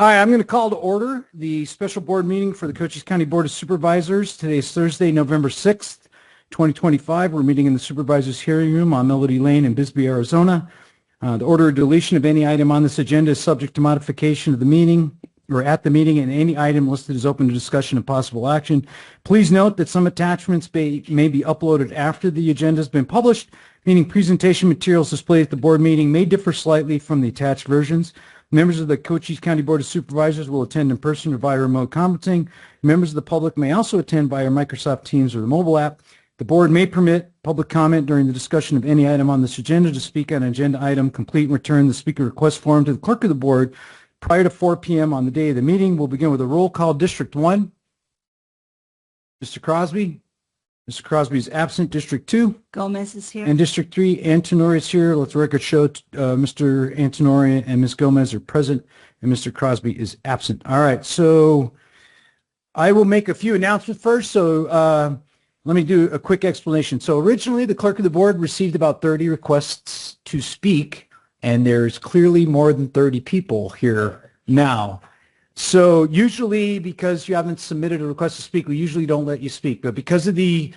Hi, I'm going to call to order the special board meeting for the Cochise County Board of Supervisors. Today is Thursday, November 6th, 2025. We're meeting in the Supervisors Hearing Room on Melody Lane in Bisbee, Arizona. The order of deletion of any item on this agenda is subject to modification of the meeting or at the meeting, and any item listed is open to discussion and possible action. Please note that some attachments may be uploaded after the agenda has been published, meaning presentation materials displayed at the board meeting may differ slightly from the attached versions. Members of the Cochise County Board of Supervisors will attend in person or via remote conferencing. Members of the public may also attend via Microsoft Teams or the mobile app. The board may permit public comment during the discussion of any item on this agenda. To speak on an agenda item, complete and return the speaker request form to the clerk of the board prior to 4 p.m. on the day of the meeting. We'll begin with a roll call. District 1, Mr. Crosby. Mr. Crosby is absent. District 2. Gomez is here. And District 3, Antonori is here. Let the record show Mr. Antonori and Ms. Gomez are present, and Mr. Crosby is absent. All right, so I will make a few announcements first. So let me do a quick explanation. So originally, the clerk of the board received about 30 requests to speak, and there's clearly more than 30 people here now. So usually, because you haven't submitted a request to speak, we usually don't let you speak. But because of the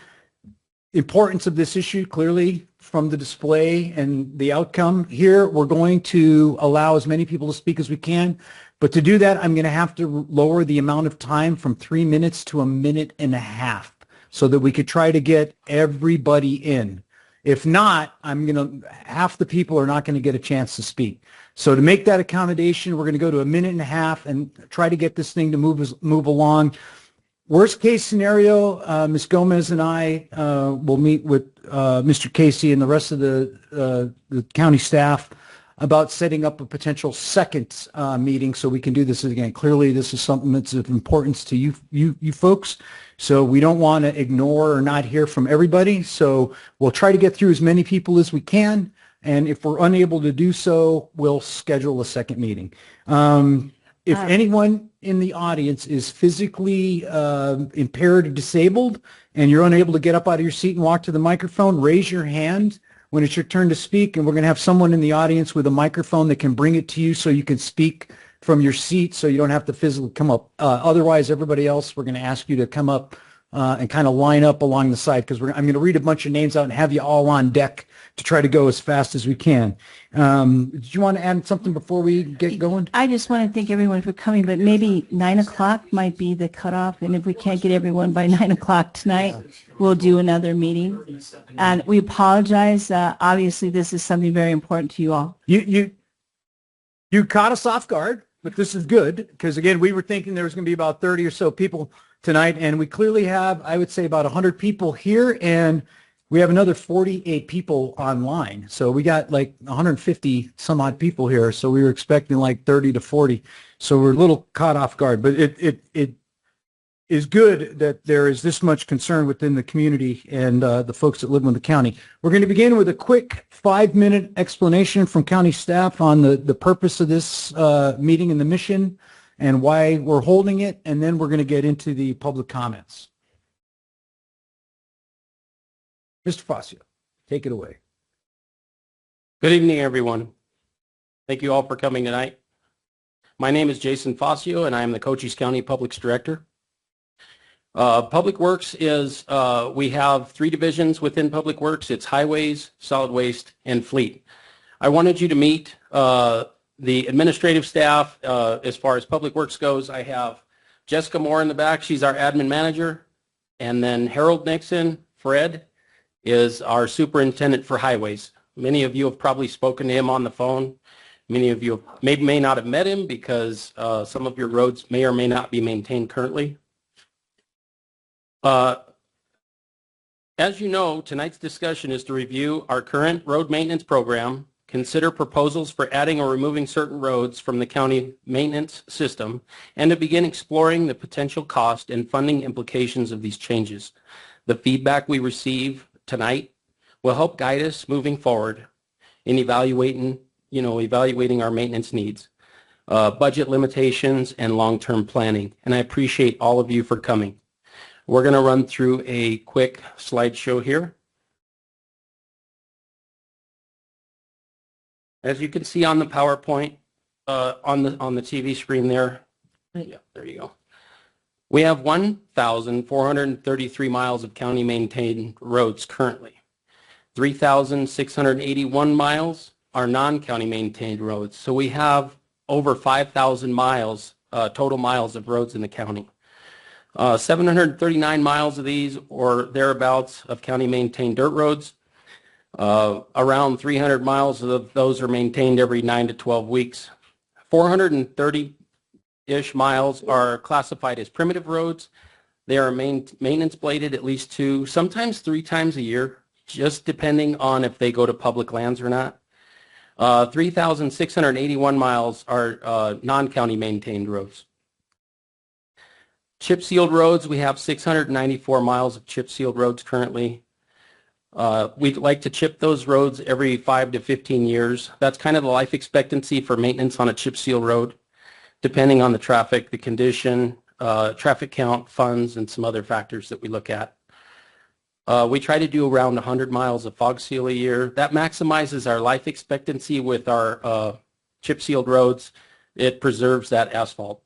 importance of this issue, clearly from the display and the outcome here, we're going to allow as many people to speak as we can. But to do that, I'm going to have to lower the amount of time from 3 minutes to 1.5 minutes so that we could try to get everybody in. If not, half the people are not going to get a chance to speak. So to make that accommodation, we're going to go to 1.5 minutes and try to get this thing to move along. Worst case scenario, Ms. Gomez and I will meet with Mr. Casey and the rest of the county staff about setting up a potential second meeting so we can do this again. Clearly, this is something that's of importance to you folks. So we don't want to ignore or not hear from everybody. So we'll try to get through as many people as we can. And if we're unable to do so, we'll schedule a second meeting. If anyone in the audience is physically impaired or disabled and you're unable to get up out of your seat and walk to the microphone, raise your hand when it's your turn to speak. And we're going to have someone in the audience with a microphone that can bring it to you so you can speak from your seat so you don't have to physically come up. Otherwise, everybody else, we're going to ask you to come up and kind of line up along the side because I'm going to read a bunch of names out and have you all on deck to try to go as fast as we can. Did you want to add something before we get going? I just want to thank everyone for coming, but maybe 9 o'clock might be the cutoff. And if we can't get everyone by 9 o'clock tonight, we'll do another meeting. And we apologize. Obviously, this is something very important to you all. You caught us off guard, but this is good because, again, we were thinking there was going to be about 30 or so people tonight, and we clearly have, I would say, about 100 people here, and we have another 48 people online. So we got like 150 some odd people here. So we were expecting like 30 to 40. So we're a little caught off guard, but it is good that there is this much concern within the community and the folks that live in the county. We're going to begin with a quick 5-minute explanation from county staff on the purpose of this meeting and the mission and why we're holding it. And then we're going to get into the public comments. Mr. Fazio, take it away. Good evening, everyone. Thank you all for coming tonight. My name is Jason Fazio, and I am the Cochise County Public Director. Public Works is, we have 3 divisions within Public Works. It's Highways, Solid Waste, and Fleet. I wanted you to meet the administrative staff. As far as Public Works goes, I have Jessica Moore in the back. She's our admin manager. And then Harold Nixon, Fred, is our superintendent for highways. Many of you have probably spoken to him on the phone. Many of you may not have met him because some of your roads may or may not be maintained currently. As you know, tonight's discussion is to review our current road maintenance program, consider proposals for adding or removing certain roads from the county maintenance system, and to begin exploring the potential cost and funding implications of these changes. The feedback we receive tonight will help guide us moving forward in evaluating our maintenance needs, budget limitations, and long-term planning. And I appreciate all of you for coming. We're going to run through a quick slideshow here. As you can see on the PowerPoint, on the TV screen there. Yeah, there you go. We have 1,433 miles of county maintained roads currently. 3,681 miles are non-county maintained roads. So we have over 5,000 miles, total miles of roads in the county. 739 miles of these or thereabouts of county maintained dirt roads. Around 300 miles of those are maintained every 9 to 12 weeks. 430-ish miles are classified as primitive roads. They are maintenance bladed at least 2, sometimes 3 times a year, just depending on if they go to public lands or not. 3,681 miles are non-county maintained roads. Chip sealed roads, we have 694 miles of chip sealed roads currently. We'd like to chip those roads every 5 to 15 years. That's kind of the life expectancy for maintenance on a chip seal road, depending on the traffic, the condition, traffic count, funds, and some other factors that we look at. We try to do around 100 miles of fog seal a year. That maximizes our life expectancy with our chip sealed roads. It preserves that asphalt.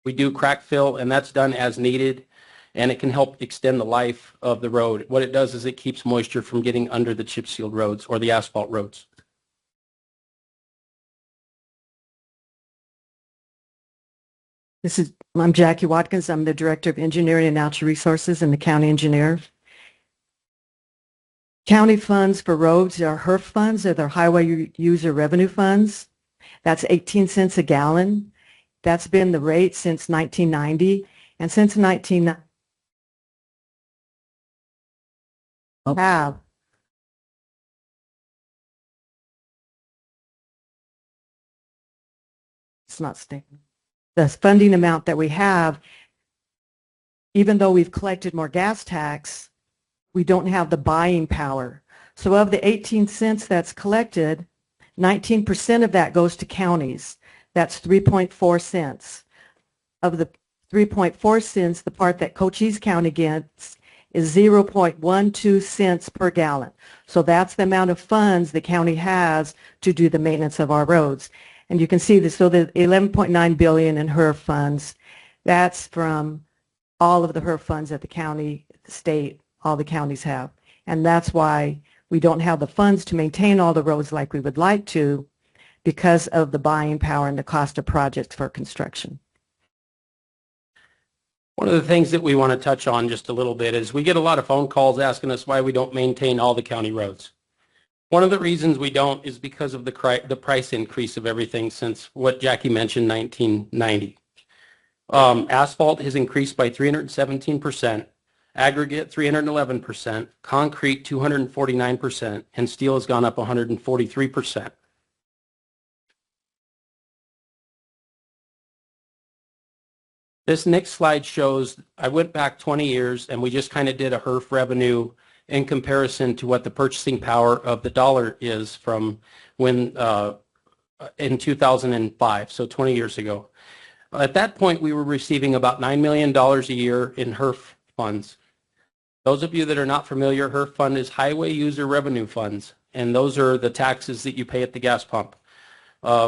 We do crack fill, and that's done as needed, and it can help extend the life of the road. What it does is it keeps moisture from getting under the chip sealed roads or the asphalt roads. I'm Jackie Watkins. I'm the Director of Engineering and Natural Resources and the County Engineer. County funds for roads are HERF funds, or their Highway User Revenue Funds. That's 18 cents a gallon. That's been the rate since 1990. And since 1990, it's not staying. The funding amount that we have, even though we've collected more gas tax, we don't have the buying power. So of the 18 cents that's collected, 19% of that goes to counties. That's 3.4 cents. Of the 3.4 cents, the part that Cochise County gets is 0.12 cents per gallon. So that's the amount of funds the county has to do the maintenance of our roads. And you can see this, so the 11.9 billion in HERF funds, that's from all of the HERF funds that the county, the state, all the counties have. And that's why we don't have the funds to maintain all the roads like we would like to, because of the buying power and the cost of projects for construction. One of the things that we want to touch on just a little bit is we get a lot of phone calls asking us why we don't maintain all the county roads. One of the reasons we don't is because of the price increase of everything since what Jackie mentioned, 1990. Asphalt has increased by 317%, aggregate 311%, concrete 249%, and steel has gone up 143%. This next slide shows, I went back 20 years and we just kind of did a HERF revenue in comparison to what the purchasing power of the dollar is from when in 2005, so 20 years ago. At that point, we were receiving about $9 million a year in HERF funds. Those of you that are not familiar, HERF fund is Highway User Revenue Funds, and those are the taxes that you pay at the gas pump.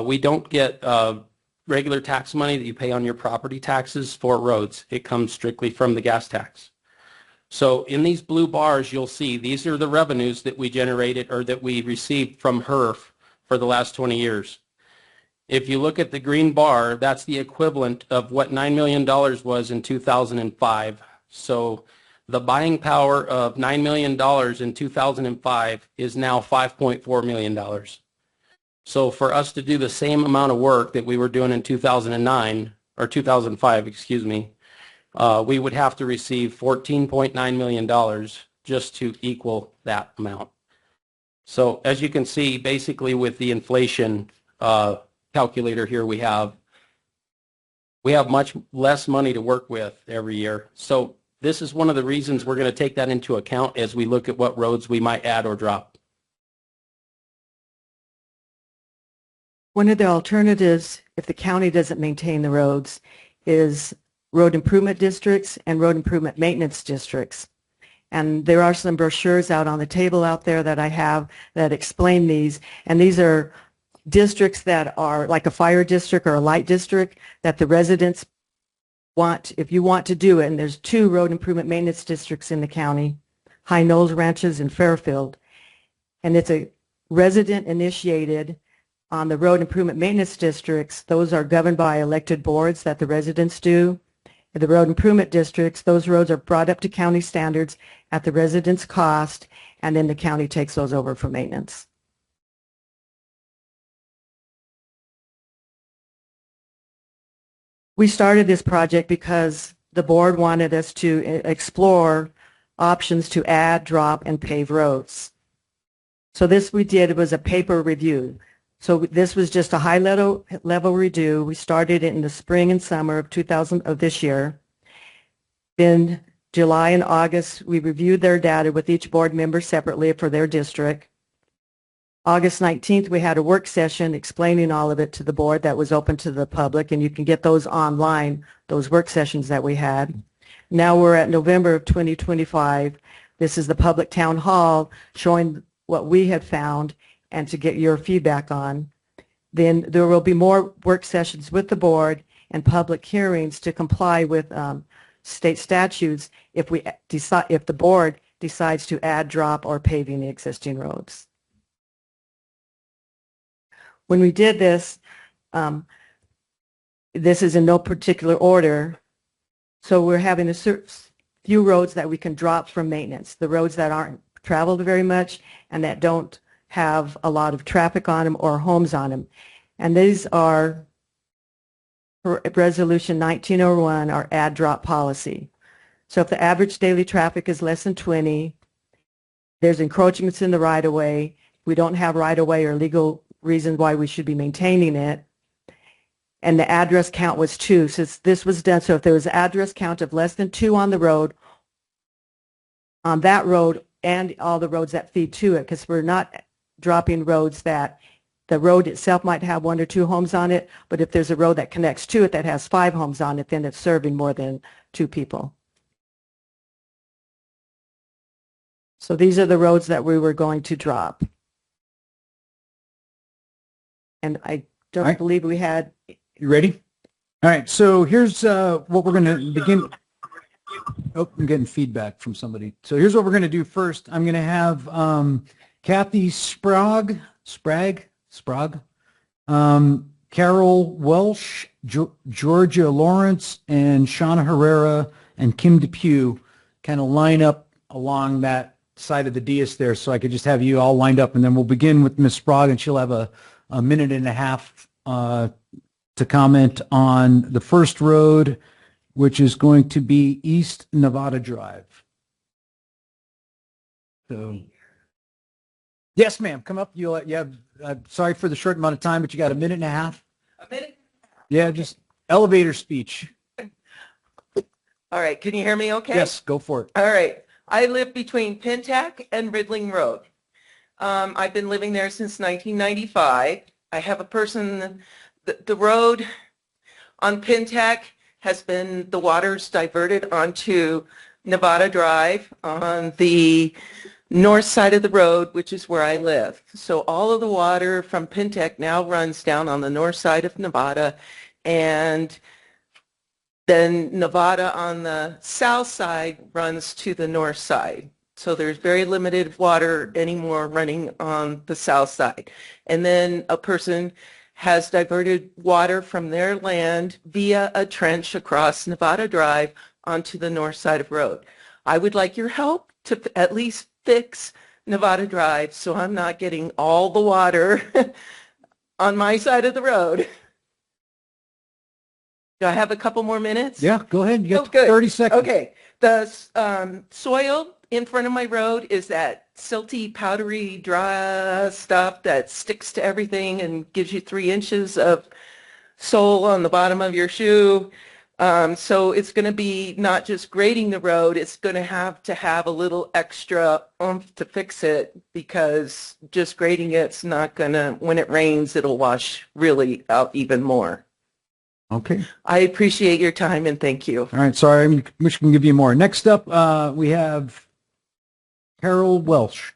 We don't get regular tax money that you pay on your property taxes for roads. It comes strictly from the gas tax. So in these blue bars, you'll see these are the revenues that we generated or that we received from HERF for the last 20 years. If you look at the green bar, that's the equivalent of what $9 million was in 2005. So the buying power of $9 million in 2005 is now $5.4 million. So for us to do the same amount of work that we were doing in 2009, or 2005, excuse me, we would have to receive $14.9 million just to equal that amount. So as you can see, basically with the inflation calculator here we have much less money to work with every year. So this is one of the reasons we're going to take that into account as we look at what roads we might add or drop. One of the alternatives, if the county doesn't maintain the roads, is road improvement districts and road improvement maintenance districts. And there are some brochures out on the table out there that I have that explain these. And these are districts that are like a fire district or a light district that the residents want, if you want to do it, and there's 2 road improvement maintenance districts in the county, High Knolls Ranches and Fairfield, and it's a resident initiated on the road improvement maintenance districts. Those are governed by elected boards that the residents do. In the road improvement districts, those roads are brought up to county standards at the residents' cost, and then the county takes those over for maintenance. We started this project because the board wanted us to explore options to add, drop, and pave roads. So this we did, it was a paper review. So this was just a high level review. We started it in the spring and summer of this year. In July and August, we reviewed their data with each board member separately for their district. August 19th, we had a work session explaining all of it to the board that was open to the public, and you can get those online, those work sessions that we had. Now we're at November of 2025. This is the public town hall showing what we had found and to get your feedback on. Then there will be more work sessions with the board and public hearings to comply with state statutes if the board decides to add, drop, or paving the existing roads. When we did this, this is in no particular order. So we're having a few roads that we can drop from maintenance, the roads that aren't traveled very much and that don't have a lot of traffic on them or homes on them. And these are, for Resolution 1901, our add drop policy. So if the average daily traffic is less than 20, there's encroachments in the right-of-way, we don't have right-of-way or legal reasons why we should be maintaining it, and the address count was 2. Since this was done, so if there was an address count of less than 2 on the road, on that road and all the roads that feed to it, because we're not dropping roads that the road itself might have 1 or 2 homes on it, but if there's a road that connects to it that has 5 homes on it, then it's serving more than 2 people. So these are the roads that we were going to drop. And I don't believe we had. You ready? All right. So here's what we're going to begin. Oh, I'm getting feedback from somebody. So here's what we're going to do first. I'm going to have Kathy Sprague, Carol Welsh, Georgia Lawrence, and Shauna Herrera and Kim Depew kind of line up along that side of the dais there, so I could just have you all lined up, and then we'll begin with Ms. Sprague, and she'll have a minute and a half to comment on the first road, which is going to be East Nevada Drive. So, yes, ma'am, come up. You have. Sorry for the short amount of time, but you got a minute and a half. A minute? Yeah, just elevator speech. All right. Can you hear me okay? Yes, go for it. All right. I live between Pintac and Ridling Road. I've been living there since 1995. I have a person, the road on Pintac has been, the water's diverted onto Nevada Drive on the north side of the road, which is where I live. So all of the water from Pintac now runs down on the north side of Nevada, and then Nevada on the south side runs to the north side. So there's very limited water anymore running on the south side. And then a person has diverted water from their land via a trench across Nevada Drive onto the north side of the road. I would like your help to at least fix Nevada Drive so I'm not getting all the water on my side of the road. Do I have a couple more minutes? Yeah, go ahead. You got good. 30 seconds. Okay. The soil in front of my road is that silty, powdery, dry stuff that sticks to everything and gives you 3 inches of sole on the bottom of your shoe. So it's going to be not just grading the road, it's going to have a little extra oomph to fix it, because just grading it's not going to, when it rains, it'll wash really out even more. Okay. I appreciate your time and thank you. All right. Sorry, I wish we can give you more. Next up, we have Carol Welsh.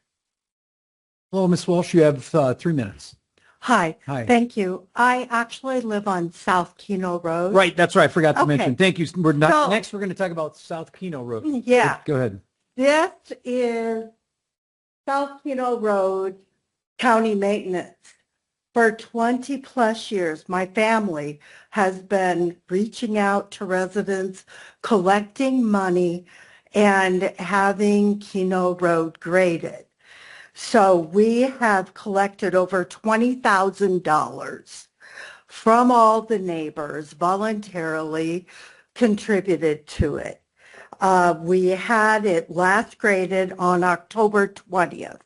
Hello, Ms. Welsh. You have 3 minutes. Hi, Hi. thank you. I actually live on South Keno Road. Right, that's right. I forgot to Okay. mention. Thank you. We're not, So- next, we're going to talk about South Keno Road. Yeah, Go ahead. this is South Keno Road County Maintenance. For 20 plus years, my family has been reaching out to residents, collecting money, and having Keno Road graded. So we have collected over $20,000 from all the neighbors, voluntarily contributed to it. We had it last graded on October 20th,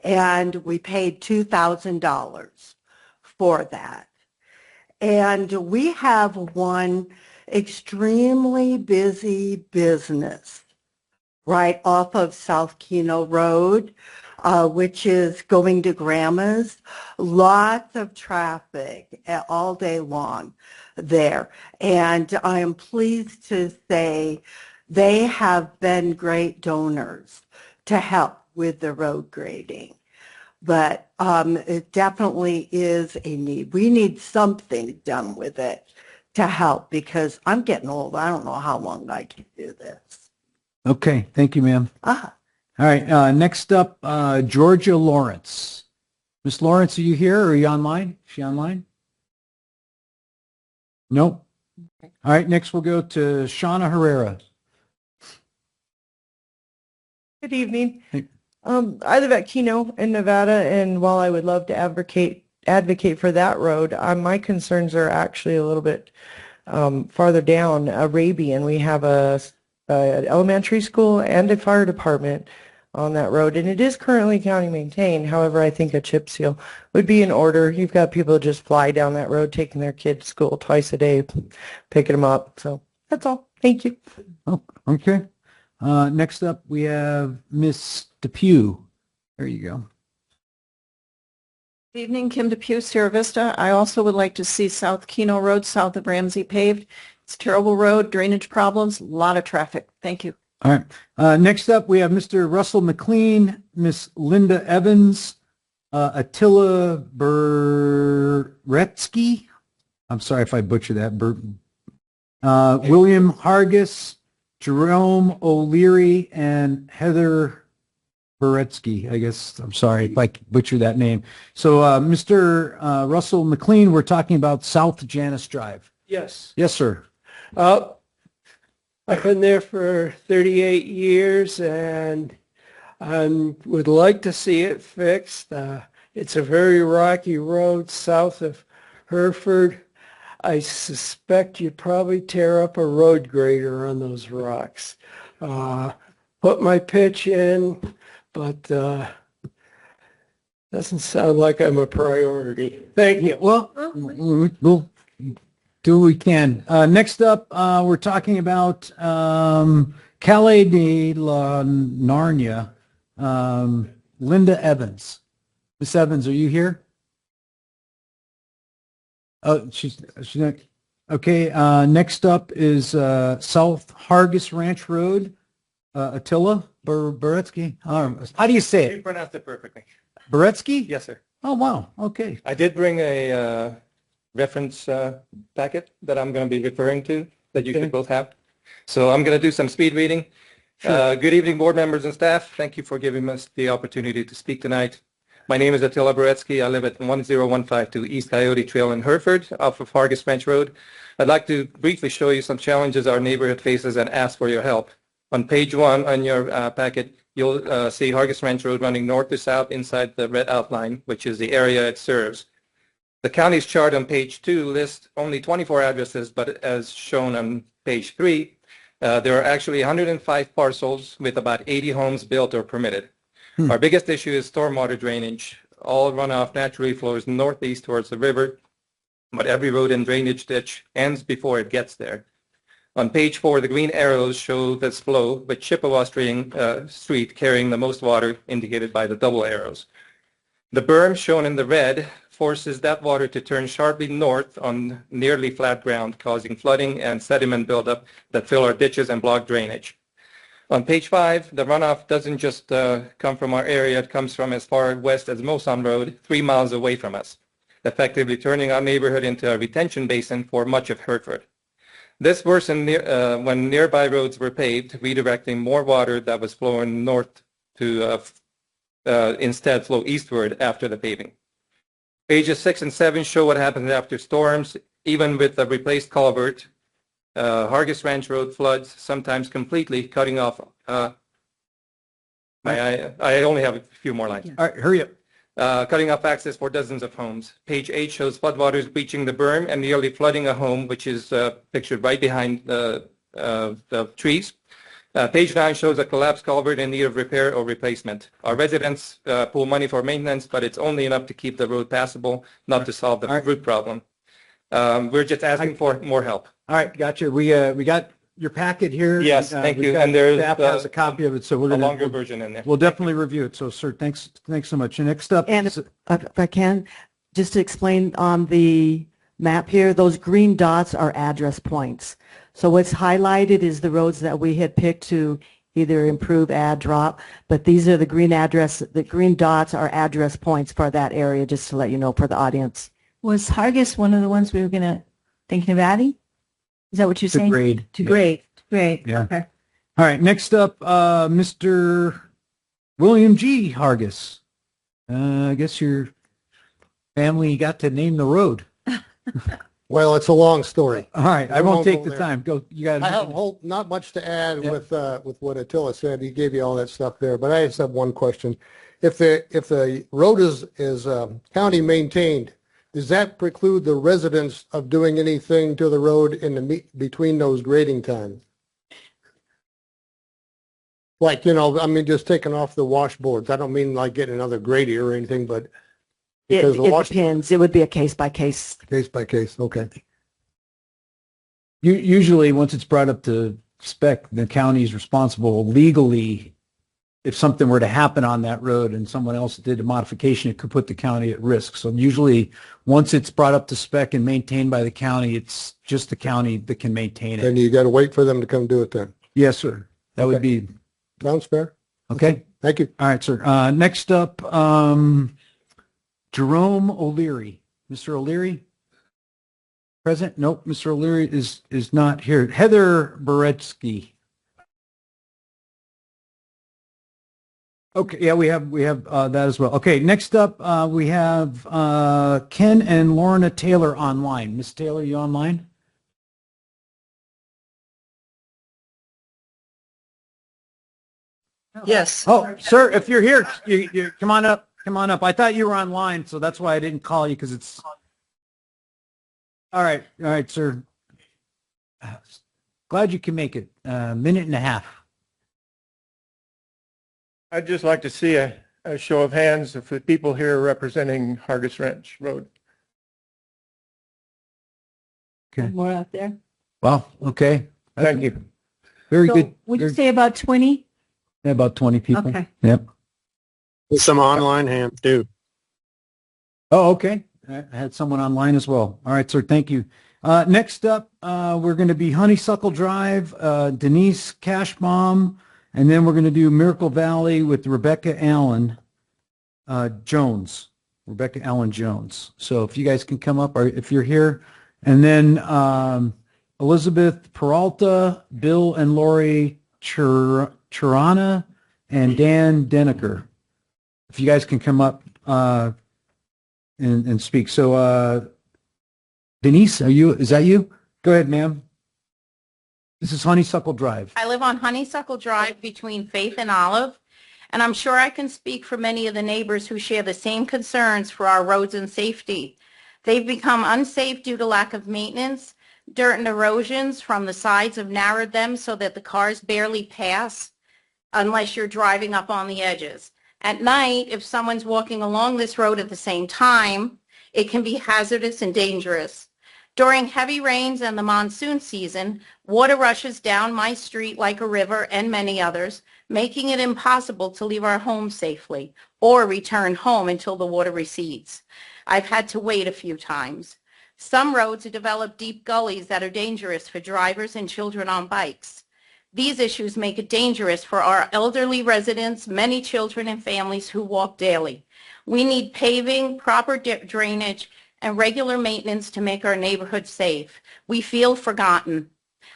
and we paid $2,000 for that. And we have one extremely busy business right off of South Keno Road, which is going to Grandma's. Lots of traffic all day long there. And I am pleased to say they have been great donors to help with the road grading. But it definitely is a need. We need something done with it to help because I'm getting old. I don't know how long I can do this. Okay, thank you, ma'am. Ah. All right, next up, Georgia Lawrence. Miss Lawrence, are you here or are you online? Is she online? Nope. All right, next we'll go to Shauna Herrera. Good evening. Hey. I live at Keno in Nevada, and while I would love to advocate for that road, my concerns are actually a little bit farther down Arabian. We have a elementary school and a fire department on that road, and it is currently county maintained. However, I think a chip seal would be in order. You've got people that just fly down that road, taking their kids to school twice a day, picking them up. So that's all. Thank you. Oh, okay. Next up, we have Miss Depew. There you go. Good evening, Kim Depew, Sierra Vista. I also would like to see South Keno Road, south of Ramsey paved. It's a terrible road, drainage problems, a lot of traffic. Thank you. All right. Next up, we have Mr. Russell McLean, Miss Linda Evans, Attila Beretsky. I'm sorry if I butchered that. William Hargis, Jerome O'Leary, and Heather Beretsky. I guess, I'm sorry if I butchered that name. So, Mr. Russell McLean, we're talking about South Janus Drive. Yes. Yes, sir. I've been there for 38 years and I would like to see it fixed. It's a very rocky road south of Hereford. I suspect you'd probably tear up a road grader on those rocks. Put my pitch in, but doesn't sound like I'm a priority. Thank you. Well, we'll do what we can. Next up, we're talking about Calais de la Narnia, Linda Evans. Miss Evans, are you here? Oh, she's not. Okay, next up is South Hargis Ranch Road, Attila Beretsky. How do you say You it? pronounced it perfectly. Beretsky? Yes, sir. Oh, wow. Okay. I did bring a reference packet that I'm going to be referring to that you Okay. should both have. So I'm going to do some speed reading. Good evening, board members and staff. Thank you for giving us the opportunity to speak tonight. My name is Attila Beretsky. I live at 10152 East Coyote Trail in Hereford, off of Hargis Ranch Road. I'd like to briefly show you some challenges our neighborhood faces and ask for your help. On page 1 on your packet, you'll see Hargis Ranch Road running north to south inside the red outline, which is the area it serves. The county's chart on page 2 lists only 24 addresses, but as shown on page 3, there are actually 105 parcels with about 80 homes built or permitted. Our biggest issue is stormwater drainage. All runoff naturally flows northeast towards the river, but every road and drainage ditch ends before it gets there. On page 4, the green arrows show this flow, with Chippewa Street carrying the most water, indicated by the double arrows. The berm shown in the red forces that water to turn sharply north on nearly flat ground, causing flooding and sediment buildup that fill our ditches and block drainage. On page 5, the runoff doesn't just come from our area. It comes from as far west as Moson Road, 3 miles away from us. effectively turning our neighborhood into a retention basin for much of Hereford. This worsened when nearby roads were paved, redirecting more water that was flowing north to instead flow eastward after the paving. Pages 6 and 7 show what happens after storms. Even with a replaced culvert, Hargis Ranch Road floods, sometimes completely cutting off. I only have a few more lines. All right, hurry up. Cutting off access for dozens of homes. Page 8 shows floodwaters breaching the berm and nearly flooding a home, which is pictured right behind the trees. Page 9 shows a collapsed culvert in need of repair or replacement. Our residents pool money for maintenance, but it's only enough to keep the road passable, not to solve the root problem. We're just asking for more help. All right, gotcha. We got your packet here. Yes, thank you. Got, and there's staff has a copy of it, so we're a going longer version in there. We'll definitely review it. So, sir, thanks so much. And next up, And if I can, just to explain on the map here, those green dots are address points. So what's highlighted is the roads that we had picked to either improve, add, drop, but these are the green dots are address points for that area, just to let you know for the audience. Was Hargis one of the ones we were thinking of adding? Is that what you're saying? grade. To grade. Great. Yeah. Okay. All right, next up, Mr. William G. Hargis. I guess your family got to name the road. Well, it's a long story. All right, I We won't won't take go the there. time. Go. You got. I have not much to add Yeah. with what Attila said. He gave you all that stuff there, but I just have one question. If the road is county maintained, does that preclude the residents of doing anything to the road in the between those grading times? Like, I mean, just taking off the washboards. I don't mean like getting another grader or anything, but because It the wash depends. It would be a case by case. case by case. Okay. Usually, once it's brought up to spec, the county is responsible legally. If something were to happen on that road and someone else did a modification, it could put the county at risk. So usually, once it's brought up to spec and maintained by the county, it's just the county that can maintain Then it. you got to wait for them to come do it then. Yes, sir. That would be Sounds fair. okay. Thank you. All right, sir. Next up, Jerome O'Leary. Mr. O'Leary? Present? Nope, Mr. O'Leary is not here. Heather Beretsky. Okay, yeah, we have that as well. Okay, next up, we have Ken and Lorna Taylor online. Miss Taylor, you online? Yes. Oh, sir, if you're here, you come on up. Come on up. I thought you were online, so that's why I didn't call you because it's. All right, sir. Glad you can make it. Minute and a half. I'd just like to see a show of hands of the people here representing Hargis Ranch Road. Okay. More out there. Well, okay. Thank you. Very So good. would you Very- say about 20? yeah, about 20 people. Okay. Yep. There's some online hands too. Oh, okay. I had someone online as well. All right, sir. Thank you. Next up, we're going to be Honeysuckle Drive, Denise Cashbaum, and then we're going to do Miracle Valley with Rebecca Allen Jones. Rebecca Allen Jones. So if you guys can come up, or if you're here, and then Elizabeth Peralta, Bill and Lori Chirana, and Dan Deniker. If you guys can come up and speak. So Denise, is that you? Go ahead, ma'am. This is Honeysuckle Drive. I live on Honeysuckle Drive between Faith and Olive, and I'm sure I can speak for many of the neighbors who share the same concerns for our roads and safety. They've become unsafe due to lack of maintenance. Dirt and erosions from the sides have narrowed them so that the cars barely pass unless you're driving up on the edges. At night, if someone's walking along this road at the same time, it can be hazardous and dangerous. During heavy rains and the monsoon season, water rushes down my street like a river and many others, making it impossible to leave our home safely or return home until the water recedes. I've had to wait a few times. Some roads have developed deep gullies that are dangerous for drivers and children on bikes. These issues make it dangerous for our elderly residents, many children and families who walk daily. We need paving, proper drainage, and regular maintenance to make our neighborhood safe. We feel forgotten.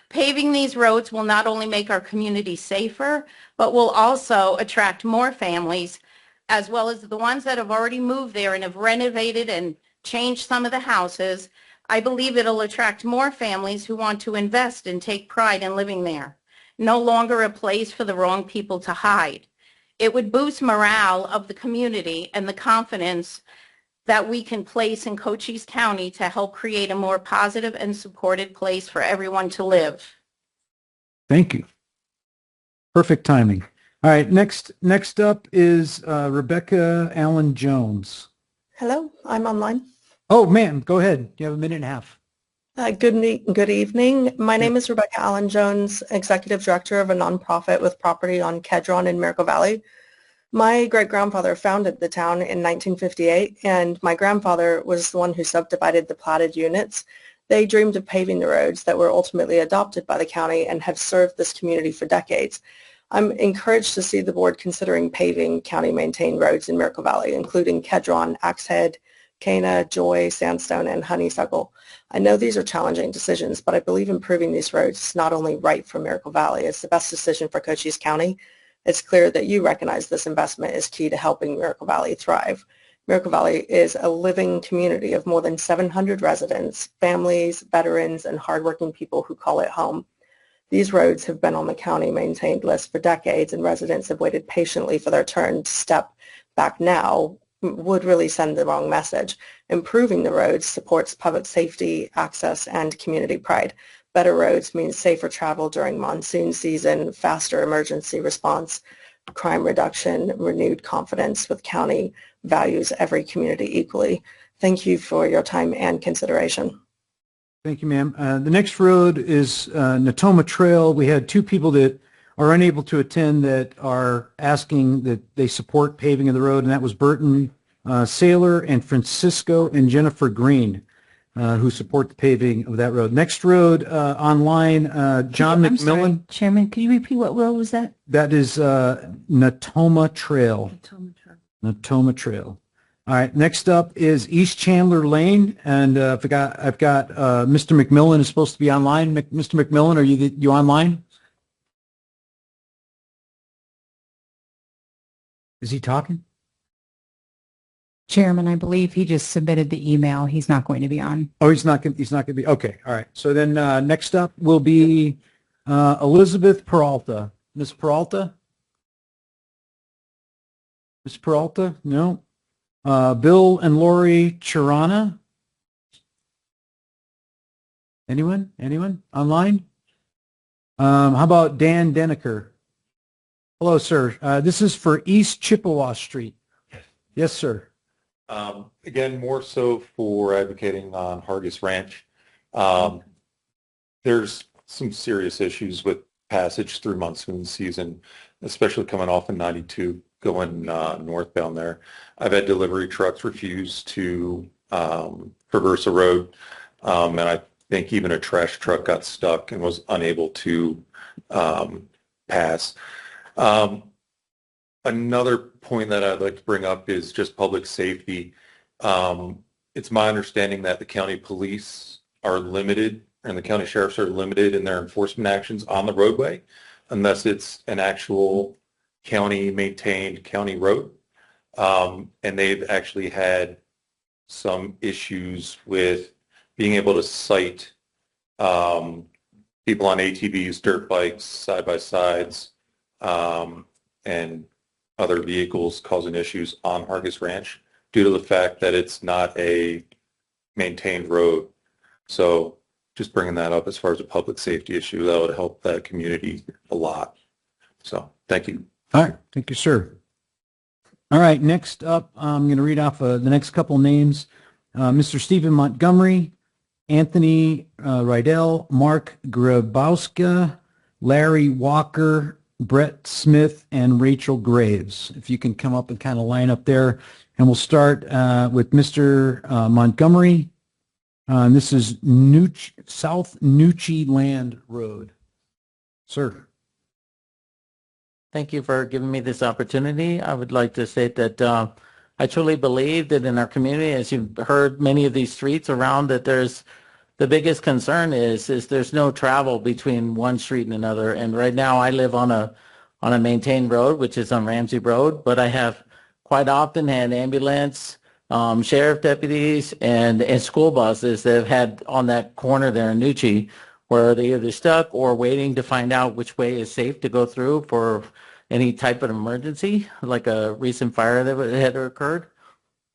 Paving these roads will not only make our community safer, but will also attract more families, as well as the ones that have already moved there and have renovated and changed some of the houses. I believe it'll attract more families who want to invest and take pride in living there. No longer a place for the wrong people to hide. It would boost morale of the community and the confidence that we can place in Cochise County to help create a more positive and supported place for everyone to live. Thank you. Perfect timing. All right, next up is Rebecca Allen Jones. Hello, I'm online. Oh, ma'am, go ahead. You have a minute and a half. Good evening. My name is Rebecca Allen Jones, Executive Director of a nonprofit with property on Kedron in Miracle Valley. My great-grandfather founded the town in 1958, and my grandfather was the one who subdivided the platted units. They dreamed of paving the roads that were ultimately adopted by the county and have served this community for decades. I'm encouraged to see the board considering paving county-maintained roads in Miracle Valley, including Kedron, Axe Head, Cana, Joy, Sandstone, and Honeysuckle. I know these are challenging decisions, but I believe improving these roads is not only right for Miracle Valley, it's the best decision for Cochise County. It's clear that you recognize this investment is key to helping Miracle Valley thrive. Miracle Valley is a living community of more than 700 residents, families, veterans, and hardworking people who call it home. These roads have been on the county maintained list for decades, and residents have waited patiently for their turn to step back now would really send the wrong message. Improving the roads supports public safety, access, and community pride. Better roads means safer travel during monsoon season, faster emergency response, crime reduction, renewed confidence with county values every community equally. Thank you for your time and consideration. Thank you, ma'am. The next road is Natoma Trail. We had two people that are unable to attend that are asking that they support paving of the road, and that was Burton Saylor and Francisco and Jennifer Green, who support the paving of that road. Next road online, John I'm sorry, McMillan. Chairman, can you repeat what road was that? That is Natoma Trail. Natoma Trail. All right. Next up is East Chandler Lane, and I've got Mr. McMillan is supposed to be online. Mr. McMillan, are you online? Is he talking? Chairman, I believe he just submitted the email. He's not going to be on. Oh, he's not going to be. Okay. All right. So then next up will be Elizabeth Peralta. Ms. Peralta? Ms. Peralta? No. Bill and Lori Chirana? Anyone? Anyone online? How about Dan Deniker? Hello, sir. This is for East Chippewa Street. Yes, sir. Again, more so for advocating on Hargis Ranch. There's some serious issues with passage through monsoon season, especially coming off in 92 going northbound there. I've had delivery trucks refuse to traverse a road, and I think even a trash truck got stuck and was unable to pass. Another point that I'd like to bring up is just public safety. It's my understanding that the county police are limited and the county sheriffs are limited in their enforcement actions on the roadway unless it's an actual county maintained county road. And they've actually had some issues with being able to cite people on ATVs, dirt bikes, side-by-sides, and other vehicles causing issues on Hargis Ranch due to the fact that it's not a maintained road. So just bringing that up as far as a public safety issue, that would help that community a lot. So thank you. All right. Thank you, sir. All right. Next up, I'm going to read off the next couple names. Mr. Stephen Montgomery, Anthony Rydell, Mark Grabowska, Larry Walker, Brett Smith, and Rachel Graves. If you can come up and kind of line up there. And we'll start with Mr. Montgomery. This is South Nucci Land Road. Sir. Thank you for giving me this opportunity. I would like to say that I truly believe that in our community, as you've heard many of these streets around, that the biggest concern is there's no travel between one street and another. And right now I live on a maintained road, which is on Ramsey Road, but I have quite often had ambulance, sheriff deputies, and school buses that have had on that corner there in Nucci, where they either stuck or waiting to find out which way is safe to go through for any type of emergency, like a recent fire that had occurred.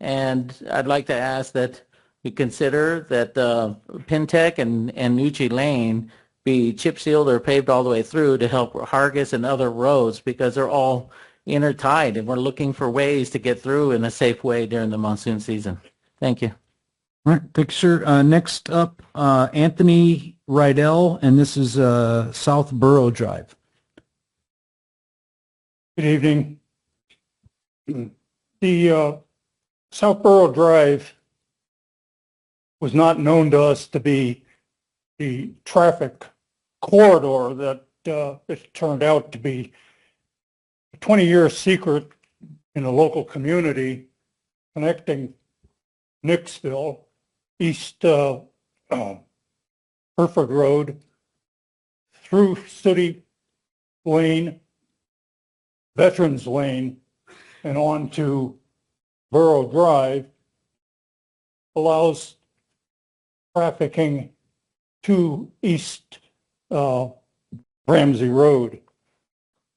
And I'd like to ask that we consider that Pintec and Nucci Lane be chip sealed or paved all the way through to help Hargis and other roads, because they're all intertied, and we're looking for ways to get through in a safe way during the monsoon season. Thank you. All right, thank you, sir. Next up, Anthony Rydell, and this is South Borough Drive. Good evening. The South Borough Drive was not known to us to be the traffic corridor that it turned out to be. A 20-year secret in the local community connecting Nicksville, East Hereford Road, through City Lane, Veterans Lane, and on to Borough Drive, allows trafficking to East Ramsey Road.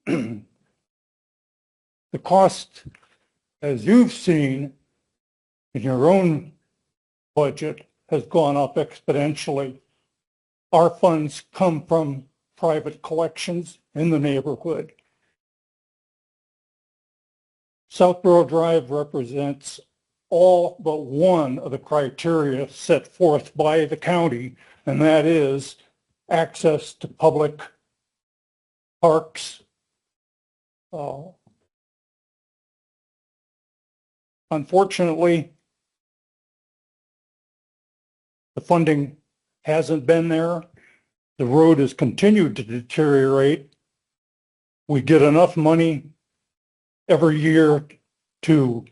The cost, as you've seen in your own budget, has gone up exponentially. Our funds come from private collections in the neighborhood. South Borough Drive represents all but one of the criteria set forth by the county, and that is access to public parks. Unfortunately, the funding hasn't been there. The road has continued to deteriorate. We get enough money every year to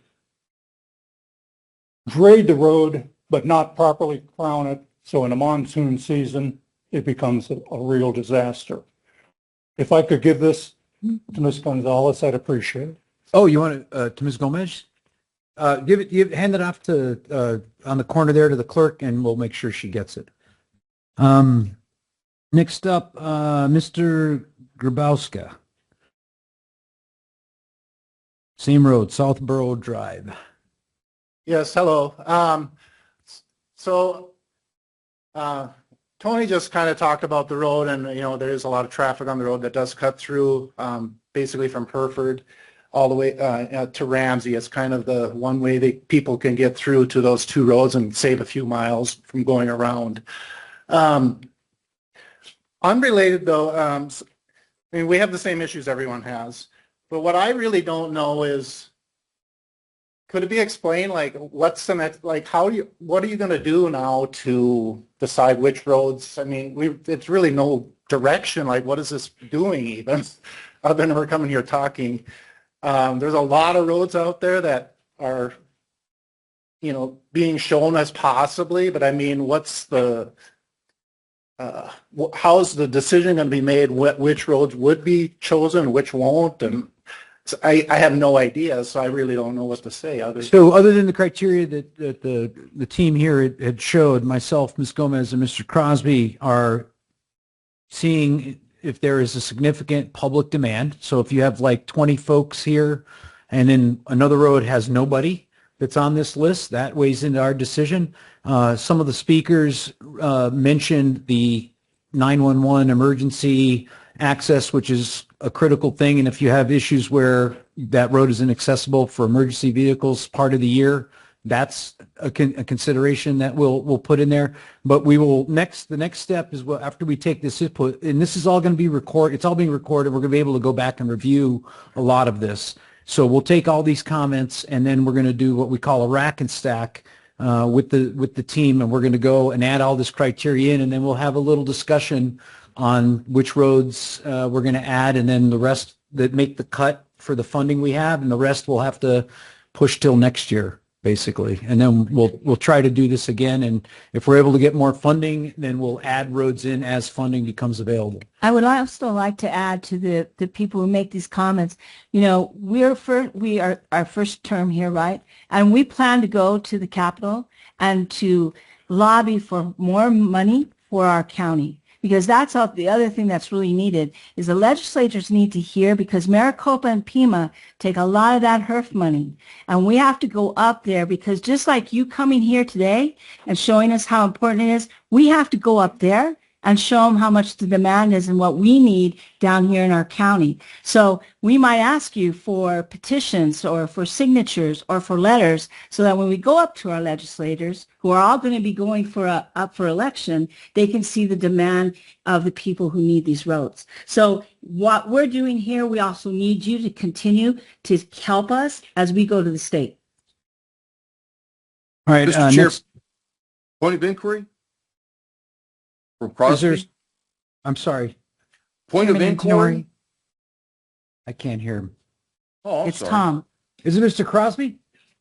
grade the road, but not properly crown it. So in a monsoon season, it becomes a real disaster. If I could give this to Ms. Gonzalez, I'd appreciate it. Oh, you want to Ms. Gomez? Hand it off to on the corner there to the clerk, and we'll make sure she gets it. Next up, Mr. Grabowska. Same road, South Borough Drive. Yes, hello. Tony just kind of talked about the road, and there is a lot of traffic on the road that does cut through, basically from Hereford all the way to Ramsey. It's kind of the one way that people can get through to those two roads and save a few miles from going around. Unrelated though, I mean, we have the same issues everyone has, but what I really don't know is, could it be explained, like, what's the next, like, what are you going to do now to decide which roads? I mean, it's really no direction. Like, what is this doing even, other than we're coming here talking? There's a lot of roads out there that are, being shown as possibly, but I mean, what's the, how's the decision going to be made? Which roads would be chosen, which won't? And I have no idea, so I really don't know what to say. Other than the criteria that the team here had showed, myself, Ms. Gomez, and Mr. Crosby are seeing if there is a significant public demand. So if you have like 20 folks here and then another road has nobody that's on this list, that weighs into our decision. Some of the speakers mentioned the 911 emergency access, which is a critical thing. And if you have issues where that road is inaccessible for emergency vehicles part of the year, that's a consideration that we'll put in there. But we will the next step is, well, after we take this input, and this is all going to be recorded, it's all being recorded, we're going to be able to go back and review a lot of this. So we'll take all these comments, and then we're going to do what we call a rack and stack with the team, and we're going to go and add all this criteria in, and then we'll have a little discussion on which roads we're going to add, and then the rest that make the cut for the funding we have, and the rest we'll have to push till next year, basically. And then we'll try to do this again. And if we're able to get more funding, then we'll add roads in as funding becomes available. I would also like to add to the people who make these comments, you know, we are our first term here, right? And we plan to go to the Capitol and to lobby for more money for our county. Because that's the other thing that's really needed is the legislators need to hear, because Maricopa and Pima take a lot of that HERF money. And we have to go up there, because just like you coming here today and showing us how important it is, we have to go up there and show them how much the demand is and what we need down here in our county. So we might ask you for petitions or for signatures or for letters, so that when we go up to our legislators, who are all going to be going up for election, they can see the demand of the people who need these roads. So what we're doing here, we also need you to continue to help us as we go to the state. All right, Mr. Chair, next, point of inquiry from Crosby. I'm sorry. Point of inquiry. I can't hear him. Oh, I'm It's sorry. Tom. Is it Mr. Crosby?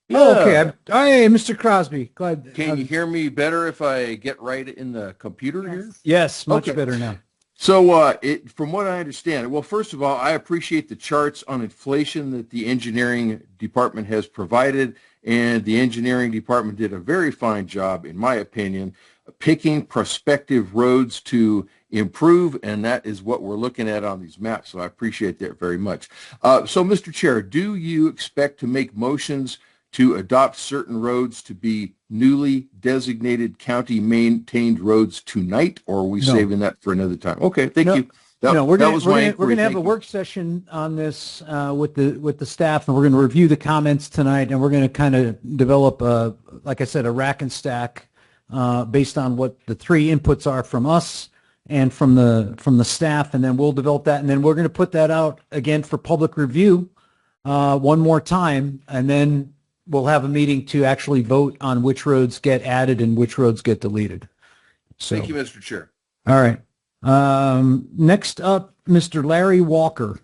Yeah. Oh, okay. Hey, Mr. Crosby. Glad. Can you hear me better if I get right in the computer here? Yes, much Okay. better now. So from what I understand, well, first of all, I appreciate the charts on inflation that the engineering department has provided, and the engineering department did a very fine job, in my opinion, picking prospective roads to improve, and that is what we're looking at on these maps, so I appreciate that very much. So, Mr. Chair, do you expect to make motions to adopt certain roads to be newly designated county-maintained roads tonight, or are we No. saving that for another time? Okay, thank No. you. We're That was my going inquiry. to have Thank a you. work session on this with the staff, and we're going to review the comments tonight, and we're going to kind of develop like I said, a rack and stack based on what the three inputs are from us and from the staff, and then we'll develop that, and then we're going to put that out again for public review one more time, and then we'll have a meeting to actually vote on which roads get added and which roads get deleted. So, Thank you, Mr. Chair. all right. Next up, Mr. Larry Walker.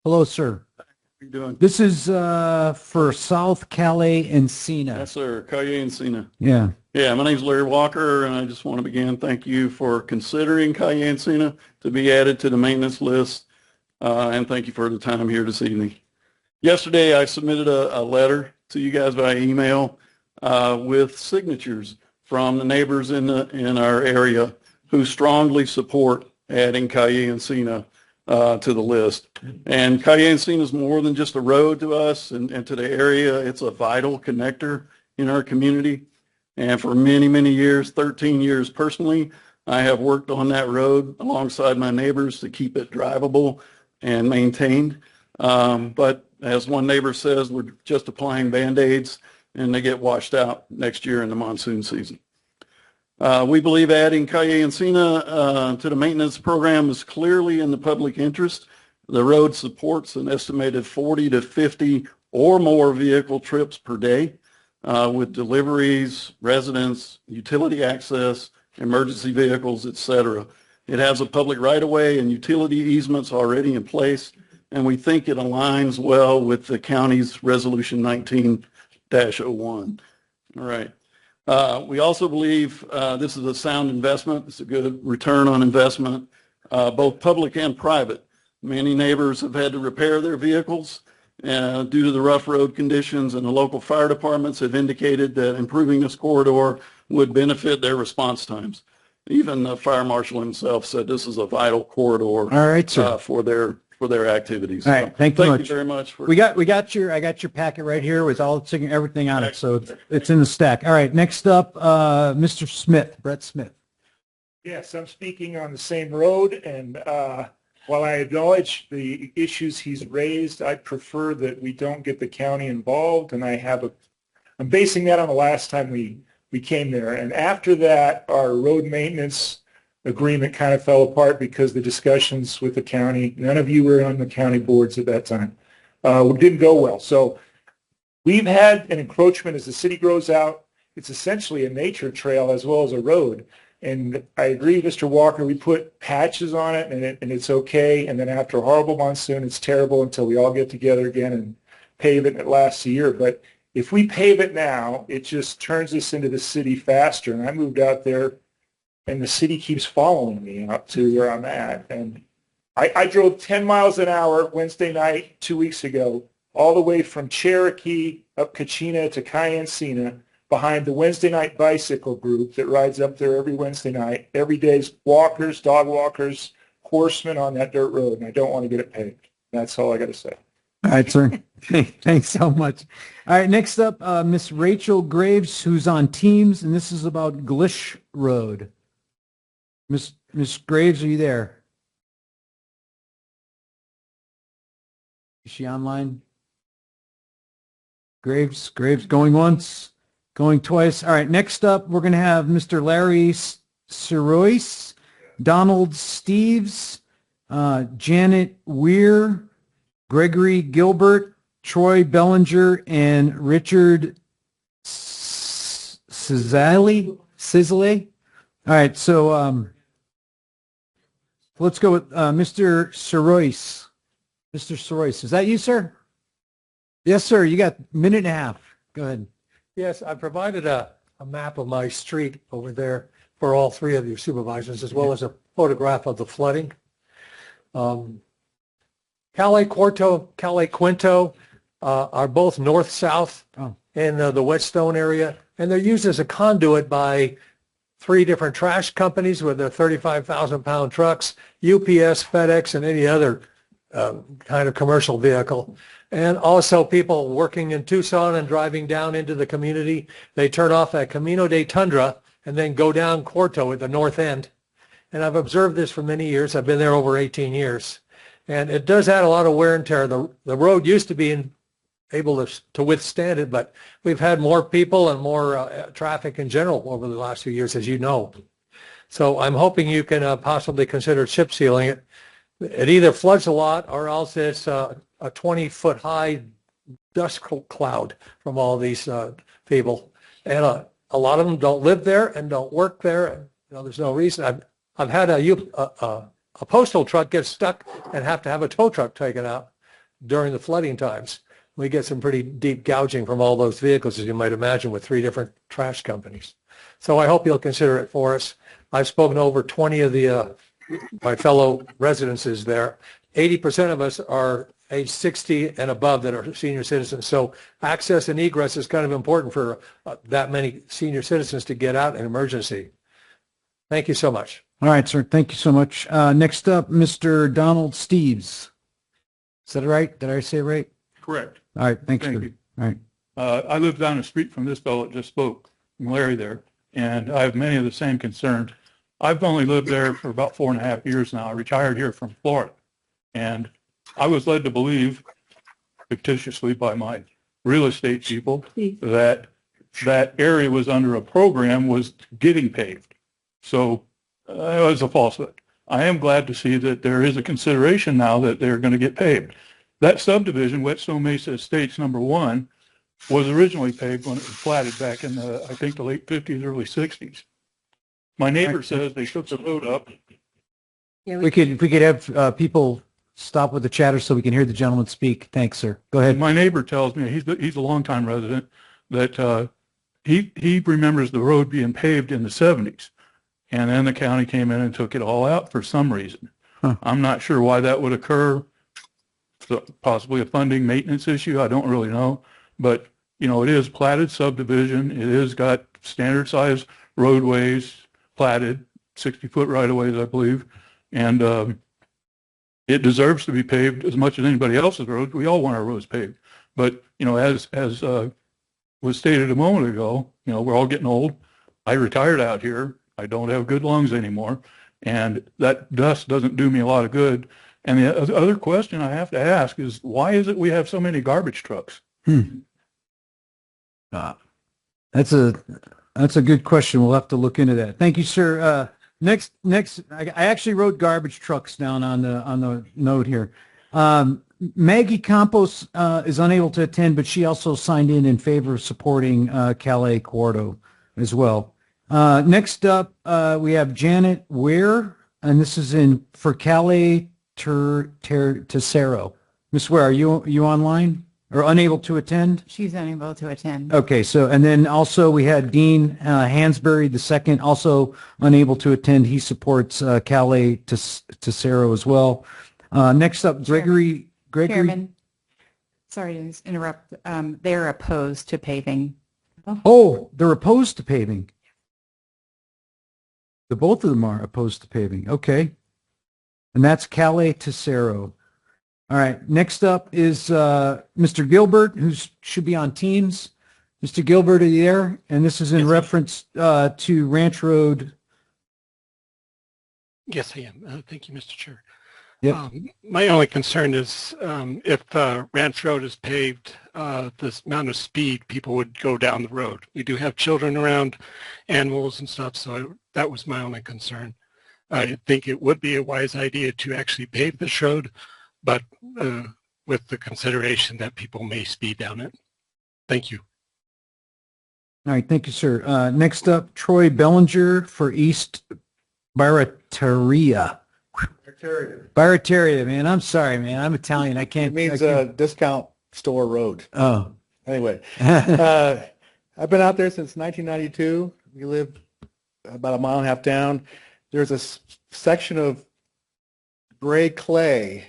Hello, sir. How you doing? This is for South Calais Encina. Yes, sir. Calais Encina. Yeah. Yeah, my name's Larry Walker, and I just want to begin. Thank you for considering Calais Encina to be added to the maintenance list, and thank you for the time here this evening. Yesterday, I submitted a letter to you guys by email with signatures from the neighbors in our area who strongly support adding Calais Encina to the list. And Calais Encina is more than just a road to us and to the area. It's a vital connector in our community. And for many, many years, 13 years personally, I have worked on that road alongside my neighbors to keep it drivable and maintained. But as one neighbor says, we're just applying Band-Aids and they get washed out next year in the monsoon season. We believe adding Calais Encina to the maintenance program is clearly in the public interest. The road supports an estimated 40 to 50 or more vehicle trips per day with deliveries, residents, utility access, emergency vehicles, etc. It has a public right-of-way and utility easements already in place, and we think it aligns well with the county's Resolution 19-01. All right. We also believe this is a sound investment. It's a good return on investment, both public and private. Many neighbors have had to repair their vehicles due to the rough road conditions, and the local fire departments have indicated that improving this corridor would benefit their response times. Even the fire marshal himself said this is a vital corridor All right, sir. for their activities. All right, So, thank you much. you very much. For, I got your packet right here with all everything on it, so it's in the stack. All right, next up, Mr. Smith, Brett Smith. Yes, I'm speaking on the same road, and while I acknowledge the issues he's raised, I prefer that we don't get the county involved, and I'm basing that on the last time we came there. And after that, our road maintenance agreement kind of fell apart because the discussions with the county, none of you were on the county boards at that time, didn't go well. So we've had an encroachment as the city grows out. It's essentially a nature trail as well as a road. And I agree, Mr. Walker, we put patches on it and it's okay. And then after a horrible monsoon, it's terrible until we all get together again pave it and it lasts a year. But if we pave it now, it just turns us into the city faster. And I moved out there, and the city keeps following me out to where I'm at. And I drove 10 miles an hour Wednesday night 2 weeks ago, all the way from Cherokee up Kachina to Cayensina, behind the Wednesday night bicycle group that rides up there every Wednesday night. Every day's walkers, dog walkers, horsemen on that dirt road, and I don't want to get it paved. That's all I got to say. All right, sir. Thanks so much. All right, next up, Miss Rachel Graves, who's on Teams, and this is about Glish Road. Miss Graves, are you there? Is she online? Graves going once, going twice. All right, next up, we're going to have Mr. Larry Sirois, Donald Steves, Janet Weir, Gregory Gilbert, Troy Bellinger, and Richard Sizzle. All right, so let's go with Mr. Sirois. Mr. Sirois, is that you, sir? Yes, sir. You got a minute and a half. Go ahead. Yes, I provided a map of my street over there for all three of your supervisors, as well as a photograph of the flooding. Calais Quinto are both north-south in the Whetstone area, and they're used as a conduit by three different trash companies with their 35,000-pound trucks, UPS, FedEx, and any other kind of commercial vehicle. And also people working in Tucson and driving down into the community. They turn off at Camino de Tundra and then go down Quarto at the north end. And I've observed this for many years. I've been there over 18 years. And it does add a lot of wear and tear. The road used to be able to withstand it, but we've had more people and more traffic in general over the last few years, as you know. So I'm hoping you can possibly consider chip sealing it. It either floods a lot or else it's a 20-foot high dust cloud from all these people. And a lot of them don't live there and don't work there. You know, there's no reason. I've had a postal truck get stuck and have to have a tow truck taken out during the flooding times. We get some pretty deep gouging from all those vehicles, as you might imagine, with three different trash companies. So I hope you'll consider it for us. I've spoken to over 20 of my fellow residences there. 80% of us are age 60 and above that are senior citizens. So access and egress is kind of important for that many senior citizens to get out in emergency. Thank you so much. All right, sir. Thank you so much. Next up, Mr. Donald Steves. Is that right? Did I say it right? Correct. All right. Thanks, Thank sir. you. All right. I live down the street from this fellow that just spoke, from Larry there, and I have many of the same concerns. I've only lived there for about 4.5 years now. I retired here from Florida, and I was led to believe, fictitiously by my real estate people, that that area was under a program was getting paved. So it was a falsehood. I am glad to see that there is a consideration now that they're going to get paved. That subdivision, Whetstone Mesa Estates number 1, was originally paved when it was platted back in the, I think, the late 50s, early 60s. My neighbor says they took the road up. Yeah, if we could have people stop with the chatter so we can hear the gentleman speak. Thanks, sir. Go ahead. My neighbor tells me, he's a longtime resident, that he remembers the road being paved in the 70s. And then the county came in and took it all out for some reason. Huh. I'm not sure why that would occur. So possibly a funding maintenance issue. I don't really know. But, you know, it is platted subdivision. It has got standard size roadways, platted, 60-foot right-of-ways, I believe. And it deserves to be paved as much as anybody else's roads. We all want our roads paved. But, you know, as was stated a moment ago, you know, we're all getting old. I retired out here. I don't have good lungs anymore. And that dust doesn't do me a lot of good. And the other question I have to ask is, why is it we have so many garbage trucks? That's a good question. We'll have to look into that. Thank you, sir. Next, I actually wrote garbage trucks down on the note here. Maggie Campos is unable to attend, but she also signed in favor of supporting Calais Quarto as well. Next up, we have Janet Ware, and this is for Calais Tercero. Miss Ware, are you online? or unable to attend? She's unable to attend. Okay, so, and then also we had Dean Hansberry II, also unable to attend. He supports Calais Tesoro as well. Next up, Gregory. Chairman, sorry to interrupt. They're opposed to paving. Oh, they're opposed to paving. The both of them are opposed to paving. Okay. And that's Calais Tesoro. All right. Next up is Mr. Gilbert, who should be on Teams. Mr. Gilbert, are you there? And this is in reference to Ranch Road. Yes, I am. Thank you, Mr. Chair. Yep. My only concern is if Ranch Road is paved, this amount of speed people would go down the road. We do have children around, animals and stuff, so that was my only concern. I think it would be a wise idea to actually pave this road, but with the consideration that people may speed down it. Thank you. All right. Thank you, sir. Next up, Troy Bellinger for East Barataria. Barataria, man. I'm sorry, man. I'm Italian. I can't. It means discount store road. Oh. Anyway, I've been out there since 1992. We live about a mile and a half down. There's a section of gray clay.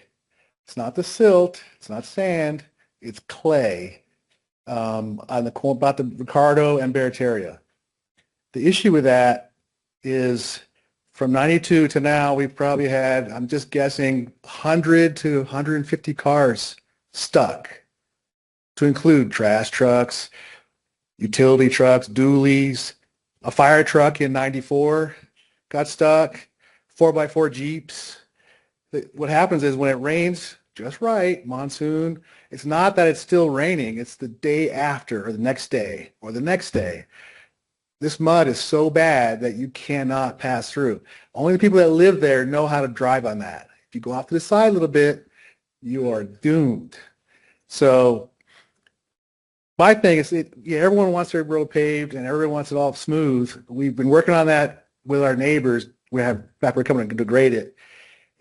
It's not the silt. It's not sand. It's clay on the corner about the Ricardo and Barataria. The issue with that is from 92 to now, we've probably had, I'm just guessing, 100 to 150 cars stuck, to include trash trucks, utility trucks, dualies, a fire truck in 94 got stuck, 4x4 Jeeps. What happens is when it rains just right, monsoon, it's not that it's still raining, it's the day after or the next day or the next day. This mud is so bad that you cannot pass through. Only the people that live there know how to drive on that. If you go off to the side a little bit, you are doomed. So my thing is, everyone wants their road paved and everyone wants it all smooth. We've been working on that with our neighbors. In fact, we're coming to grade it.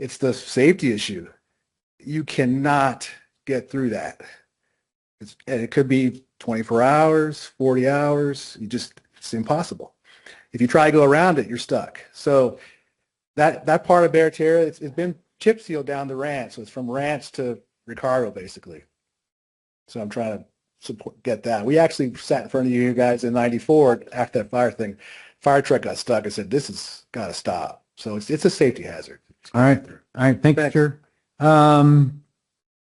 It's the safety issue. You cannot get through that. And it could be 24 hours, 40 hours. It's impossible. If you try to go around it, you're stuck. So that part of Barataria, it's been chip sealed down the ranch. So it's from ranch to Ricardo, basically. So I'm trying to get that. We actually sat in front of you guys in 94 after that fire thing. Fire truck got stuck. I said, this has got to stop. So it's a safety hazard. All right. Thank you, sir.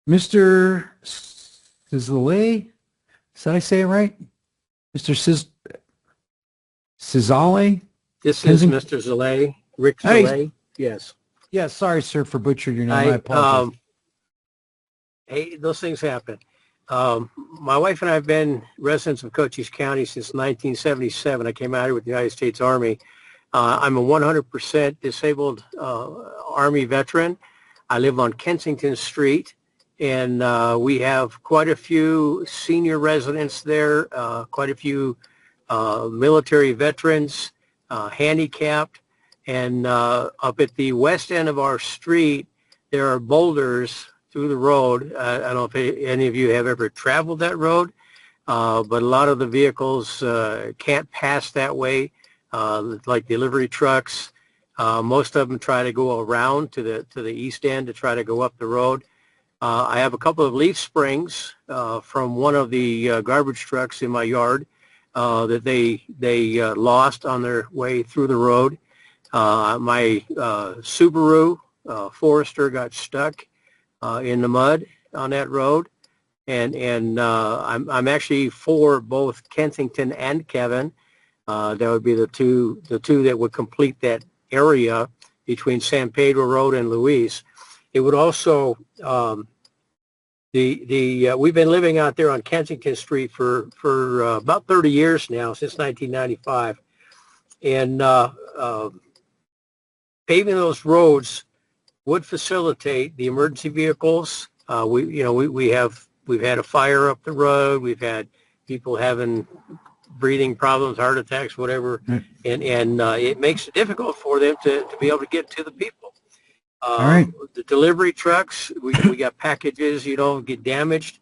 Mr. Sizale, did I say it right? Mr. Sizale? This is Mr. Zalay, Rick Zalay. Yes. Yeah, sorry, sir, for butchering your name. I apologize. Hey, those things happen. My wife and I have been residents of Cochise County since 1977. I came out here with the United States Army. I'm a 100% disabled Army veteran. I live on Kensington Street, and we have quite a few senior residents there, quite a few military veterans, handicapped, and up at the west end of our street, there are boulders through the road. I don't know if any of you have ever traveled that road, but a lot of the vehicles can't pass that way, like delivery trucks. Most of them try to go around to the east end to try to go up the road. I have a couple of leaf springs from one of the garbage trucks in my yard that they lost on their way through the road. My Subaru Forester got stuck in the mud on that road, and I'm actually for both Kensington and Kevin. That would be the two that would complete that area between San Pedro Road and Luis. It would also we've been living out there on Kensington Street for about 30 years now, since 1995, and paving those roads would facilitate the emergency vehicles. We've had a fire up the road. We've had people having breathing problems, heart attacks, whatever, and it makes it difficult for them to be able to get to the people. All right. The delivery trucks, we got packages, get damaged.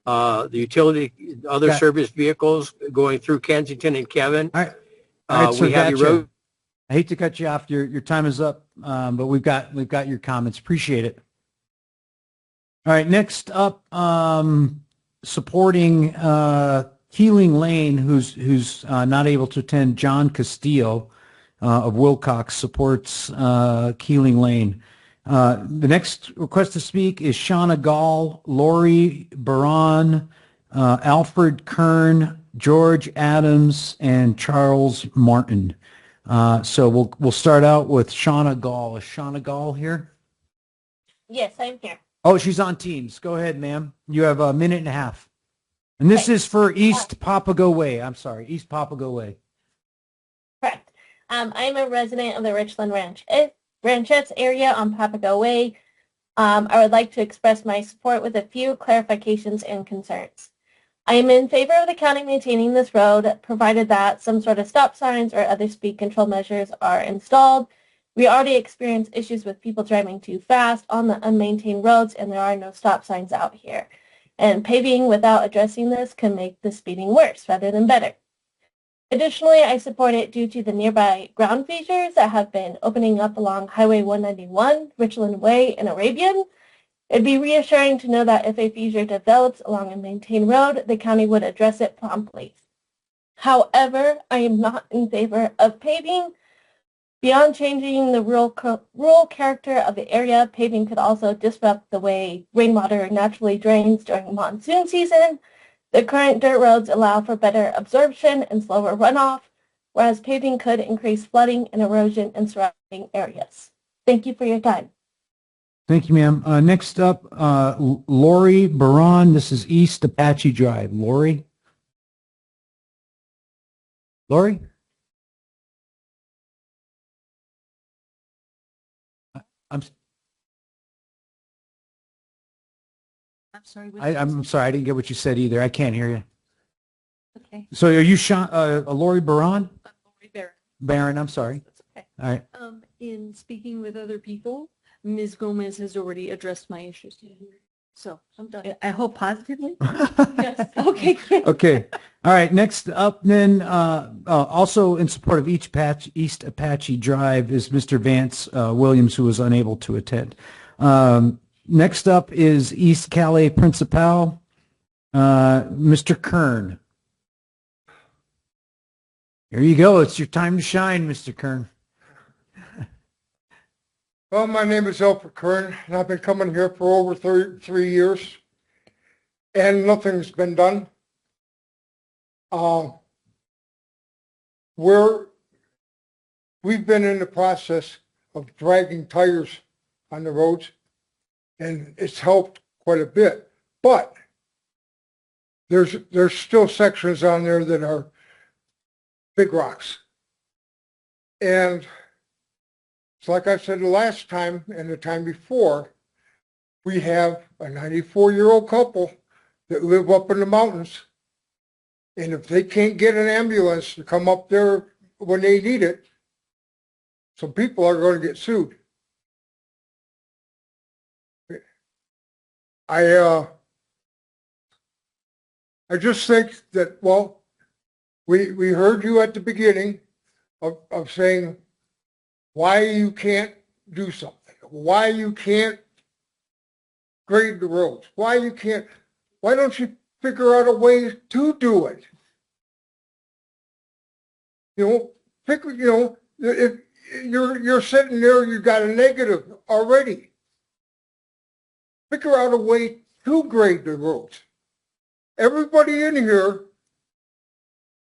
the utility, other Okay. service vehicles going through Kensington and Kevin. All right, Sir We have your Gatcha. road. I hate to cut you off. Your time is up, but we've got your comments. Appreciate it. All right, next up, supporting Keeling Lane, who's not able to attend. John Castillo of Wilcox supports Keeling Lane. The next request to speak is Shauna Gall, Lori Baran, Alfred Kern, George Adams, and Charles Martin. So we'll start out with Shauna Gall. Is Shauna Gall here? Yes, I'm here. Oh, she's on Teams. Go ahead, ma'am. You have a minute and a half. And this is for East Papago Way. I'm sorry, East Papago Way. Correct. I'm a resident of the Richland Ranchettes area on Papago Way. I would like to express my support with a few clarifications and concerns. I am in favor of the county maintaining this road, provided that some sort of stop signs or other speed control measures are installed. We already experience issues with people driving too fast on the unmaintained roads, and there are no stop signs out here. And paving without addressing this can make the speeding worse rather than better. Additionally, I support it due to the nearby ground features that have been opening up along Highway 191, Richland Way, and Arabian. It'd be reassuring to know that if a feature develops along a maintained road, the county would address it promptly. However, I am not in favor of paving. Beyond changing the rural character of the area, paving could also disrupt the way rainwater naturally drains during monsoon season. The current dirt roads allow for better absorption and slower runoff, whereas paving could increase flooding and erosion in surrounding areas. Thank you for your time. Thank you, ma'am. Next up, Lori Baran. This is East Apache Drive. Lori? Lori? I'm sorry. I'm sorry. I didn't get what you said either. I can't hear you. Okay. So are you Lori Baran? Lori Barron. Baron, I'm sorry. That's okay. All right. In speaking with other people, Ms. Gomez has already addressed my issues. So I'm done. I hope positively. Yes. Okay. Okay. All right. Next up then, also in support of East Apache Drive is Mr. Vance Williams, who was unable to attend. Next up is East Calais Principal, Mr. Kern. Here you go. It's your time to shine, Mr. Kern. Well, my name is Alfred Kern, and I've been coming here for over 3 years, and nothing's been done. We've been in the process of dragging tires on the roads, and it's helped quite a bit. But there's still sections on there that are big rocks, and it's like I said the last time and the time before, we have a 94-year-old couple that live up in the mountains. And if they can't get an ambulance to come up there when they need it, some people are going to get sued. I just think that, well, we heard you at the beginning of saying why you can't do something, why you can't grade the roads, why don't you figure out a way to do it? If you're sitting there, you got a negative already. Figure out a way to grade the roads. Everybody in here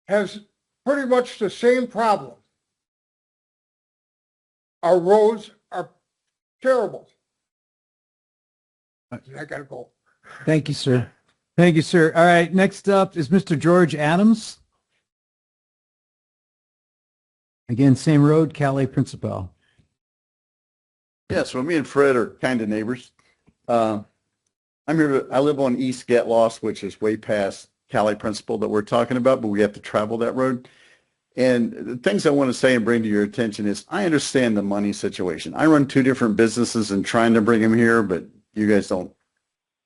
has pretty much the same problem. Our roads are terrible. I gotta go. Thank you, sir. Thank you, sir. All right, next up is Mr. George Adams. Again, same road, Calais Principal. Yeah, so me and Fred are kind of neighbors. I'm here. I live on East Get Lost, which is way past Calais Principal that we're talking about, but we have to travel that road. And the things I want to say and bring to your attention is I understand the money situation. I run 2 different businesses and trying to bring them here, but you guys don't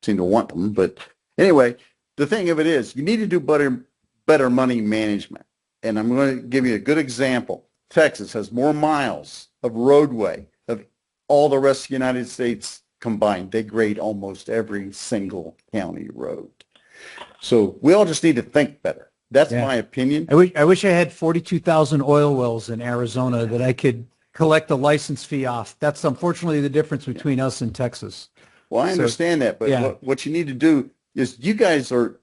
seem to want them. But anyway, the thing of it is, you need to do better money management. And I'm going to give you a good example. Texas has more miles of roadway of all the rest of the United States combined. They grade almost every single county road. So we all just need to think better. That's my opinion. I wish I had 42,000 oil wells in Arizona that I could collect the license fee off. That's unfortunately the difference between us and Texas. Well, I understand that, but yeah. what you need to do is you guys are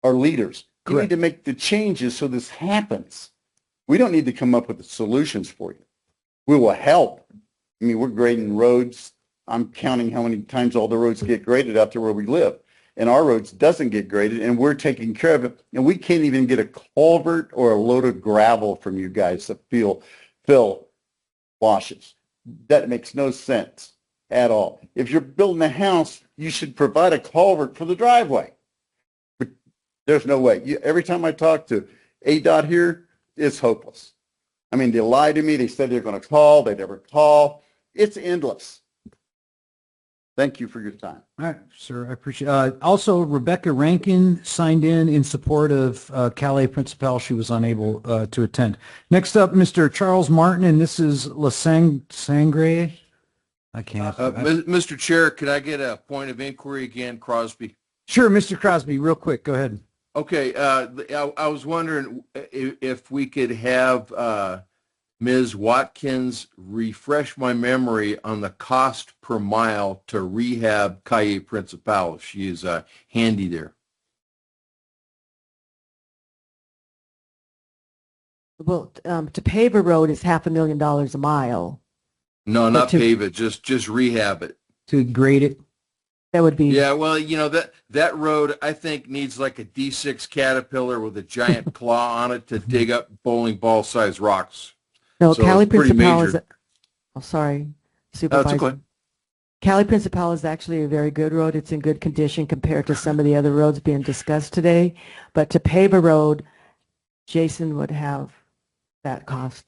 leaders. You Correct. need to make the changes so this happens. We don't need to come up with the solutions for you. We will help. I mean, we're grading roads. I'm counting how many times all the roads get graded out there where we live. And our roads doesn't get graded, and we're taking care of it. And we can't even get a culvert or a load of gravel from you guys to fill washes. That makes no sense at all. If you're building a house, you should provide a culvert for the driveway. But there's no way. Every time I talk to ADOT here, it's hopeless. I mean, they lied to me. They said they're going to call. They never call. It's endless. Thank you for your time. All right, sir, I appreciate it. Also, Rebecca Rankin signed in support of Calais Principal. She was unable to attend. Next up, Mr. Charles Martin, and this is La Sangre. I can't. Mr. Chair, could I get a point of inquiry again, Crosby? Sure, Mr. Crosby, real quick. Go ahead. Okay, I was wondering if we could have Ms. Watkins refresh my memory on the cost per mile to rehab Calle Principal, if she is handy there. Well, to pave a road is $500,000 a mile. No, not pave it, just rehab it. To grade it? That would be. Yeah, well, you know, that road, I think, needs like a D6 Caterpillar with a giant claw on it to dig up bowling ball sized rocks. No, So Calle it's pretty Principal major. is, oh, sorry, Supervisor. That's okay. Calle Principal is actually a very good road. It's in good condition compared to some of the other roads being discussed today. But to pave a road, Jason would have that cost.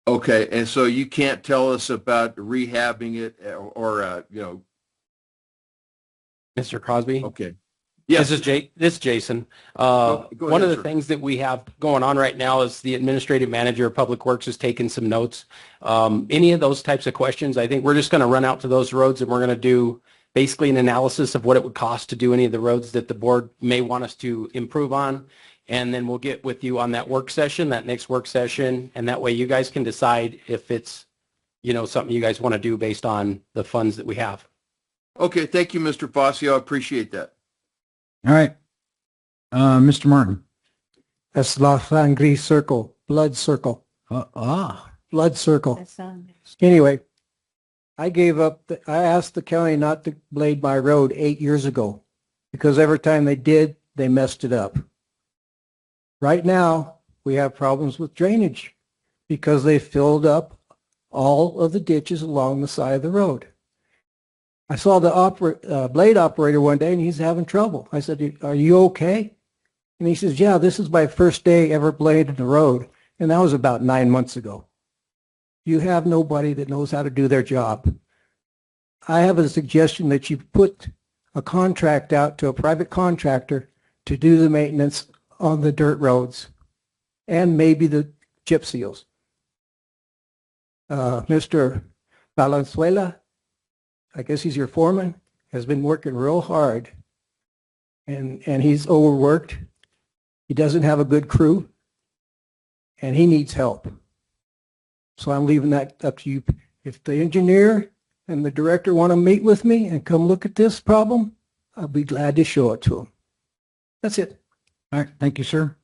Okay, and so you can't tell us about rehabbing it or you know. Mr. Crosby? Okay. Yes. This is Jason. Go One of ahead, the sir. things that we have going on right now is the administrative manager of Public Works is taking some notes. Any of those types of questions, I think we're just going to run out to those roads and we're going to do basically an analysis of what it would cost to do any of the roads that the board may want us to improve on. And then we'll get with you on that work session, that next work session. And that way you guys can decide if it's, you know, something you guys want to do based on the funds that we have. Okay, thank you, Mr. Fazio. I appreciate that. All right. Mr. Martin. That's La Sangre Circle, blood circle. Blood circle. Anyway, I gave up, I asked the county not to blade my road 8 years ago because every time they did, they messed it up. Right now, we have problems with drainage because they filled up all of the ditches along the side of the road. I saw the blade operator one day and he's having trouble. I said, "Are you okay?" And he says, "Yeah, this is my first day ever blading the road." And that was about 9 months ago. You have nobody that knows how to do their job. I have a suggestion that you put a contract out to a private contractor to do the maintenance on the dirt roads and maybe the chip seals. Mr. Valenzuela, I guess he's your foreman, has been working real hard and he's overworked. He doesn't have a good crew and he needs help. So I'm leaving that up to you. If the engineer and the director want to meet with me and come look at this problem, I'll be glad to show it to them. That's it. All right. Thank you, sir.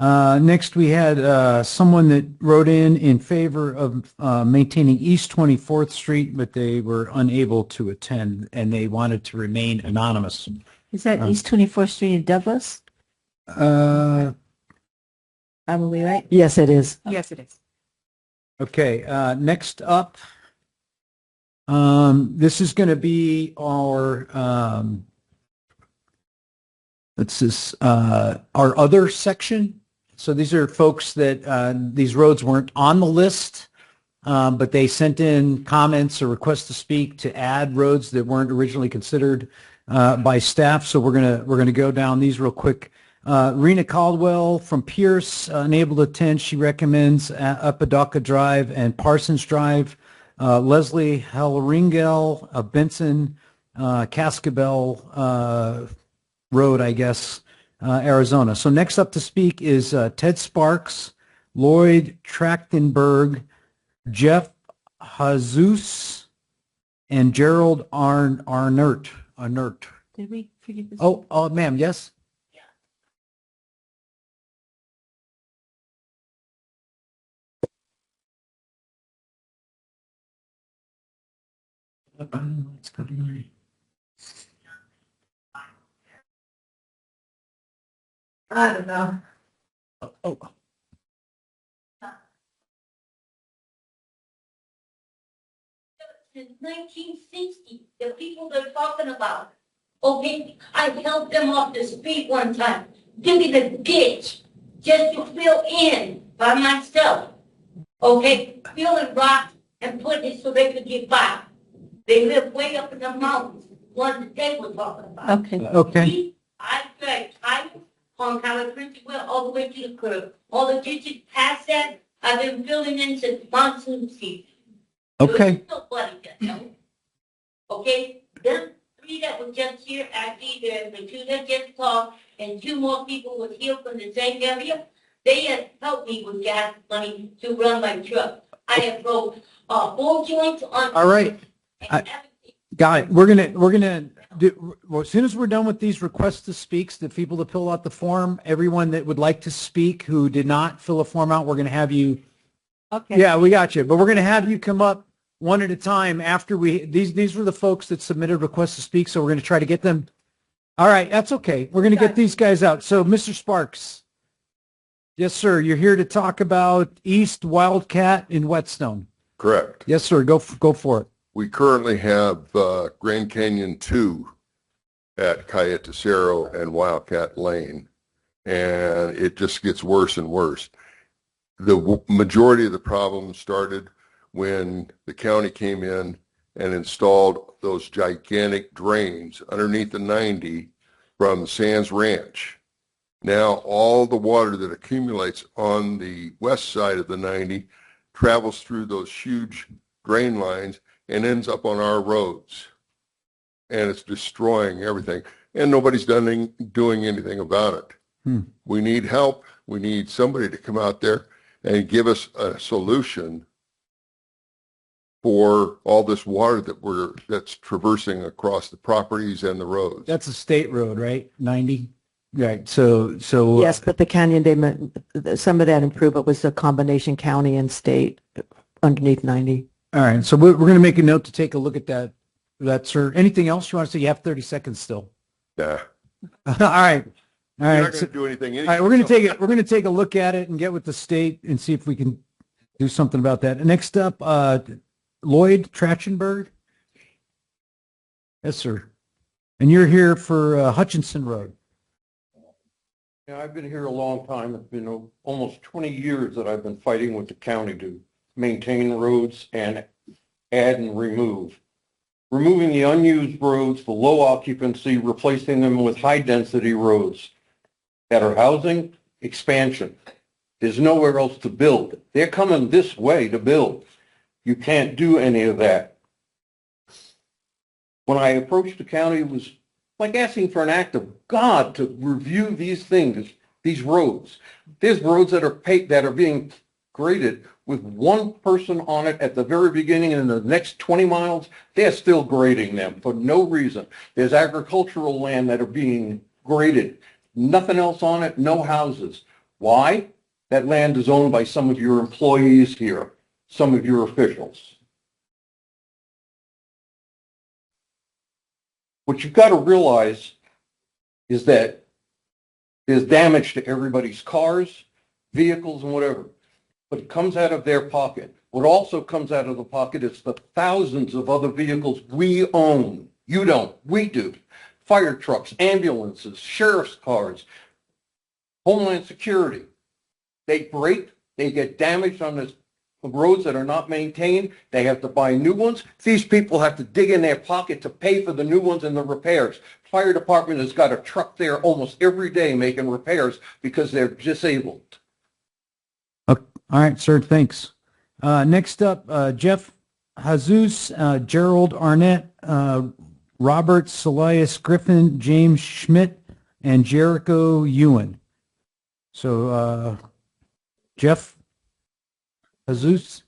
Next, we had someone that wrote in favor of maintaining East 24th Street, but they were unable to attend and they wanted to remain anonymous. Is that East 24th Street in Douglas? Probably, right? Yes, it is. Yes, it is. Okay, next up, this is going to be our, our other section. So these are folks that these roads weren't on the list, but they sent in comments or requests to speak to add roads that weren't originally considered. by staff, so we're gonna go down these real quick. Rena Caldwell from Pierce, unable to attend. She recommends Apodaca Drive and Parsons Drive. Leslie Halringel of Benson, Cascabel Road, I guess, Arizona. So next up to speak is Ted Sparks, Lloyd Trachtenberg, Jeff Jesus, and Gerald Arnert. Did we forget this? Oh, ma'am, yes? I don't know. Oh. Since 1960, the people they're talking about. Okay, I helped them off the street one time, digging a ditch just to fill in by myself. Okay, filling rocks and putting it so they could get by. They live way up in the mountains, one that they were talking about. Okay. Okay. I dragged tires on Cali Principal all the way to the curb. All the ditches past that, I've been filling in since monsoon season. Okay. Nobody can know. Okay, them three that were just here, actually, the two that just talked, and two more people was here from the same area. They have helped me with gas money to run my truck. I have broke 4 joints on. All right. Got it. We're gonna do, well, as soon as we're done with these requests to speaks, the people to fill out the form, everyone that would like to speak who did not fill a form out, we're gonna have you. Okay. Yeah, we got you. But we're gonna have you come up one at a time after these were the folks that submitted requests to speak, so we're gonna try to get them. All right, that's okay. We're gonna get these guys out. So, Mr. Sparks. Yes, sir. You're here to talk about East Wildcat in Whetstone. Correct. Yes, sir. Go for it. We currently have Grand Canyon 2 at Cayetacero and Wildcat Lane, and it just gets worse and worse. The majority of the problem started when the county came in and installed those gigantic drains underneath the 90 from Sands Ranch. Now all the water that accumulates on the west side of the 90 travels through those huge drain lines and ends up on our roads. And it's destroying everything. And nobody's doing anything about it. We need help. We need somebody to come out there and give us a solution for all this water that's traversing across the properties and the roads. That's a state road, right? 90? Right. So Yes, but the Canyon Day, some of that improvement was a combination county and state underneath 90. All right. So we're going to make a note to take a look at that, sir. Anything else you want to say? You have 30 seconds still. Yeah. All right. All right. You're not going to do anything. All right. We're going to take it. We're going to take a look at it and get with the state and see if we can do something about that. Next up, Lloyd Trachtenberg. Yes, sir. And you're here for Hutchinson Road. Yeah, I've been here a long time. It's been almost 20 years that I've been fighting with the county to maintain roads and add and remove. Removing the unused roads, the low occupancy, replacing them with high density roads that are housing expansion. There's nowhere else to build. They're coming this way to build. You can't do any of that. When I approached the county, it was like asking for an act of God to review these things, these roads. There's roads that are being graded with one person on it at the very beginning, and in the next 20 miles, they're still grading them for no reason. There's agricultural land that are being graded. Nothing else on it, no houses. Why? That land is owned by some of your employees here, some of your officials. What you've got to realize is that there's damage to everybody's cars, vehicles, and whatever, but it comes out of their pocket. What also comes out of the pocket is the thousands of other vehicles we own. You don't, we do. Fire trucks, ambulances, sheriff's cars, Homeland Security. They break, they get damaged on this of roads that are not maintained. They have to buy new ones. These people have to dig in their pocket to pay for the new ones and the repairs. Fire department has got a truck there almost every day making repairs because they're disabled. Okay. All right, sir. Thanks. Next up, Jeff Jesus, Gerald Arnett, Robert Salias Griffin, James Schmidt, and Jericho Ewan. So, Jeff Jesus,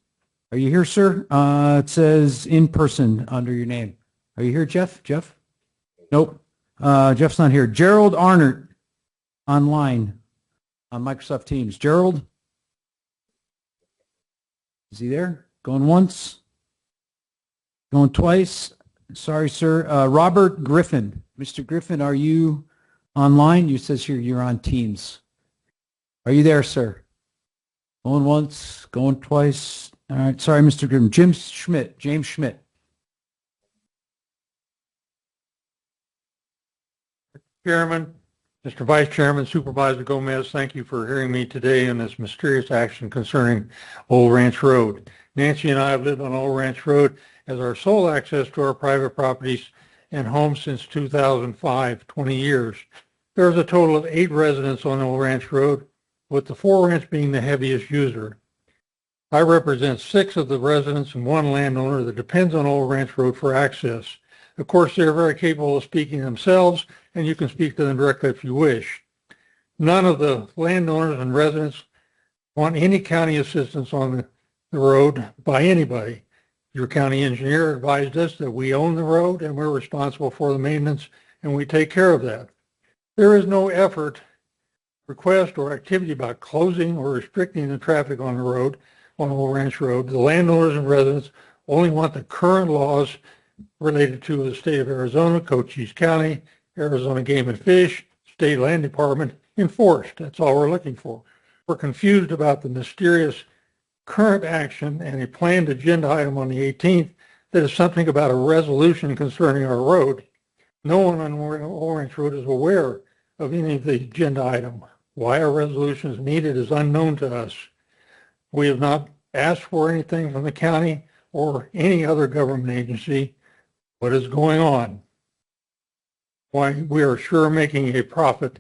are you here, sir? It says in person under your name. Are you here, Jeff? Jeff? Nope. Jeff's not here. Gerald Arnott online on Microsoft Teams. Gerald? Is he there? Going once? Going twice? Sorry, sir. Robert Griffin. Mr. Griffin, are you online? You says here you're on Teams. Are you there, sir? Going once, going twice. All right. Sorry, Mr. Griffin. James Schmidt. Chairman, Mr. Vice Chairman, Supervisor Gomez, thank you for hearing me today on this mysterious action concerning Old Ranch Road. Nancy and I have lived on Old Ranch Road as our sole access to our private properties and homes since 2005, 20 years. There's a total of 8 residents on Old Ranch Road, with the 4 Ranch being the heaviest user. I represent 6 of the residents and 1 landowner that depends on Old Ranch Road for access. Of course, they're very capable of speaking themselves, and you can speak to them directly if you wish. None of the landowners and residents want any county assistance on the road by anybody. Your county engineer advised us that we own the road and we're responsible for the maintenance, and we take care of that. There is no effort, request, or activity about closing or restricting the traffic on the road, on Old Ranch Road. The landowners and residents only want the current laws related to the state of Arizona, Cochise County, Arizona Game and Fish, State Land Department enforced. That's all we're looking for. We're confused about the mysterious current action and a planned agenda item on the 18th that is something about a resolution concerning our road. No one on Old Ranch Road is aware of any of the agenda item. Why a resolution is needed is unknown to us. We have not asked for anything from the county or any other government agency. What is going on? Why we are sure making a profit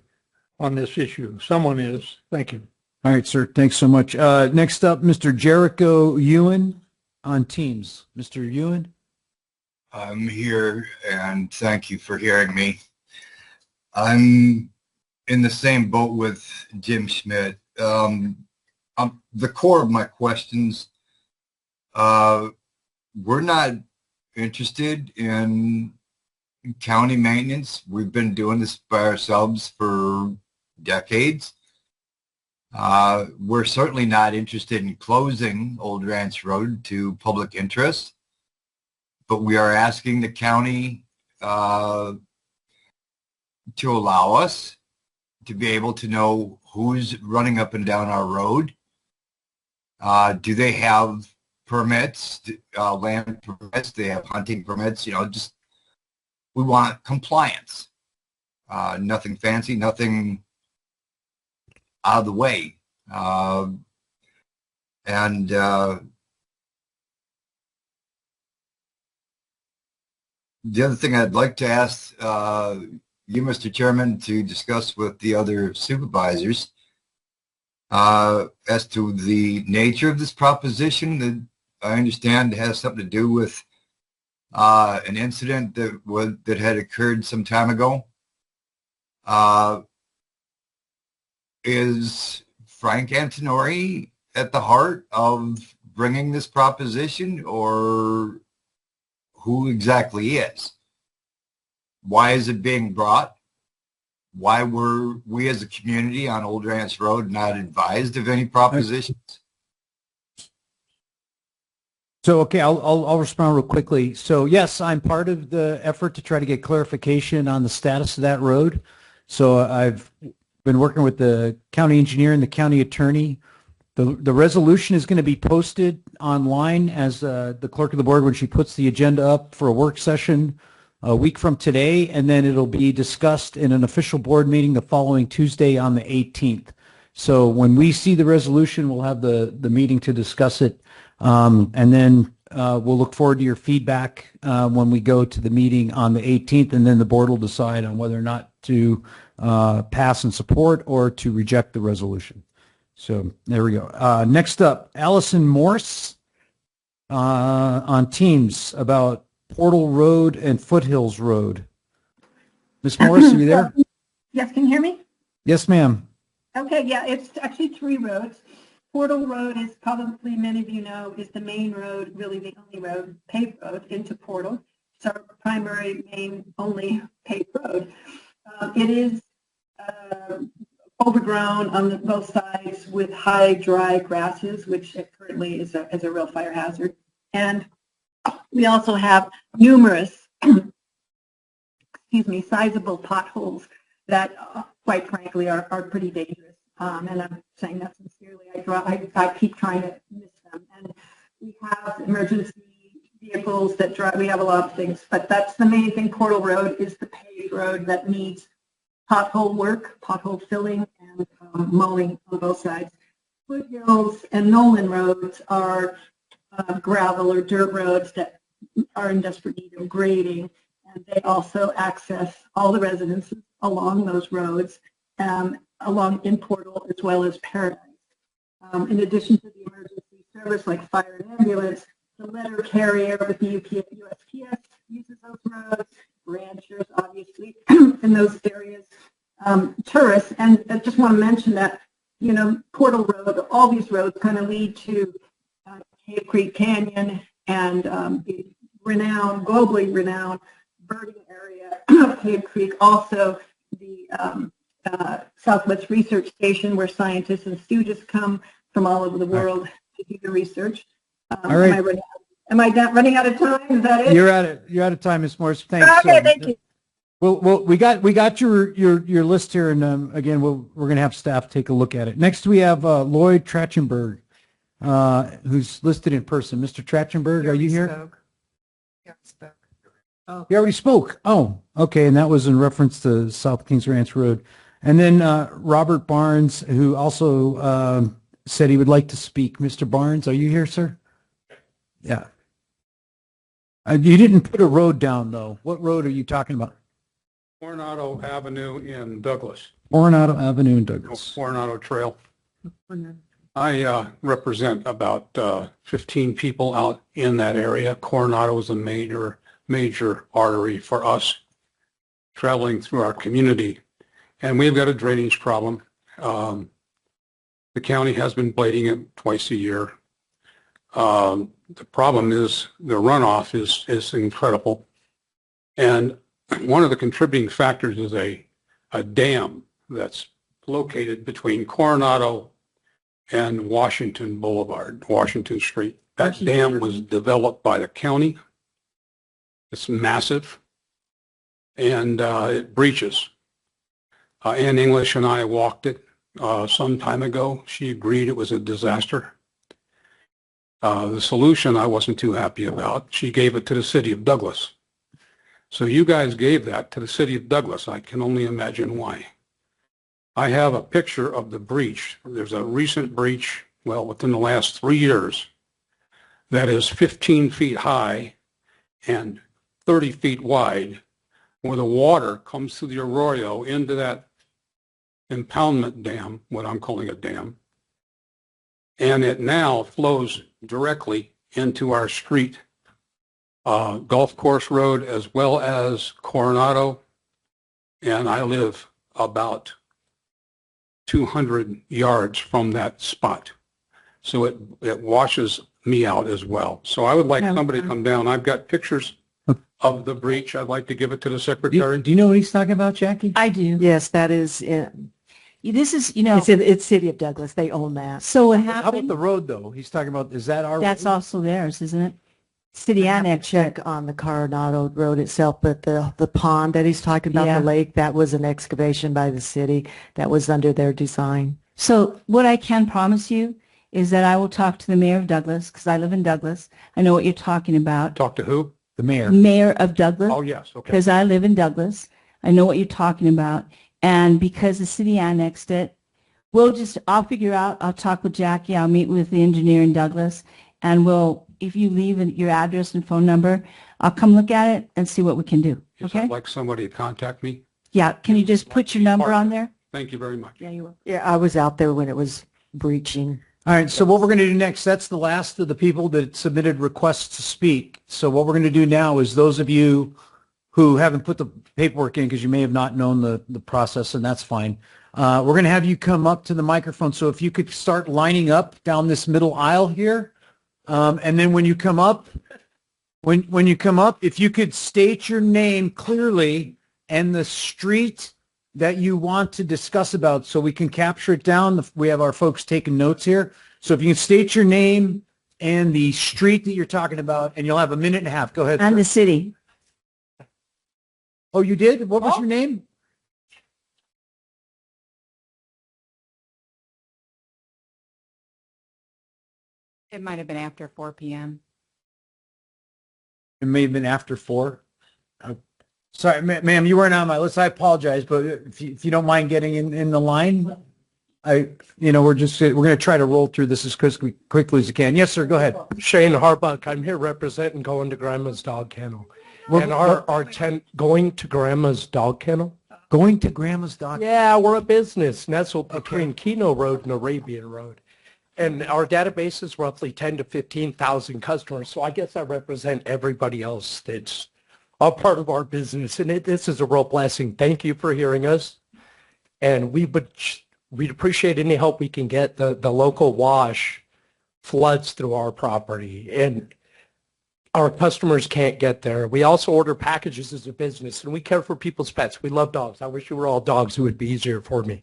on this issue. Someone is. Thank you. All right, sir. Thanks so much. Next up, Mr. Jericho Ewan on Teams. Mr. Ewan? I'm here, and thank you for hearing me. I'm in the same boat with Jim Schmidt. The core of my questions, we're not interested in county maintenance. We've been doing this by ourselves for decades. We're certainly not interested in closing Old Ranch Road to public interest, but we are asking the county to allow us to be able to know who's running up and down our road. Do they have permits, land permits? Do they have hunting permits? You know, just we want compliance. Nothing fancy, nothing out of the way. The other thing I'd like to ask you, Mr. Chairman, to discuss with the other supervisors as to the nature of this proposition that I understand has something to do with an incident that had occurred some time ago. Is Frank Antinori at the heart of bringing this proposition, or who exactly is? Why is it being brought? Why were we as a community on Old Ranch Road not advised of any propositions? So, okay, I'll respond real quickly. So, yes, I'm part of the effort to try to get clarification on the status of that road. So I've been working with the county engineer and the county attorney. The resolution is going to be posted online as the clerk of the board when she puts the agenda up for a work session a week from today, and then it'll be discussed in an official board meeting the following Tuesday on the 18th. So when we see the resolution, we'll have the meeting to discuss it. And then we'll look forward to your feedback when we go to the meeting on the 18th, and then the board will decide on whether or not to pass and support or to reject the resolution. So there we go. Next up, Allison Morse on Teams about Portal Road and Foothills Road. Ms. Morris, are you there? Yes, can you hear me? Yes, ma'am. Okay, yeah, it's actually 3 roads. Portal Road, is probably many of you know, is the main road, really the only road, paved road into Portal. It's our primary, main, only paved road. It is overgrown on both sides with high, dry grasses, which currently is a real fire hazard. And we also have numerous, sizable potholes that, quite frankly, are pretty dangerous. And I'm saying that sincerely. I keep trying to miss them. And we have emergency vehicles that drive. We have a lot of things, but that's the main thing. Portal Road is the paved road that needs pothole work, pothole filling, and mowing on both sides. Foothills and Nolan roads are gravel or dirt roads that are in desperate need of grading, and they also access all the residences along those roads, along in Portal as well as Paradise. In addition to the emergency service like fire and ambulance, the letter carrier with the USPS uses those roads, ranchers obviously in those areas, tourists, and I just want to mention that, you know, Portal Road, all these roads kind of lead to Cave Creek Canyon and the globally renowned birding area of Cave Creek, also the Southwest Research Station, where scientists and students come from all over the world to do the research. All right. Am I running out of time? Is that it? You're out of time, Ms. Morris. Thanks. Okay, thank you. Well, we got your list here, and again, we're going to have staff take a look at it. Next, we have Lloyd Trachtenberg, who's listed in person. Mr. Trachtenberg, are you here? You already spoke. Oh, okay, and that was in reference to South Kings Ranch Road. And then Robert Barnes, who also said he would like to speak. Mr. Barnes, are you here, sir? Yeah. You didn't put a road down, though. What road are you talking about? Coronado Avenue in Douglas. Coronado Avenue in Douglas. Coronado Trail. I represent about 15 people out in that area. Coronado is a major artery for us traveling through our community. And we've got a drainage problem. The county has been blading it twice a year. The problem is the runoff is incredible. And one of the contributing factors is a dam that's located between Coronado and Washington Boulevard, Washington Street. That dam was developed by the county. It's massive, and it breaches. Ann English and I walked it some time ago. She agreed it was a disaster. The solution I wasn't too happy about. She gave it to the city of Douglas. So you guys gave that to the city of Douglas. I can only imagine why. I have a picture of the breach. There's a recent breach, well, within the last 3 years, that is 15 feet high and 30 feet wide, where the water comes through the arroyo into that impoundment dam, what I'm calling a dam, and it now flows directly into our street, Golf Course Road, as well as Coronado, and I live about 200 yards from that spot. So it washes me out as well. So I would like somebody to come down. I've got pictures of the breach. I'd like to give it to the secretary. Do you know what he's talking about, Jackie? I do. Yes, that is in. This is, you know. It's City of Douglas. They own that. So what How about happened? the road, though? He's talking about, is that our That's road? also theirs, isn't it? City I have to annex. check on the Coronado Road itself, but the pond that he's talking about, Yeah. the lake, that was an excavation by the city. That was under their design. So what I can promise you is that I will talk to the mayor of Douglas, because I live in Douglas. I know what you're talking about. Talk to who? The mayor. Mayor of Douglas. Oh, yes, okay. Because I live in Douglas. I know what you're talking about. And because the city annexed it, I'll figure out, I'll talk with Jackie, I'll meet with the engineer in Douglas, And if you leave your address and phone number, I'll come look at it and see what we can do. If Okay? I'd like somebody to contact me. Yeah, can you just put your number on there? Thank you very much. Yeah, you will. Yeah, I was out there when it was breaching. All right, so what we're going to do next, that's the last of the people that submitted requests to speak. So what we're going to do now is those of you who haven't put the paperwork in because you may have not known the process, and that's fine. We're going to have you come up to the microphone. So if you could start lining up down this middle aisle here, and then when you come up, when you come up, if you could state your name clearly and the street that you want to discuss about so we can capture it down. We have our folks taking notes here. So if you can state your name and the street that you're talking about, and you'll have a minute and a half. Go ahead. And sir. the city. Oh, you did? What was your name? It might have been after 4 p.m. It may have been after 4. Sorry, ma'am, you weren't on my list. I apologize, but if you don't mind getting in the line, we're going to try to roll through this as quickly as you can. Yes, sir. Go ahead. Shane Harbuck, I'm here representing Going to Grandma's Dog Kennel. And our tent, Going to Grandma's Dog Kennel? Going to Grandma's Dog Kennel? Yeah, we're a business nestled between Keno Road and Arabian Road. And our database is roughly 10 to 15,000 customers. So I guess I represent everybody else that's a part of our business. And this is a real blessing. Thank you for hearing us. And we'd appreciate any help we can get. The local wash floods through our property and our customers can't get there. We also order packages as a business, and we care for people's pets. We love dogs. I wish we were all dogs. It would be easier for me.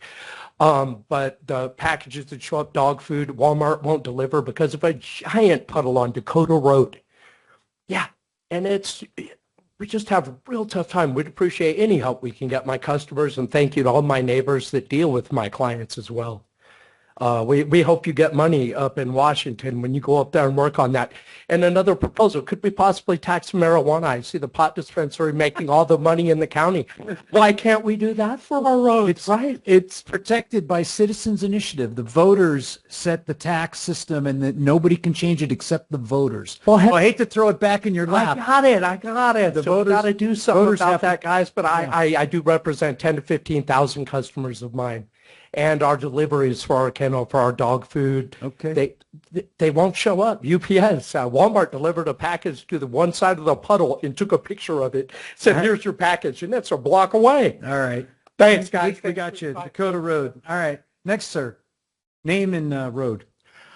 But the packages that show up, dog food, Walmart won't deliver because of a giant puddle on Dakota Road. Yeah, and we just have a real tough time. We'd appreciate any help we can get my customers, and thank you to all my neighbors that deal with my clients as well. We hope you get money up in Washington when you go up there and work on that. And another proposal, could we possibly tax marijuana? I see the pot dispensary making all the money in the county. Why can't we do that for our roads, right? It's protected by Citizens Initiative. The voters set the tax system, and that nobody can change it except the voters. Well, I hate to throw it back in your lap. I got it. The So voters we got to do something about that, guys. But Yeah. I do represent 10 to 15,000 customers of mine. And our deliveries for our kennel, for our dog food, okay, they won't show up. UPS, Walmart delivered a package to the one side of the puddle and took a picture of it. Said, "Here's your package," and it's a block away. All right. Thanks, guys. We got you. Dakota Road. All right. Next, sir. Name and road.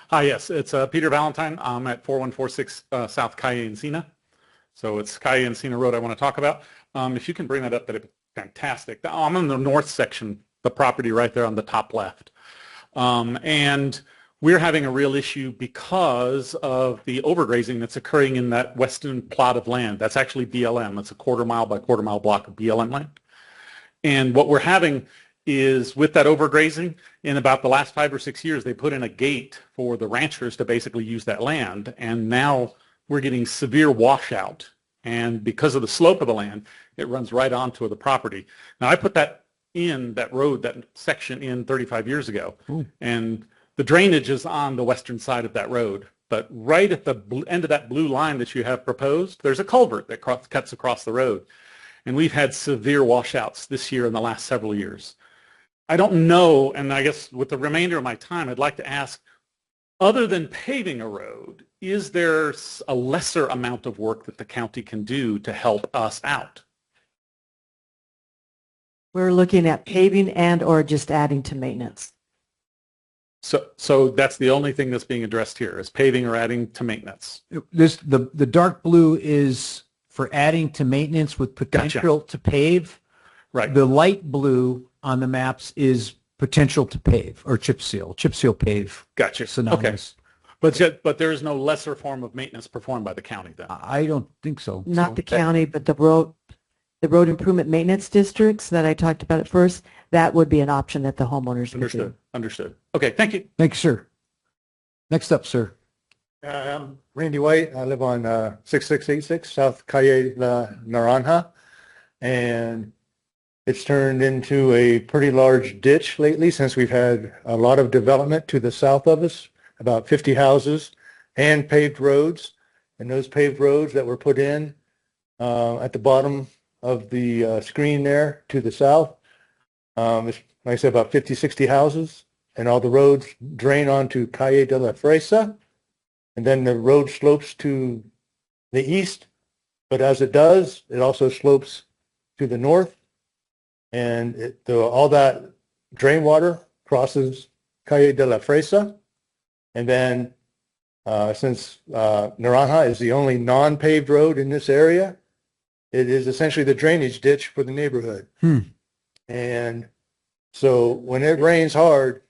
Hi, yes, it's Peter Valentine. I'm at 4146 South Calle Encina. So it's Calle Encina Road I want to talk about. If you can bring that up, that'd be fantastic. I'm in the north section, the property right there on the top left. And we're having a real issue because of the overgrazing that's occurring in that western plot of land. That's actually BLM. It's a quarter mile by quarter mile block of BLM land. And what we're having is with that overgrazing, in about the last 5 or 6 years, they put in a gate for the ranchers to basically use that land. And now we're getting severe washout. And because of the slope of the land, it runs right onto the property. Now, I put that road, that section in 35 years ago. Ooh. And the drainage is on the western side of that road. But right at the end of that blue line that you have proposed, there's a culvert that cuts across the road. And we've had severe washouts this year and the last several years. I don't know, and I guess with the remainder of my time, I'd like to ask, other than paving a road, is there a lesser amount of work that the county can do to help us out? We're looking at paving and or just adding to maintenance. So that's the only thing that's being addressed here, is paving or adding to maintenance. The dark blue is for adding to maintenance with potential to pave. Right. The light blue on the maps is potential to pave or chip seal pave. Gotcha. Synonymous. Okay. But there is no lesser form of maintenance performed by the county then? I don't think so. Not the county, but the road improvement maintenance districts that I talked about at first, that would be an option that the homeowners could do. Understood. Okay, thank you. Thank you, sir. Next up, sir. I'm Randy White. I live on 6686 South Calle La Naranja, and it's turned into a pretty large ditch lately since we've had a lot of development to the south of us, about 50 houses, and paved roads. And those paved roads that were put in at the bottom of the screen there to the south, it's, like I said, about 50, 60 houses, and all the roads drain onto Calle de la Fresa, and then the road slopes to the east. But as it does, it also slopes to the north, and all that drain water crosses Calle de la Fresa. And then since Naranja is the only non-paved road in this area, it is essentially the drainage ditch for the neighborhood. And so when it rains hard,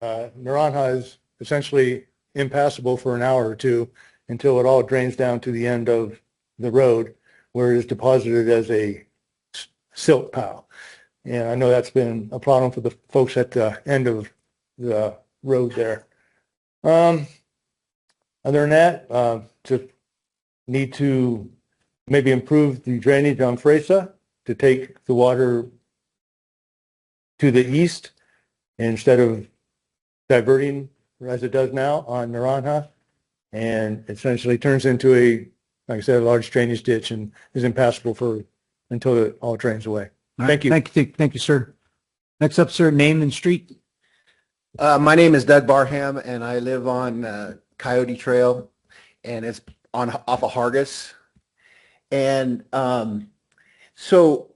Naranja is essentially impassable for an hour or two until it all drains down to the end of the road, where it is deposited as a silt pile. And I know that's been a problem for the folks at the end of the road there. Other than that, to need to maybe improve the drainage on Fresa to take the water to the east instead of diverting as it does now on Naranja, and essentially turns into like I said, a large drainage ditch and is impassable until it all drains away. Thank you. Thank you, sir. Next up, sir, name and street. My name is Doug Barham, and I live on Coyote Trail, and it's off of Hargis. And so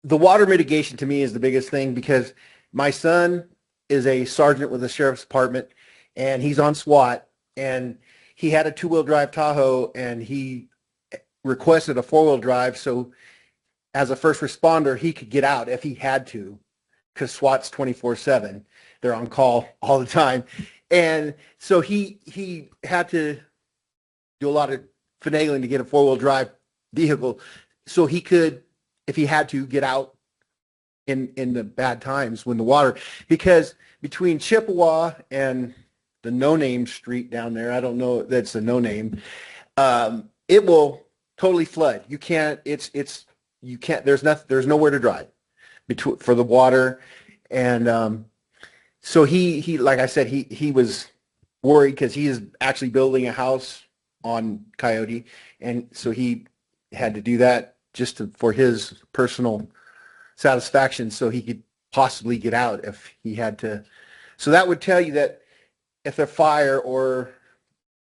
the water mitigation to me is the biggest thing, because my son is a sergeant with the sheriff's department, and he's on SWAT, and he had a two-wheel drive Tahoe, and he requested a four-wheel drive so as a first responder he could get out if he had to, because SWAT's 24/7. They're on call all the time. And so he had to do a lot of finagling to get a four-wheel drive vehicle so he could, if he had to, get out in the bad times when the water, because between Chippewa and the no-name street down there, I don't know, that's a no-name, it will totally flood. You can't, you can't, there's nowhere to drive for the water. And so he, like I said, he was worried because he is actually building a house on Coyote. And so he had to do that just for his personal satisfaction so he could possibly get out if he had to. So that would tell you that if a fire or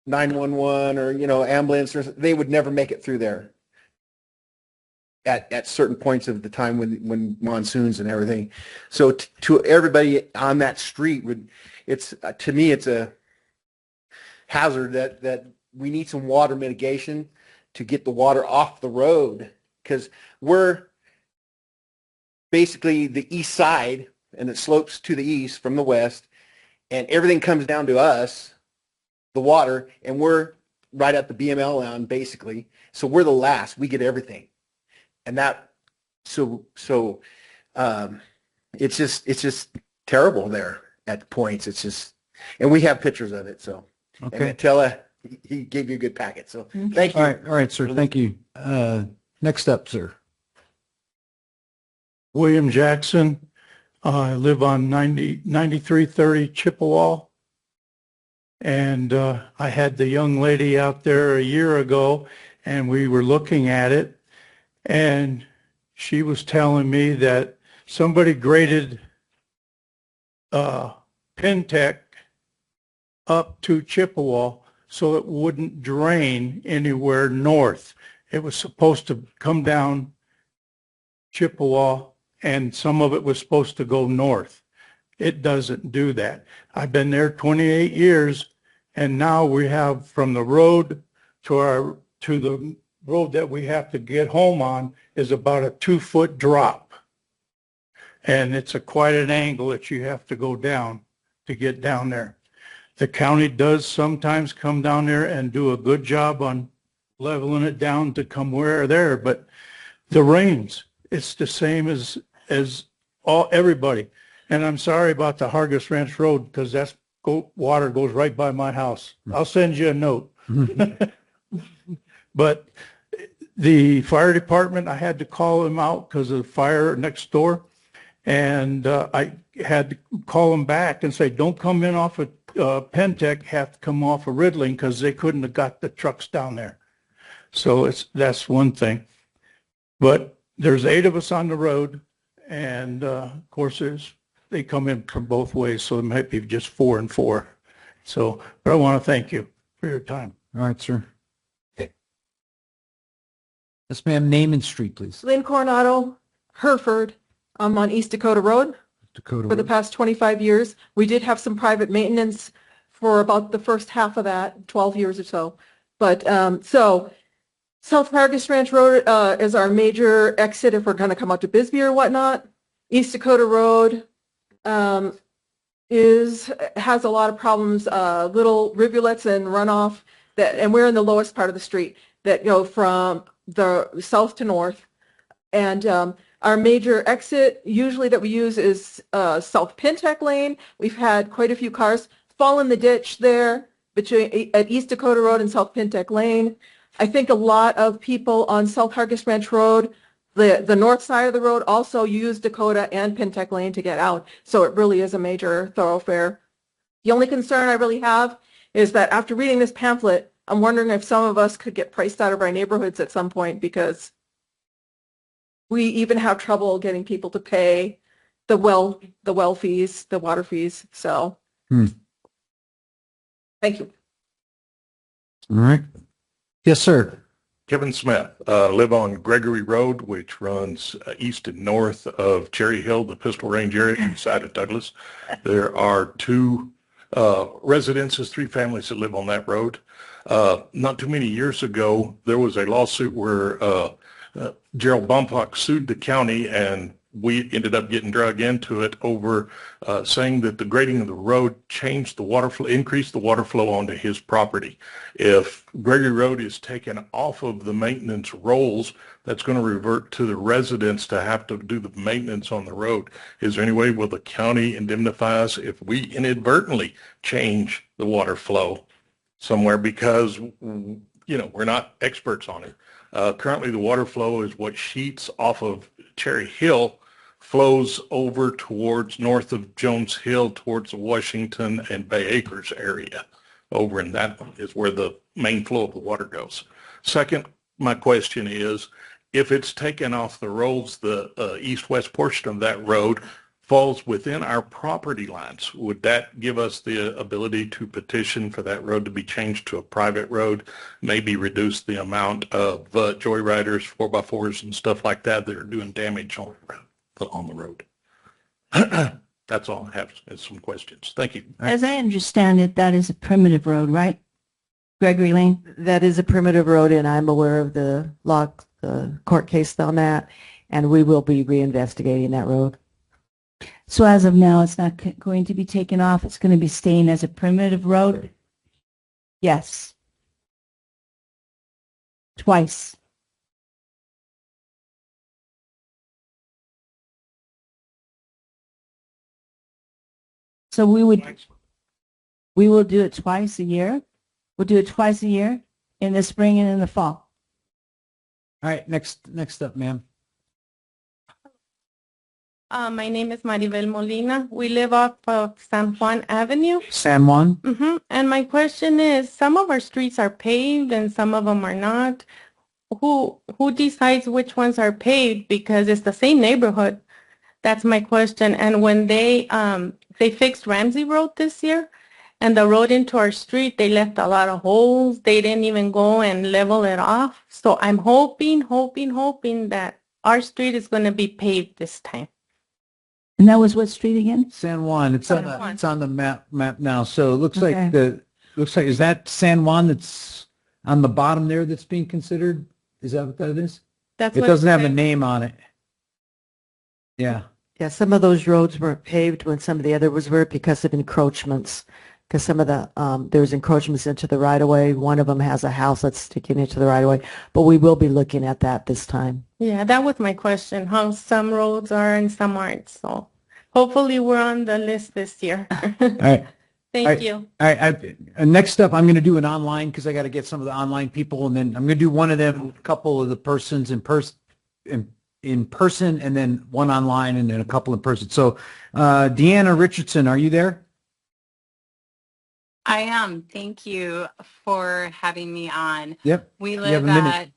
911 or, ambulance, they would never make it through there at certain points of the time when monsoons and everything. So to everybody on that street, to me, it's a hazard that we need some water mitigation to get the water off the road, because we're basically the east side, and it slopes to the east from the west, and everything comes down to us, the water, and we're right at the BML line basically. So we're the last. We get everything, and that it's just terrible there at points. It's just, and we have pictures of it. So Okay. and Matella, he gave you a good packet. So thank you. All right, sir. Thank you. Next up, sir. William Jackson. I live on 9330 Chippewa. And I had the young lady out there a year ago, and we were looking at it, and she was telling me that somebody graded Pentec up to Chippewa so it wouldn't drain anywhere north. It was supposed to come down Chippewa, and some of it was supposed to go north. It doesn't do that. I've been there 28 years, and now we have from the road to the road that we have to get home on is about a 2-foot drop. And it's quite an angle that you have to go down to get down there. The county does sometimes come down there and do a good job on leveling it down to come where there, but the rains, it's the same as everybody. And I'm sorry about the Hargis Ranch Road, because water goes right by my house. I'll send you a note. But the fire department, I had to call them out because of the fire next door. And I had to call them back and say, don't come in off of Pentec have to come off of Ridling because they couldn't have got the trucks down there. So that's one thing. But there's 8 of us on the road, and of course they come in from both ways, so it might be just 4 and 4. So, but I want to thank you for your time. All right, sir. Yes, ma'am. Name and street, please. Lynn Coronado, Hereford. I'm on East Dakota Road. Dakota For the Road. past 25 years. We did have some private maintenance for about the first half of that, 12 years or so. But so South Hargis Ranch Road is our major exit if we're going to come out to Bisbee or whatnot. East Dakota Road has a lot of problems, little rivulets and runoff and we're in the lowest part of the street that go from the south to north. And our major exit usually that we use is South Pentec Lane. We've had quite a few cars fall in the ditch there at East Dakota Road and South Pentec Lane. I think a lot of people on South Hargis Ranch Road, the north side of the road, also use Dakota and Pentec Lane to get out. So it really is a major thoroughfare. The only concern I really have is that after reading this pamphlet, I'm wondering if some of us could get priced out of our neighborhoods at some point, because we even have trouble getting people to pay the well fees, the water fees. So thank you. All right. Yes, sir. Kevin Smith, live on Gregory Road, which runs east and north of Cherry Hill, the Pistol Range area, inside of Douglas. There are 2 residences, 3 families that live on that road. Not too many years ago, there was a lawsuit where Gerald Bumpock sued the county, and we ended up getting dragged into it over saying that the grading of the road changed the water flow, increased the water flow onto his property. If Gregory Road is taken off of the maintenance rolls, that's going to revert to the residents to have to do the maintenance on the road. Is there any way will the county indemnify us if we inadvertently change the water flow somewhere, because we're not experts on it? Currently, the water flow is what sheets off of Cherry Hill flows over towards north of Jones Hill towards the Washington and Bay Acres area. Over in that is where the main flow of the water goes. Second, my question is, if it's taken off the roads, the east-west portion of that road falls within our property lines, would that give us the ability to petition for that road to be changed to a private road, maybe reduce the amount of joyriders, 4x4s and stuff like that that are doing damage on the road? That's all I have, is some questions. Thank you. As I understand it, that is a primitive road, right? Gregory Lane? That is a primitive road, and I'm aware of the court case on that, and we will be reinvestigating that road. So as of now, it's not going to be taken off. It's going to be staying as a primitive road? Yes. Twice. So we will do it twice a year. We'll do it twice a year, in the spring and in the fall. All right. Next up, ma'am. My name is Maribel Molina. We live off of San Juan Avenue. San Juan? And my question is, some of our streets are paved and some of them are not. Who decides which ones are paved? Because it's the same neighborhood. That's my question. And when they fixed Ramsey Road this year, and the road into our street, they left a lot of holes. They didn't even go and level it off. So I'm hoping that our street is going to be paved this time. And that was what street again? San Juan. It's on the map now. So it looks Okay. like is that San Juan that's on the bottom there that's being considered? Is that what that is? That's it what doesn't it have a says. name on it. Yeah. Yeah, some of those roads weren't paved when some of the others were because of encroachments. Because some of the, there's encroachments into the right-of-way. One of them has a house that's sticking into the right-of-way. But we will be looking at that this time. Yeah, that was my question, how some roads are and some aren't. So hopefully we're on the list this year. All right. Thank you. All right. Next up, I'm going to do an online because I got to get some of the online people, and then I'm going to do one of them, a couple of the persons in person, and then one online, and then a couple in person. So, Deanna Richardson, are you there? I am. Thank you for having me on. Yep. We You have live a minute at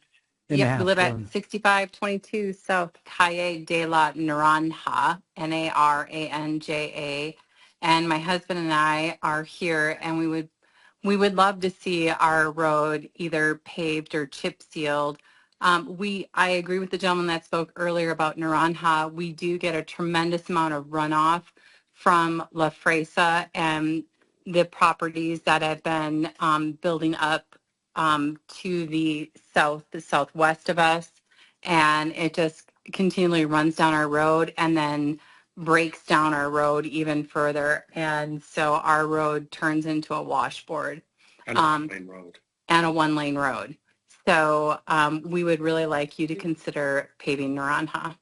and a half. we live Go at ahead. 6522 South Calle de la Naranja, Naranja, and my husband and I are here, and we would love to see our road either paved or chip sealed. I agree with the gentleman that spoke earlier about Naranja. We do get a tremendous amount of runoff from La Fresa and the properties that have been building up to the southwest of us, and it just continually runs down our road and then breaks down our road even further, and so our road turns into a washboard And a main road. and a one-lane road. So we would really like you to consider paving Naranja.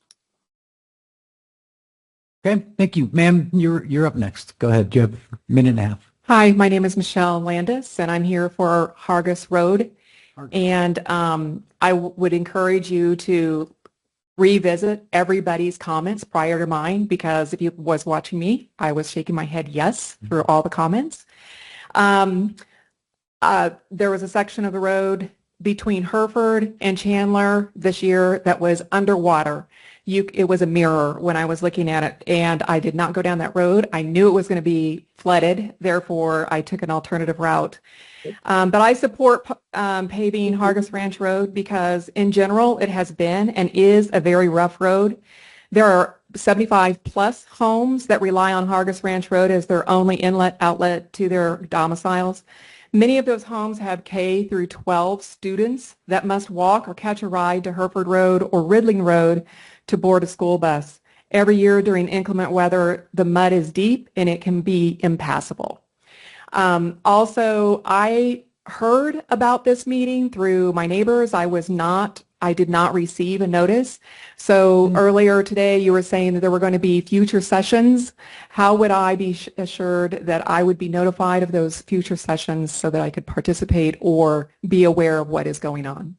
Okay, thank you. Ma'am, you're up next. Go ahead. You have a minute and a half. Hi, my name is Michelle Landis, and I'm here for Hargis Road. And I would encourage you to revisit everybody's comments prior to mine, because if you was watching me, I was shaking my head yes for all the comments. There was a section of the road between Hereford and Chandler this year that was underwater. It was a mirror when I was looking at it, and I did not go down that road. I knew it was going to be flooded, therefore I took an alternative route. But I support paving Hargis Ranch Road because in general it has been and is a very rough road. There are 75 plus homes that rely on Hargis Ranch Road as their only inlet outlet to their domiciles. Many of those homes have K through 12 students that must walk or catch a ride to Hereford Road or Ridling Road to board a school bus. Every year during inclement weather, the mud is deep and it can be impassable. Also, I heard about this meeting through my neighbors. I did not receive a notice. So earlier today, you were saying that there were going to be future sessions. How would I be assured that I would be notified of those future sessions so that I could participate or be aware of what is going on?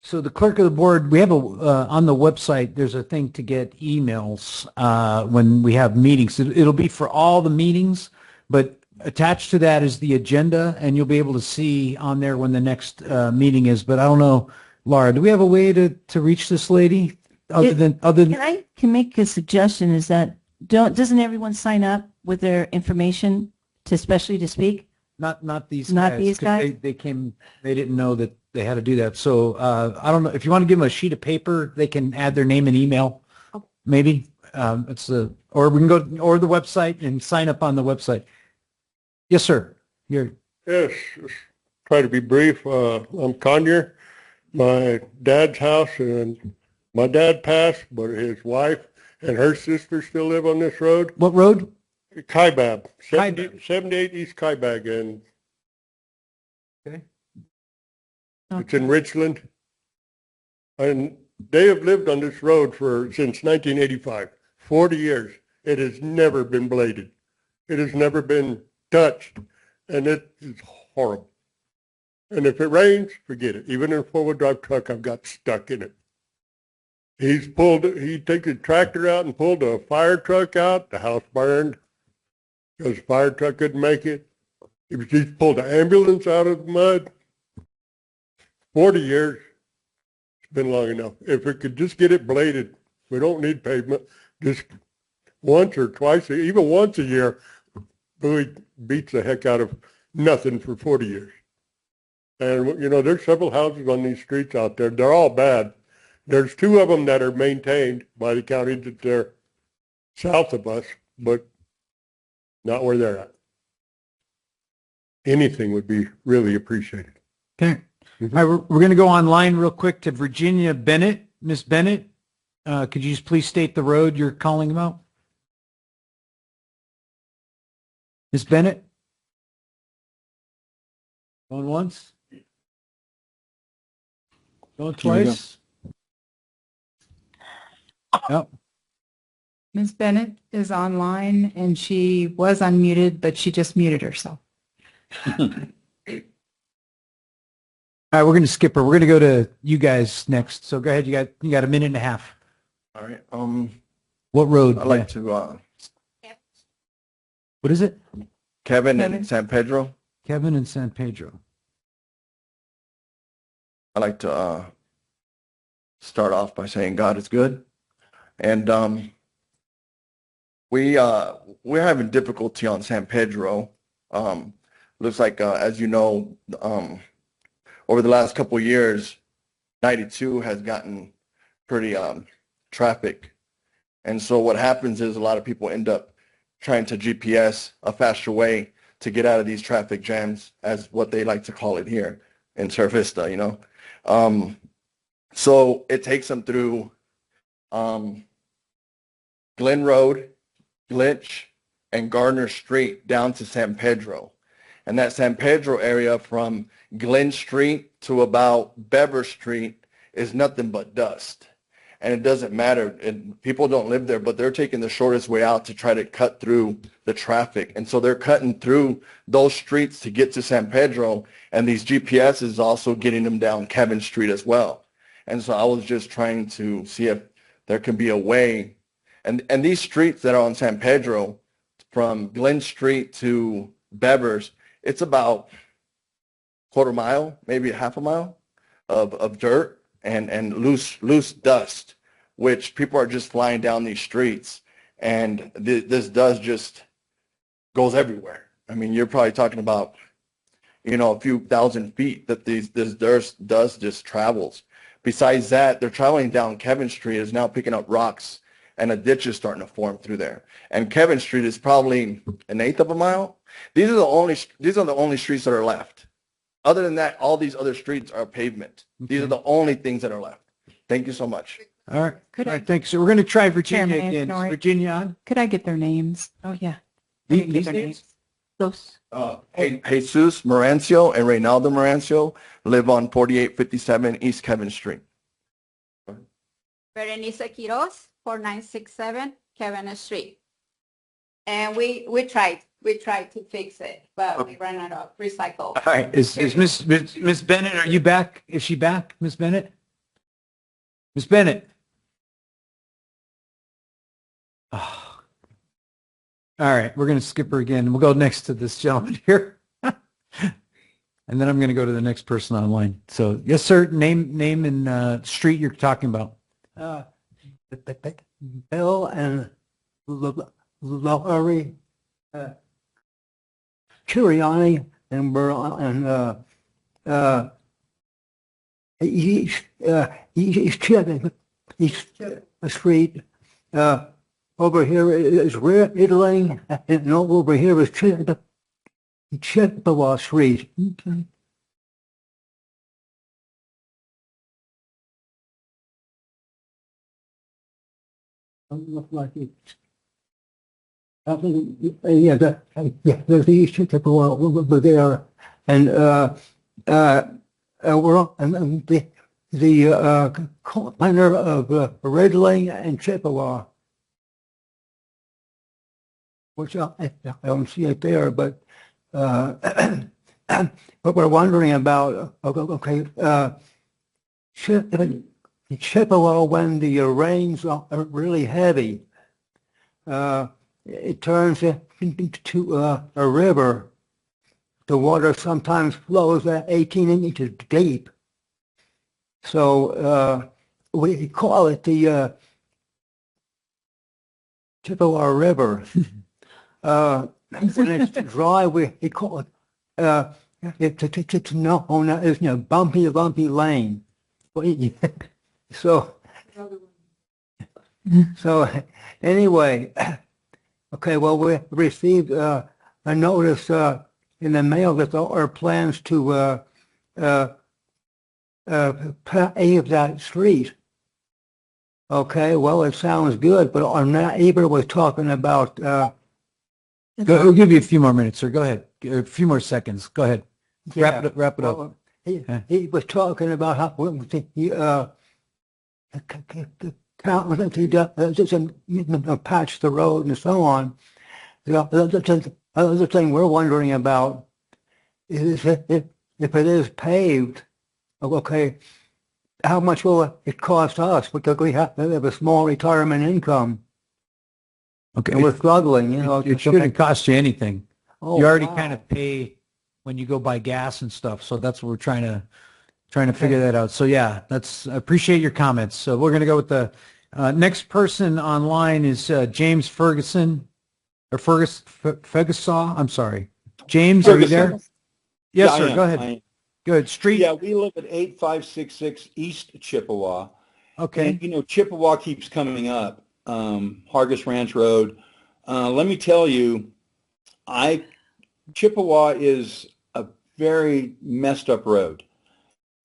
So the clerk of the board, we have on the website, there's a thing to get emails when we have meetings. It'll be for all the meetings, but attached to that is the agenda, and you'll be able to see on there when the next meeting is. But I don't know, Laura, do we have a way to reach this lady other than? Can I make a suggestion? Is that doesn't everyone sign up with their information especially to speak? Not these guys. Not these 'cause guys? They came. They didn't know that they had to do that. So I don't know if you want to give them a sheet of paper. They can add their name and email. Maybe or we can go or the website and sign up on the website. Yes, sir. Yes, just try to be brief. I'm Conyer. My dad's house, and my dad passed, but his wife and her sister still live on this road. What road? Kaibab, 78 East Kaibab, and it's in Richland. And they have lived on this road since 1985, 40 years. It has never been bladed. It has never been touched, and it is horrible. And if it rains, forget it. Even in a four-wheel drive truck, I've got stuck in it. He took the tractor out and pulled a fire truck out. The house burned because the fire truck couldn't make it. He pulled the ambulance out of the mud. 40 years. It's been long enough. If it could just get it bladed, we don't need pavement. Just once or twice, even once a year, Bowie beats the heck out of nothing for 40 years. And, there's several houses on these streets out there. They're all bad. There's two of them that are maintained by the county that they're south of us, but not where they're at. Anything would be really appreciated. Okay. All right, we're going to go online real quick to Virginia Bennett. Miss Bennett, could you just please state the road you're calling about? Miss Bennett? Going once? Going twice? Yep. Ms. Bennett is online and she was unmuted, but she just muted herself. All right, we're going to skip her. We're going to go to you guys next. So go ahead. You got a minute and a half. All right. What road? I'd like to. What is it? Kevin Kevin. in San Pedro. Kevin in San Pedro. I'd like to start off by saying God is good. And we're having difficulty on San Pedro. Looks like, as you know, over the last couple of years, 92 has gotten pretty traffic. And so what happens is a lot of people end up trying to GPS a faster way to get out of these traffic jams, as what they like to call it here in Surf Vista, you know. So it takes them through Glen Road, Glitch, and Gardner Street down to San Pedro. And that San Pedro area from Glen Street to about Bever Street is nothing but dust. And it doesn't matter. And people don't live there, but they're taking the shortest way out to try to cut through the traffic. And so they're cutting through those streets to get to San Pedro. And these GPS is also getting them down Kevin Street as well. And so I was just trying to see if there can be a way. And these streets that are on San Pedro, from Glen Street to Bevers, it's about quarter mile, maybe a half a mile of dirt and loose dust, which people are just flying down these streets. And this dust just goes everywhere. I mean, you're probably talking about, you know, a few thousand feet that this dust just travels. Besides that, they're traveling down Kevin Street, is now picking up rocks, and a ditch is starting to form through there. And Kevin Street is probably an eighth of a mile. These are the only streets that are left. Other than that, all these other streets are pavement. These are the only things that are left. Thank you so much. All right. All right, thanks. So we're going to try Virginia Chairman again. Antonori. Virginia on? Could I get their names? Oh, yeah. These their names? Those. Jesus Morancio and Reynaldo Morancio live on 4857 East Kevin Street. Berenice Quiroz, 4967 Kevin Street. And we tried to fix it, but we ran out of recycle. All right. Is Miss Bennett, are you back? Is she back, Miss Bennett? Miss Bennett? Oh. All right. We're going to skip her again. We'll go next to this gentleman here. And then I'm going to go to the next person online. So, yes, sir. Name and street you're talking about. Bill and Laurie Curiani, and we're on East Street. Over here is Italy, and over here is Chippewa Street. Okay. Look like it. I think, yeah, there's the East Chippewa over there, and we're on the corner of Redling and Chippewa, which I don't see it there, but what we're wondering about, okay, Chippewa, when the rains are really heavy, it turns into a river. The water sometimes flows 18 inches deep. So we call it the Chippewa River. When it's dry, we call it it's known as bumpy lane. So anyway, okay, well, we received a notice in the mail that there are plans to pave that street. Okay, well, it sounds good, but our neighbor was talking about... We'll give you a few more minutes, sir. Go ahead. A few more seconds. Go ahead. Yeah, Wrap it up. He was talking about how he patch the road and so on. The other thing we're wondering about is if it is paved, okay, how much will it cost us? Because we have a small retirement income. Okay. And we're struggling, It shouldn't cost you anything. Oh, you already wow. kind of pay when you go buy gas and stuff. So that's what we're trying to figure that out. So yeah, I appreciate your comments. So we're going to go with the next person online is James Ferguson or Fergusaw. I'm sorry. James, are you there? Yes, Yeah, I sir. am. Go I ahead. am. Good. Street. Yeah, we live at 8566 East Chippewa. Okay. And, Chippewa keeps coming up, Hargis Ranch Road. Let me tell you, Chippewa is a very messed up road.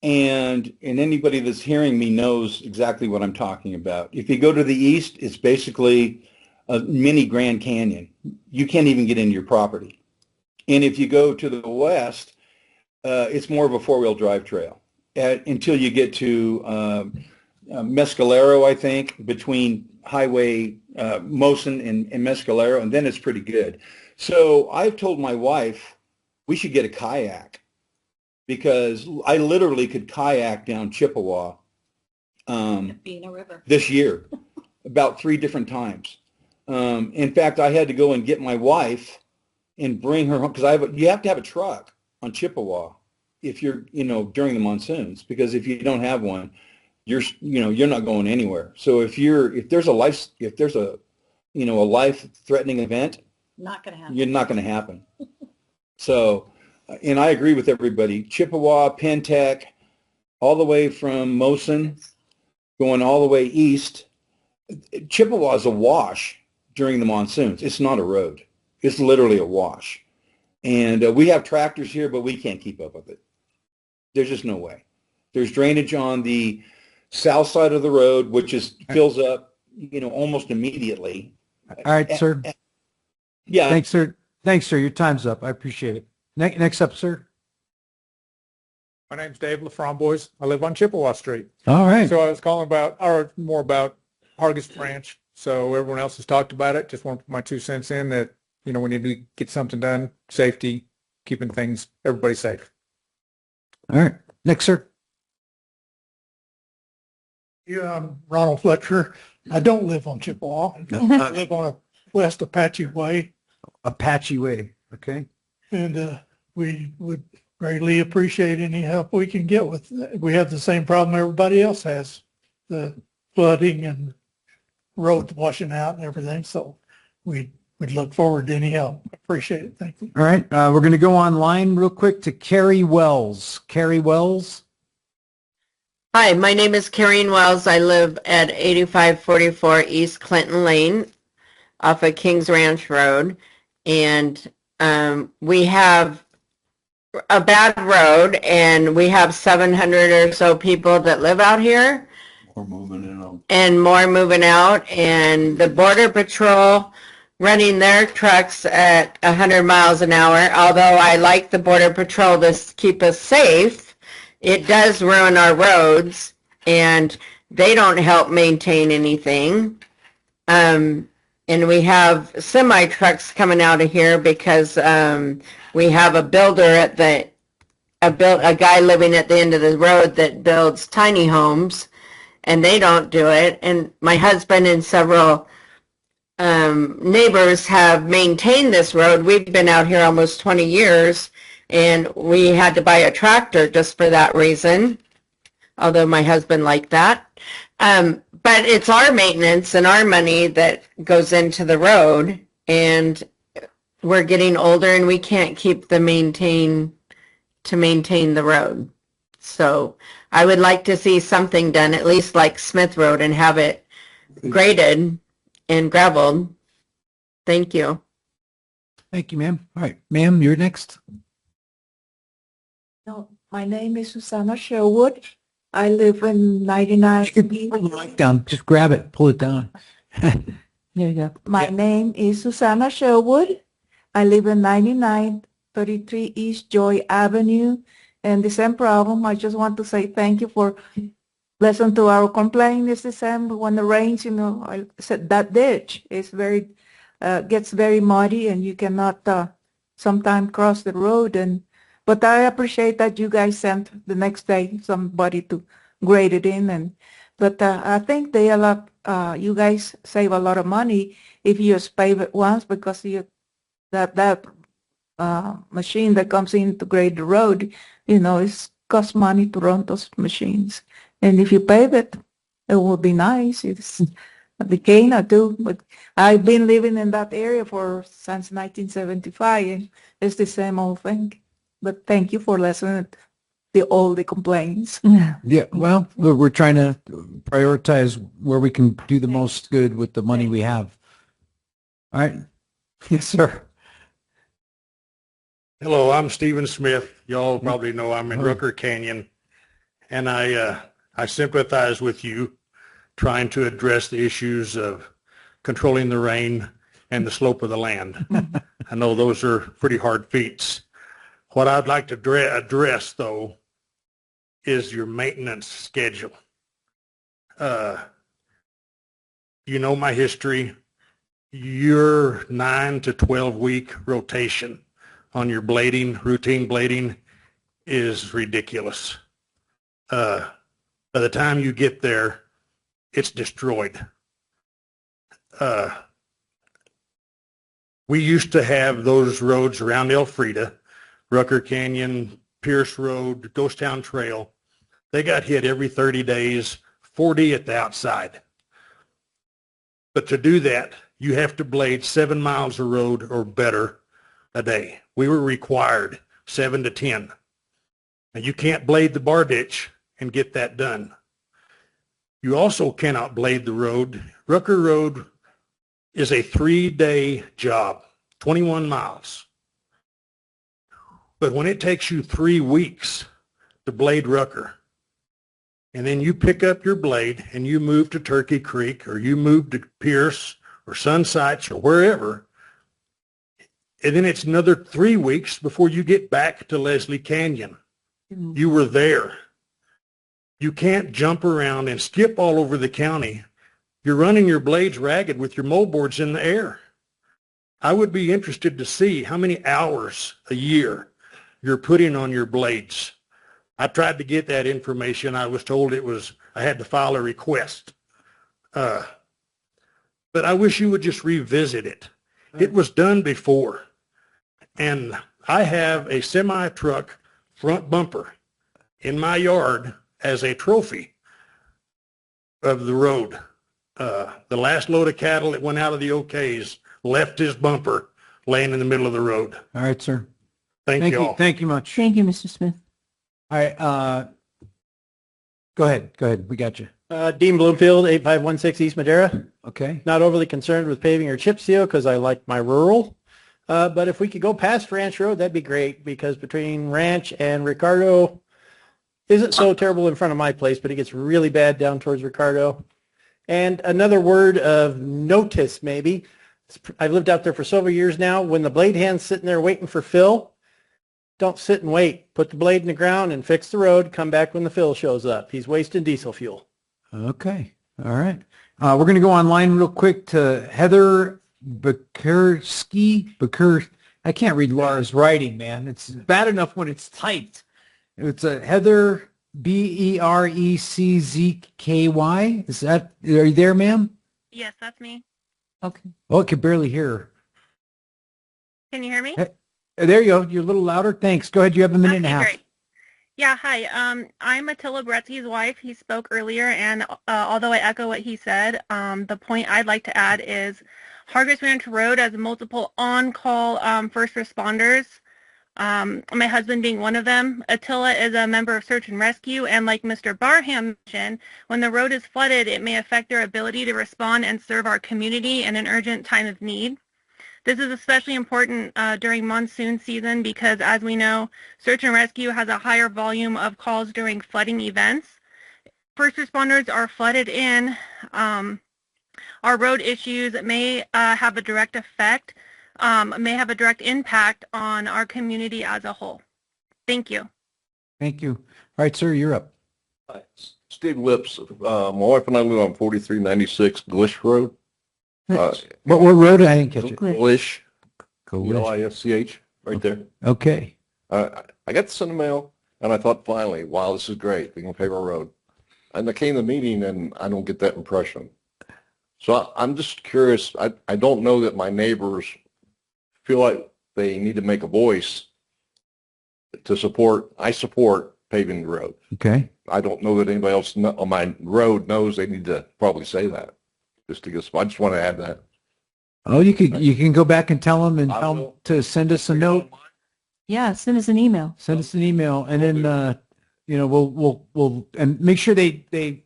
And anybody that's hearing me knows exactly what I'm talking about. If you go to the east, it's basically a mini Grand Canyon. You can't even get into your property. And if you go to the west, it's more of a four-wheel drive trail until you get to Mescalero, I think, between Highway Mosin and Mescalero, and then it's pretty good. So I've told my wife we should get a kayak because I literally could kayak down Chippewa this year about 3 different times. In fact, I had to go and get my wife and bring her home because you have to have a truck on Chippewa if you're, during the monsoons, because if you don't have one, you're not going anywhere. So if there's a life-threatening event, Not going to happen. you're not going to happen. So, and I agree with everybody. Chippewa, Pentec, all the way from Mosin, going all the way east. Chippewa is a wash during the monsoons. It's not a road. It's literally a wash. And we have tractors here, but we can't keep up with it. There's just no way. There's drainage on the south side of the road, which fills up, almost immediately. All right, sir. Yeah. Thanks, sir. Thanks, sir. Your time's up. I appreciate it. Next up, sir. My name's Dave LaFramboise. I live on Chippewa Street. All right. So I was calling more about Hargis Ranch. So everyone else has talked about it. Just want to put my 2 cents in that, we need to get something done. Safety, keeping everybody safe. All right. Next, sir. Yeah, I'm Ronald Fletcher. I don't live on Chippewa. I live on a West Apache Way. Apache Way. Okay. And we would greatly appreciate any help we can get with that. We have the same problem everybody else has, the flooding and roads washing out and everything. So we'd look forward to any help. Appreciate it. Thank you. All right. We're going to go online real quick to Carrie Wells. Carrie Wells. Hi, my name is Karen Wells. I live at 8544 East Clinton Lane off of Kings Ranch Road. And we have a bad road and we have 700 or so people that live out here. More moving in. And more moving out. And the Border Patrol running their trucks at 100 miles an hour. Although I like the Border Patrol to keep us safe, it does ruin our roads, and they don't help maintain anything. And we have semi trucks coming out of here because we have a builder at a guy living at the end of the road that builds tiny homes, and they don't do it. And my husband and several neighbors have maintained this road. We've been out here almost 20 years. And we had to buy a tractor just for that reason, although my husband liked that. But it's our maintenance and our money that goes into the road, and we're getting older and we can't keep to maintain the road. So I would like to see something done, at least like Smith Road, and have it graded and gravelled. Thank you. Thank you, ma'am. All right, ma'am, you're next. No, my name is Susanna Sherwood. I live in 99. You can pull the mic down. Just grab it. Pull it down. There you go. My name is Susanna Sherwood. I live in 9933 East Joy Avenue. And the same problem, I just want to say thank you for listening to our complaint this December when the rains, I said that ditch is gets very muddy and you cannot sometimes cross the road. But I appreciate that you guys sent the next day somebody to grade it in. But I think you guys save a lot of money if you just pave it once, because that machine that comes in to grade the road, it's cost money to run those machines. And if you pave it, it would be nice. It's the Cana too, but I've been living in that area since 1975, and it's the same old thing. But thank you for listening to all the complaints. Yeah, well, we're trying to prioritize where we can do the most good with the money we have. All right. Yes, sir. Hello, I'm Stephen Smith. Y'all probably know I'm in Rucker Canyon, and I sympathize with you trying to address the issues of controlling the rain and the slope of the land. I know those are pretty hard feats. What I'd like to address, though, is your maintenance schedule. You know my history. Your 9 to 12 week rotation on your blading, routine blading, is ridiculous. By the time you get there, it's destroyed. We used to have those roads around Elfrida, Rucker Canyon, Pierce Road, Ghost Town Trail. They got hit every 30 days, 40 at the outside. But to do that, you have to blade 7 miles of road or better a day. We were required 7 to 10. And you can't blade the bar ditch and get that done. You also cannot blade the road. Rucker Road is a 3-day job, 21 miles. But when it takes you 3 weeks to blade Rucker, and then you pick up your blade and you move to Turkey Creek, or you move to Pierce or Sunsites or wherever, and then it's another 3 weeks before you get back to Leslie Canyon. You were there. You can't jump around and skip all over the county. You're running your blades ragged with your moldboards in the air. I would be interested to see how many hours a year you're putting on your blades. I tried to get that information. I was told I had to file a request. But I wish you would just revisit it. It was done before. And I have a semi-truck front bumper in my yard as a trophy of the road. The last load of cattle that went out of the OKs left his bumper laying in the middle of the road. All right, sir. Thank you all. Thank you much. Thank you, Mr. Smith. All right. Go ahead. We got you. Dean Bloomfield, 8516 East Madera. Okay. Not overly concerned with paving or chip seal because I like my rural. But if we could go past Ranch Road, that'd be great, because between Ranch and Ricardo isn't so terrible in front of my place, but it gets really bad down towards Ricardo. And another word of notice, maybe. I've lived out there for several years now. When the blade hand's sitting there waiting for fill, don't sit and wait. Put the blade in the ground and fix the road. Come back when the fill shows up. He's wasting diesel fuel. Okay. All right. We're going to go online real quick to Heather Bukerski. I can't read Laura's writing, man. It's bad enough when it's typed. It's Heather Bereczky. Are you there, ma'am? Yes, that's me. Okay. Oh, I could barely hear her. Can you hear me? There you go. You're a little louder. Thanks. Go ahead. You have a minute and a half. Great. Yeah, hi. I'm Attila Beretsky's wife. He spoke earlier, and although I echo what he said, the point I'd like to add is Hargis Ranch Road has multiple on-call first responders, my husband being one of them. Attila is a member of Search and Rescue, and like Mr. Barham mentioned, when the road is flooded, it may affect their ability to respond and serve our community in an urgent time of need. This is especially important during monsoon season because, as we know, Search and Rescue has a higher volume of calls during flooding events. First responders are flooded in. Our road issues may have a direct effect, may have a direct impact on our community as a whole. Thank you. Thank you. All right, sir, you're up. Hi, Steve Lips. My wife and I live on 4396 Glish Road. What road? I didn't catch it. Glish. Glish. Right there. Okay. I got this in the mail, and I thought, finally, wow, this is great. We can pave our road. And I came to the meeting, and I don't get that impression. So I'm just curious. I don't know that my neighbors feel like they need to make a voice to support, I support paving the road. Okay. I don't know that anybody else on my road knows they need to probably say that. Just because, I just want to add that. Oh, you can go back and tell them and I tell them will. to send us a note. Yeah, send us an email. Send us an email, and then we'll and make sure they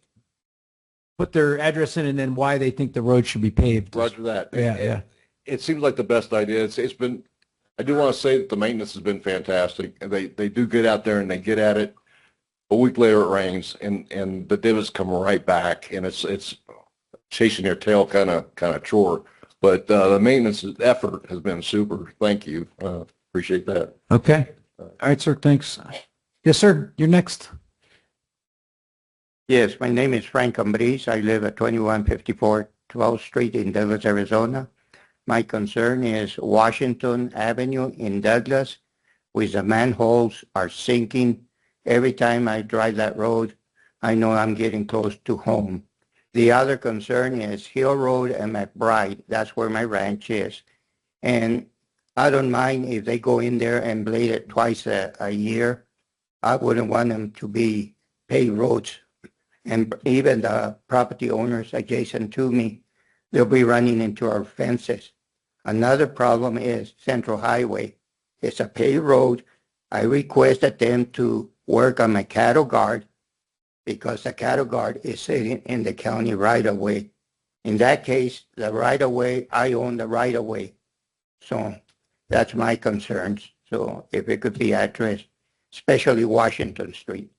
put their address in and then why they think the road should be paved. Roger that. Yeah. It seems like the best idea. It's been, I do want to say that the maintenance has been fantastic. And they do get out there and they get at it. A week later it rains and the divots come right back, and it's chasing their tail kind of chore. But the maintenance effort has been super. Thank you. Appreciate that. Okay. All right, sir. Thanks. Yes, sir. You're next. Yes, my name is Frank Ambriz. I live at 2154 12th Street in Douglas, Arizona. My concern is Washington Avenue in Douglas, with the manholes are sinking. Every time I drive that road, I know I'm getting close to home. The other concern is Hill Road and McBride. That's where my ranch is. And I don't mind if they go in there and blade it twice a year. I wouldn't want them to be paved roads. And even the property owners adjacent to me, they'll be running into our fences. Another problem is Central Highway. It's a paved road. I requested them to work on my cattle guard because the cattle guard is sitting in the county right-of-way. In that case, the right-of-way, I own the right-of-way. So that's my concerns. So if it could be addressed, especially Washington Street.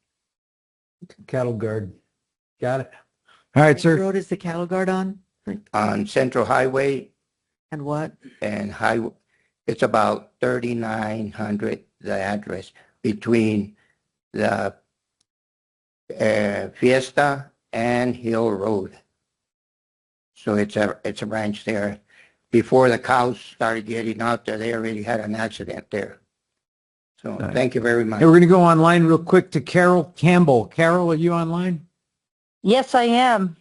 Cattle guard. Got it. All right, What sir. road is the cattle guard on? On Central Highway And what? and Highway, it's about 3,900, the address, between the Fiesta and Hill Road. So it's a ranch there. Before the cows started getting out there, they already had an accident there. So right. thank you very much. Hey, we're going to go online real quick to Carol Campbell. Carol, are you online? Yes, I am.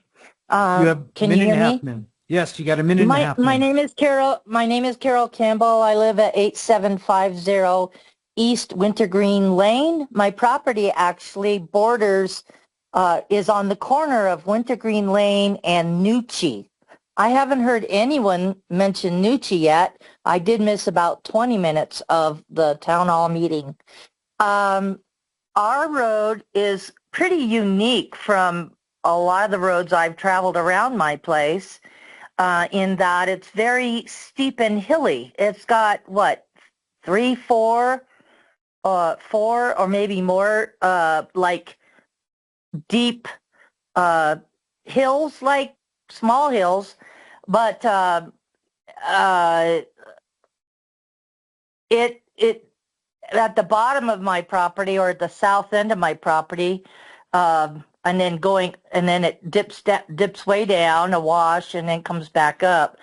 You have a Can minute you and a hear half, me? man. Yes, you got a minute and a half. My ma'am. name is Carol. My name is Carol Campbell. I live at 8750 East Wintergreen Lane. My property actually borders is on the corner of Wintergreen Lane and Nucci. I haven't heard anyone mention Nucci yet. I did miss about 20 minutes of the town hall meeting. Our road is pretty unique from a lot of the roads I've traveled around my place, in that it's very steep and hilly. It's got, what, 3, 4, 4 or maybe more, like deep hills, like small hills, but it at the bottom of my property, or at the south end of my property, and then it dips way down, a wash, and then comes back up.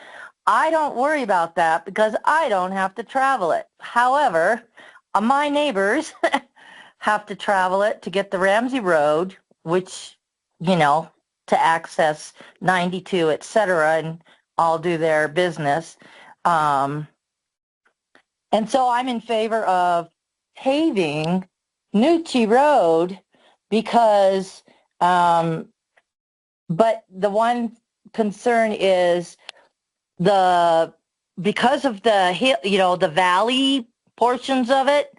I don't worry about that because I don't have to travel it. However, my neighbors have to travel it to get the Ramsey Road, which, to access 92, et cetera, and all do their business. And so I'm in favor of paving Nucci Road because, but the one concern is because of the hill, the valley portions of it,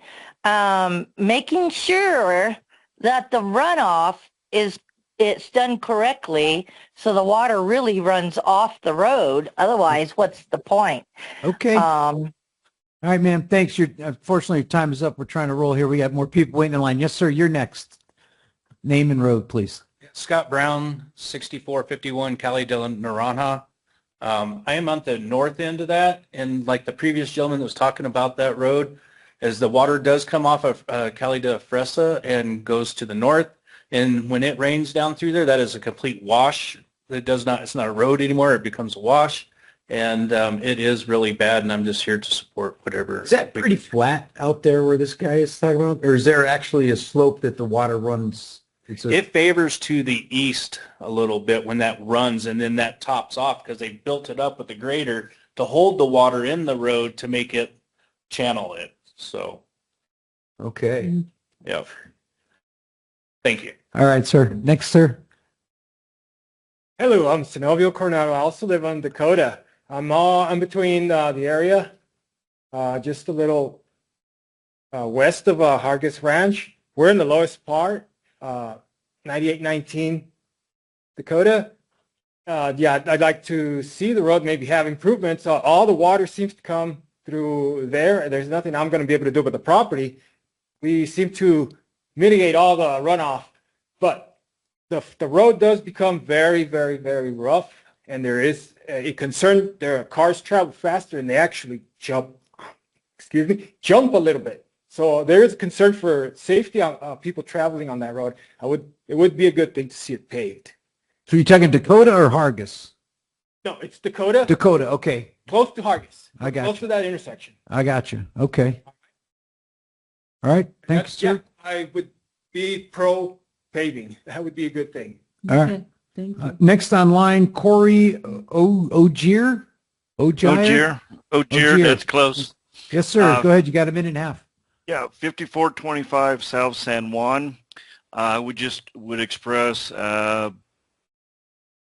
making sure that the runoff it's done correctly so the water really runs off the road. Otherwise, what's the point? Okay. All right, ma'am. Thanks. Unfortunately, your time is up. We're trying to roll here. We got more people waiting in line. Yes, sir. You're next. Name and road, please. Scott Brown, 6451 Cali de la Naranja. I am on the north end of that, and like the previous gentleman that was talking about that road, as the water does come off of Cali de Fresa and goes to the north, and when it rains down through there, that is a complete wash. It's not a road anymore. It becomes a wash, and it is really bad, and I'm just here to support whatever. Is that pretty flat out there where this guy is talking about? Or is there actually a slope that the water runs? It favors to the east a little bit when that runs, and then that tops off because they built it up with the grader to hold the water in the road to make it channel it. So, Okay. yeah. Thank you. All right, sir. Next, sir. Hello, I'm Sinovio Coronado. I also live on Dakota. I'm between the area, just a little west of Hargis Ranch. We're in the lowest part, 9819 Dakota. Yeah, I'd like to see the road maybe have improvements. All the water seems to come through there. There's nothing I'm going to be able to do with the property. We seem to mitigate all the runoff, but the road does become very, very, very rough, and there is a concern. There are cars travel faster, and they actually jump a little bit. So there is a concern for safety of people traveling on that road. It would be a good thing to see it paved. So you're talking Dakota or Hargis? No, it's Dakota. Dakota, okay. Close to Hargis. I got Close you. to that intersection. I got you. Okay. All right. Thanks, sir. Yeah, I would be pro paving. That would be a good thing. All right. Thank you. Next online, Corey Ogier. Ogier, that's close. Yes, sir. Go ahead. You got a minute and a half. Yeah, 5425 South San Juan. I would express that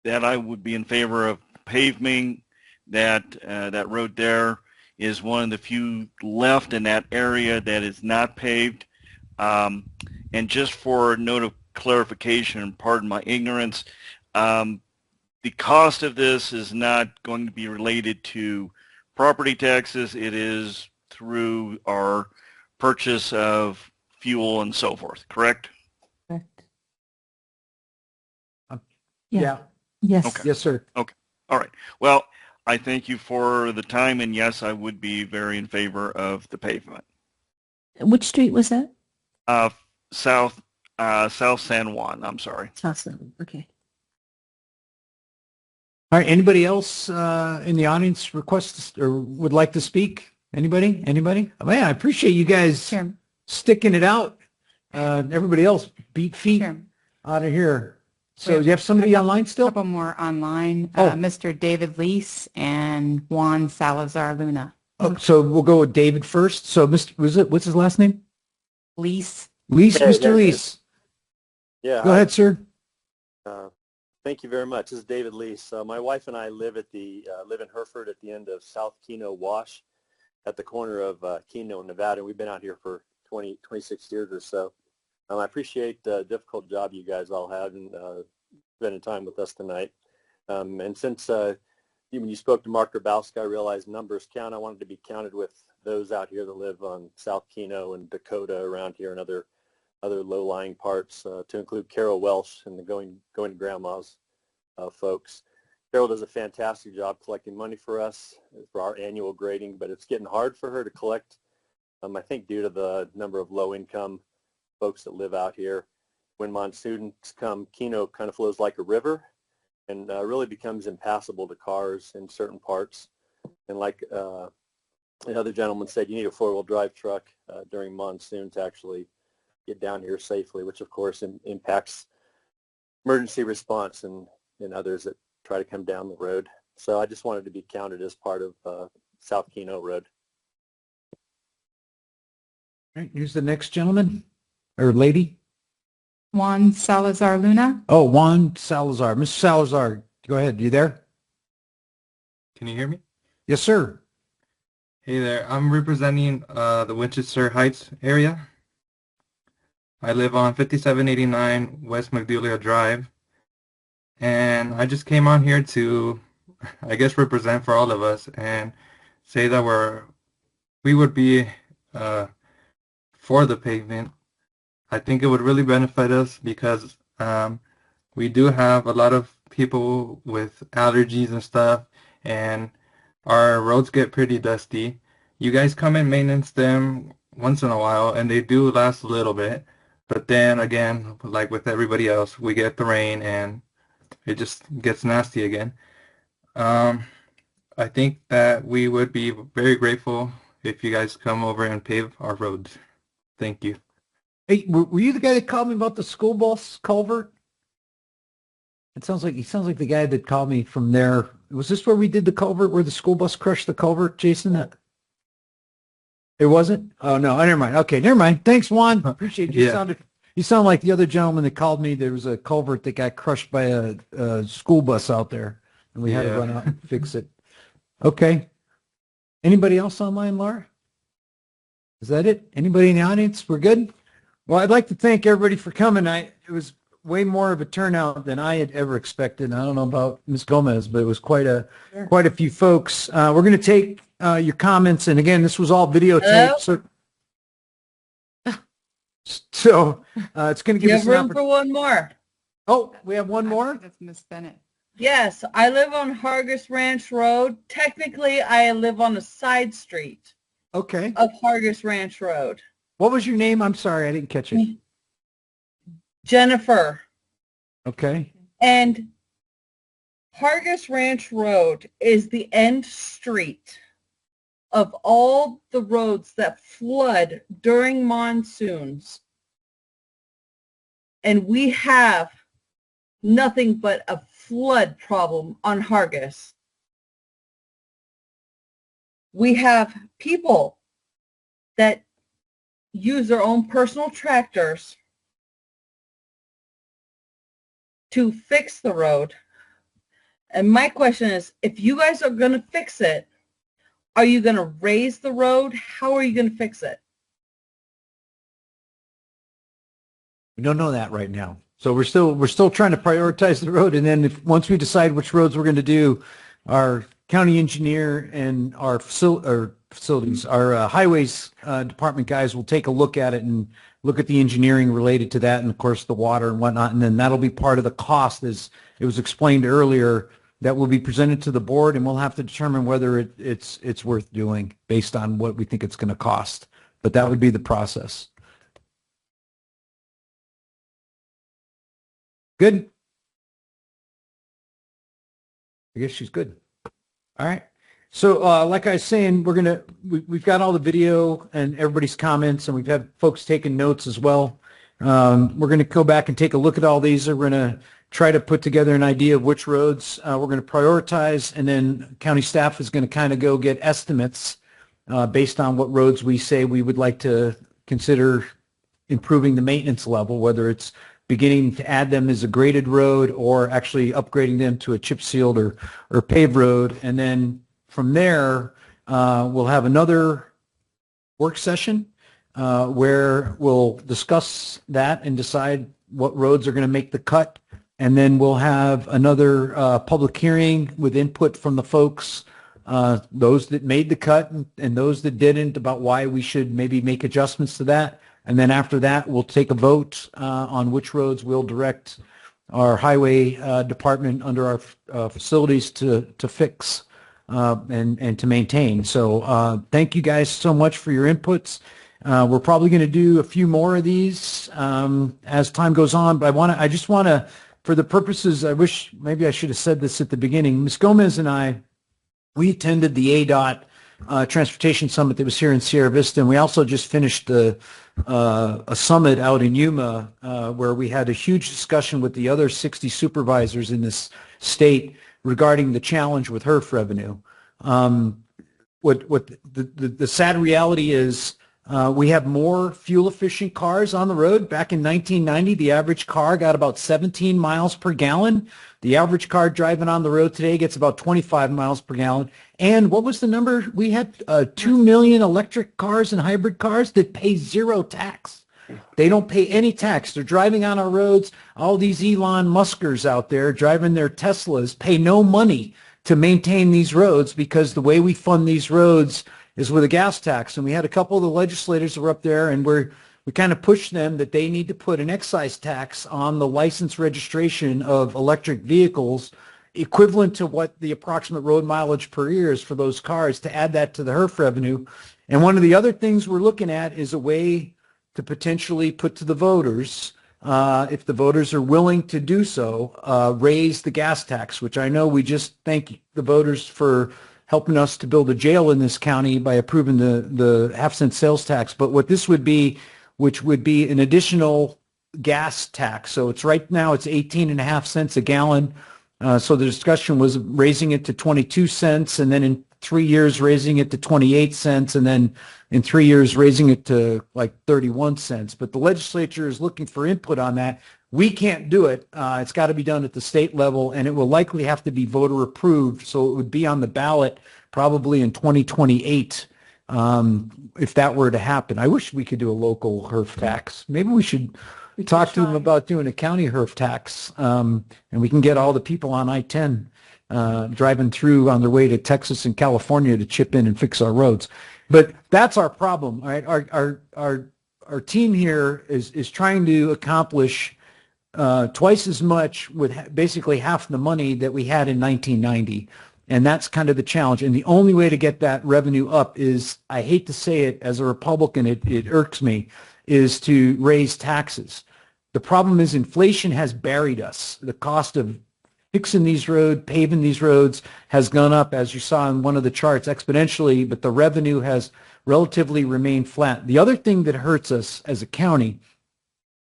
I would be in favor of paving that road there. Is one of the few left in that area that is not paved. And just for a note of clarification, pardon my ignorance, the cost of this is not going to be related to property taxes. It is through our purchase of fuel and so forth, correct? Correct. Yeah. Yes. Okay. Yes, sir. Okay. All right. Well, I thank you for the time, and yes, I would be very in favor of the pavement. Which street was that? South San Juan, I'm sorry. South San. Okay. All right. Anybody else in the audience request or would like to speak? Anybody? Man, I appreciate you guys sticking it out. Everybody else beat feet out of here. So you have somebody online still? A couple more online. Oh. Mr. David Lease and Juan Salazar Luna. Oh, so we'll go with David first. So what's his last name? Lease. Lease, Hey, Mr. Lease. Yeah. Go ahead, sir. Thank you very much. This is David Lease. My wife and I live in Hereford at the end of South Keno Wash at the corner of Keno and Nevada. We've been out here for 26 years or so. I appreciate the difficult job you guys all had and spending time with us tonight. And since when you spoke to Mark Grabowski, I realized numbers count. I wanted to be counted with those out here that live on South Keno and Dakota around here and other low-lying parts, to include Carol Welsh and the Going to Grandma's folks. Carol does a fantastic job collecting money for us for our annual grading, but it's getting hard for her to collect, I think due to the number of low-income folks that live out here. When monsoons come, Keno kind of flows like a river and really becomes impassable to cars in certain parts. And like another gentleman said, you need a four-wheel drive truck during monsoon to actually get down here safely, which of course impacts emergency response and others that try to come down the road. So I just wanted to be counted as part of South Keno Road. All right, here's the next gentleman or lady. Juan Salazar Luna. Oh, Juan Salazar. Mr. Salazar, go ahead. You there? Can you hear me? Yes, sir. Hey there. I'm representing the Winchester Heights area. I live on 5789 West Magnolia Drive. And I just came on here to, I guess, represent for all of us and say that we would be for the pavement. I think it would really benefit us because we do have a lot of people with allergies and stuff, and our roads get pretty dusty. You guys come and maintenance them once in a while, and they do last a little bit. But then again, like with everybody else, we get the rain and it just gets nasty again. I think that we would be very grateful if you guys come over and pave our roads. Thank you. Hey, were you the guy that called me about the school bus culvert? He sounds like the guy that called me from there. Was this where we did the culvert, where the school bus crushed the culvert, Jason? It wasn't? Oh, no, never mind. Okay, never mind. Thanks, Juan. Appreciate it. Yeah. You sound like the other gentleman that called me. There was a culvert that got crushed by a school bus out there, and we had to Yeah. run out and fix it. Okay. Anybody else online, Laura? Is that it? Anybody in the audience? We're good? Well, I'd like to thank everybody for coming. It was way more of a turnout than I had ever expected. I don't know about Ms. Gomez, but it was quite a few folks. We're going to take your comments, and again, this was all videotaped. So it's going to give You us have an room opportunity. for one more. Oh, we have one more? That's Miss Bennett. Yes, I live on Hargis Ranch Road. Technically, I live on a side street Okay. of Hargis Ranch Road. What was your name? I'm sorry, I didn't catch it. Jennifer. Okay. And Hargis Ranch Road is the end street of all the roads that flood during monsoons. And we have nothing but a flood problem on Hargis. We have people that use their own personal tractors to fix the road. And my question is, if you guys are going to fix it, are you going to raise the road? How are you going to fix it? We don't know that right now. So we're still trying to prioritize the road, and then once we decide which roads we're going to do, our county engineer and our facilities, our highways department guys will take a look at it and look at the engineering related to that, and of course the water and whatnot, and then that'll be part of the cost, as it was explained earlier, that will be presented to the board, and we'll have to determine whether it's worth doing based on what we think it's going to cost. But that would be the process. Good? I guess she's good. All right. So like I was saying, we've got all the video and everybody's comments, and we've had folks taking notes as well. We're going to go back and take a look at all these. We're going to try to put together an idea of which roads we're going to prioritize, and then county staff is going to kind of go get estimates based on what roads we say we would like to consider improving the maintenance level, whether it's beginning to add them as a graded road or actually upgrading them to a chip sealed or paved road. And then from there, we'll have another work session where we'll discuss that and decide what roads are going to make the cut. And then we'll have another public hearing with input from the folks, those that made the cut and those that didn't, about why we should maybe make adjustments to that. And then after that, we'll take a vote on which roads we'll direct our highway department under our facilities to fix and to maintain. So thank you guys so much for your inputs. We're probably going to do a few more of these as time goes on, but I just want to, for the purposes, I wish maybe I should have said this at the beginning. Ms. Gomez and we attended the ADOT Transportation Summit that was here in Sierra Vista, and we also just finished a summit out in Yuma where we had a huge discussion with the other 60 supervisors in this state regarding the challenge with HERF revenue. What the sad reality is, we have more fuel-efficient cars on the road. Back in 1990, the average car got about 17 miles per gallon. The average car driving on the road today gets about 25 miles per gallon. And what was the number? We had 2 million electric cars and hybrid cars that pay zero tax. They don't pay any tax. They're driving on our roads. All these Elon Muskers out there driving their Teslas pay no money to maintain these roads, because the way we fund these roads is with a gas tax. And we had a couple of the legislators that were up there, and we kind of pushed them that they need to put an excise tax on the license registration of electric vehicles, equivalent to what the approximate road mileage per year is for those cars, to add that to the HERF revenue. And one of the other things we're looking at is a way to potentially put to the voters, if the voters are willing to do so, raise the gas tax, which I know we just thank the voters for helping us to build a jail in this county by approving the half-cent sales tax. But what this would be, which would be an additional gas tax. So it's right now it's 18.5 cents a gallon. So the discussion was raising it to 22 cents, and then in 3 years raising it to 28 cents, and then in 3 years raising it to like 31 cents. But the legislature is looking for input on that. We can't do it. It's got to be done at the state level, and it will likely have to be voter approved. So it would be on the ballot probably in 2028 if that were to happen. I wish we could do a local HERF tax. Maybe we should talk to them about doing a county HERF tax, and we can get all the people on I-10 driving through on their way to Texas and California to chip in and fix our roads. But that's our problem. All right, our team here is trying to accomplish twice as much with basically half the money that we had in 1990. And that's kind of the challenge. And the only way to get that revenue up is, I hate to say it, as a Republican, it irks me, is to raise taxes. The problem is inflation has buried us. The cost of fixing these roads, paving these roads has gone up, as you saw in one of the charts, exponentially, but the revenue has relatively remained flat. The other thing that hurts us as a county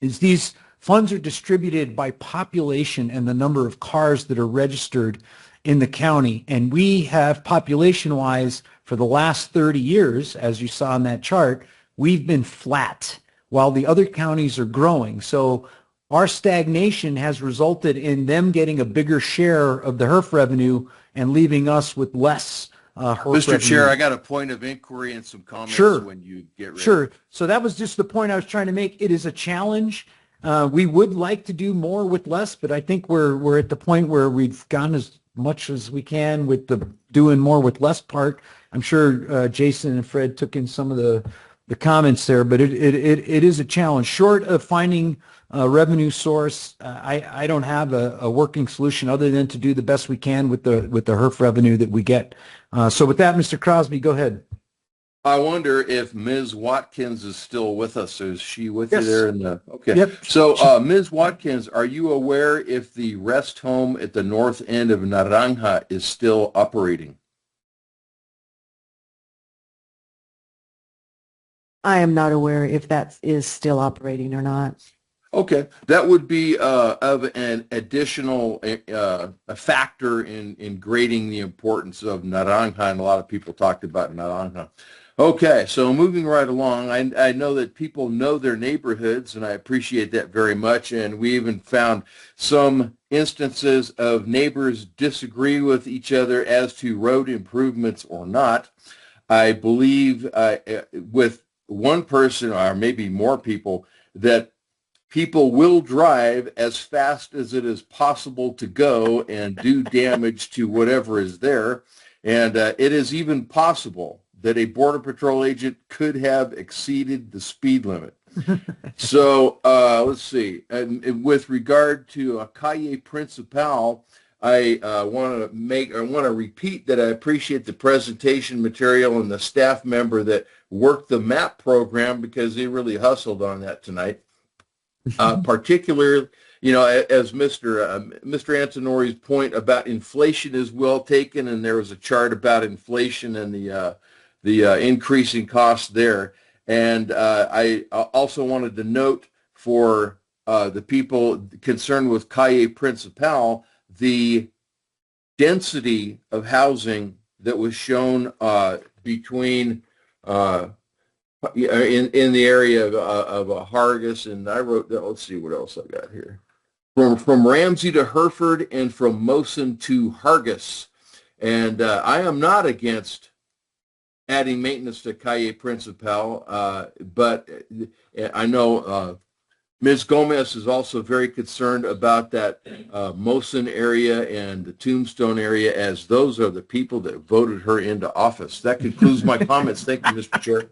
is these funds are distributed by population and the number of cars that are registered in the county. And we have, population-wise, for the last 30 years, as you saw in that chart, we've been flat while the other counties are growing. So our stagnation has resulted in them getting a bigger share of the HERF revenue and leaving us with less HERF Mr. revenue. Chair, I got a point of inquiry and some comments Sure. when you get ready. Sure. So that was just the point I was trying to make. It is a challenge. We would like to do more with less, but I think we're at the point where we've gone as much as we can with the doing more with less part. I'm sure Jason and Fred took in some of the comments there, but it is a challenge. Short of finding a revenue source, I don't have a working solution other than to do the best we can with the HERF revenue that we get. So with that, Mr. Crosby, go ahead. I wonder if Ms. Watkins is still with us. Is she with Yes. you there in the, okay. Yep. So Ms. Watkins, are you aware if the rest home at the north end of Naranja is still operating? I am not aware if that is still operating or not. Okay, that would be of an additional a factor in grading the importance of Naranja, and a lot of people talked about Naranja. Okay, so moving right along, I know that people know their neighborhoods, and I appreciate that very much, and we even found some instances of neighbors disagree with each other as to road improvements or not. I believe with one person, or maybe more people, that people will drive as fast as it is possible to go and do damage to whatever is there. And it is even possible that a Border Patrol agent could have exceeded the speed limit. So let's see. And with regard to Calle Principal, I want to repeat that I appreciate the presentation material and the staff member that worked the MAP program, because they really hustled on that tonight. Particularly, you know, as Mr. Antonori's point about inflation is well taken, and there was a chart about inflation and the increasing costs there. And I also wanted to note for the people concerned with Calle Principal, the density of housing that was shown between in the area of Hargis, and I wrote that. Let's see what else I got here. From Ramsey to Hereford, and from Moson to Hargis. And I am not against adding maintenance to Calle Principal, but I know Ms. Gomez is also very concerned about that Moson area and the Tombstone area, as those are the people that voted her into office. That concludes my comments. Thank you, Mr. Chair.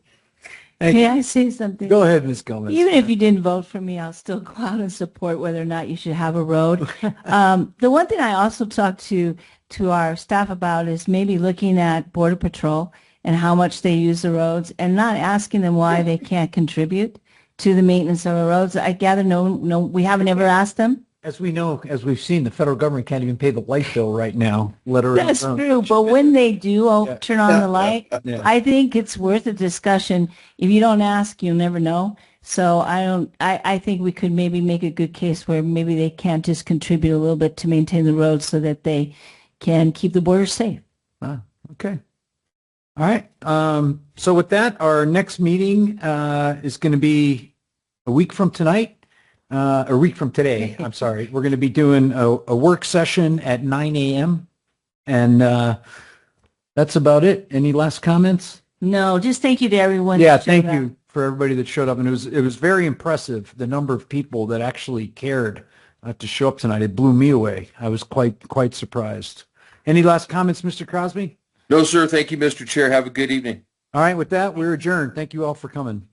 May I say something? Go ahead, Ms. Gomez. Even if you didn't vote for me, I'll still go out and support whether or not you should have a road. The one thing I also talked to our staff about is maybe looking at Border Patrol and how much they use the roads, and not asking them why they can't contribute to the maintenance of our roads. I gather no, we haven't ever asked them. As we know, as we've seen, the federal government can't even pay the light bill right now, let alone. That's true, but when they do turn on the light, Yeah. I think it's worth a discussion. If you don't ask, you'll never know. So I think we could maybe make a good case where maybe they can't just contribute a little bit to maintain the roads so that they can keep the border safe. Okay. All right. So with that, our next meeting is going to be a week from tonight, a week from today. I'm sorry. We're going to be doing a work session at 9 a.m. And that's about it. Any last comments? No, just thank you to everyone. Yeah, that showed thank up. you for everybody that showed up. And it was very impressive, the number of people that actually cared to show up tonight. It blew me away. I was quite surprised. Any last comments, Mr. Crosby? No, sir. Thank you, Mr. Chair. Have a good evening. All right, with that, we're adjourned. Thank you all for coming.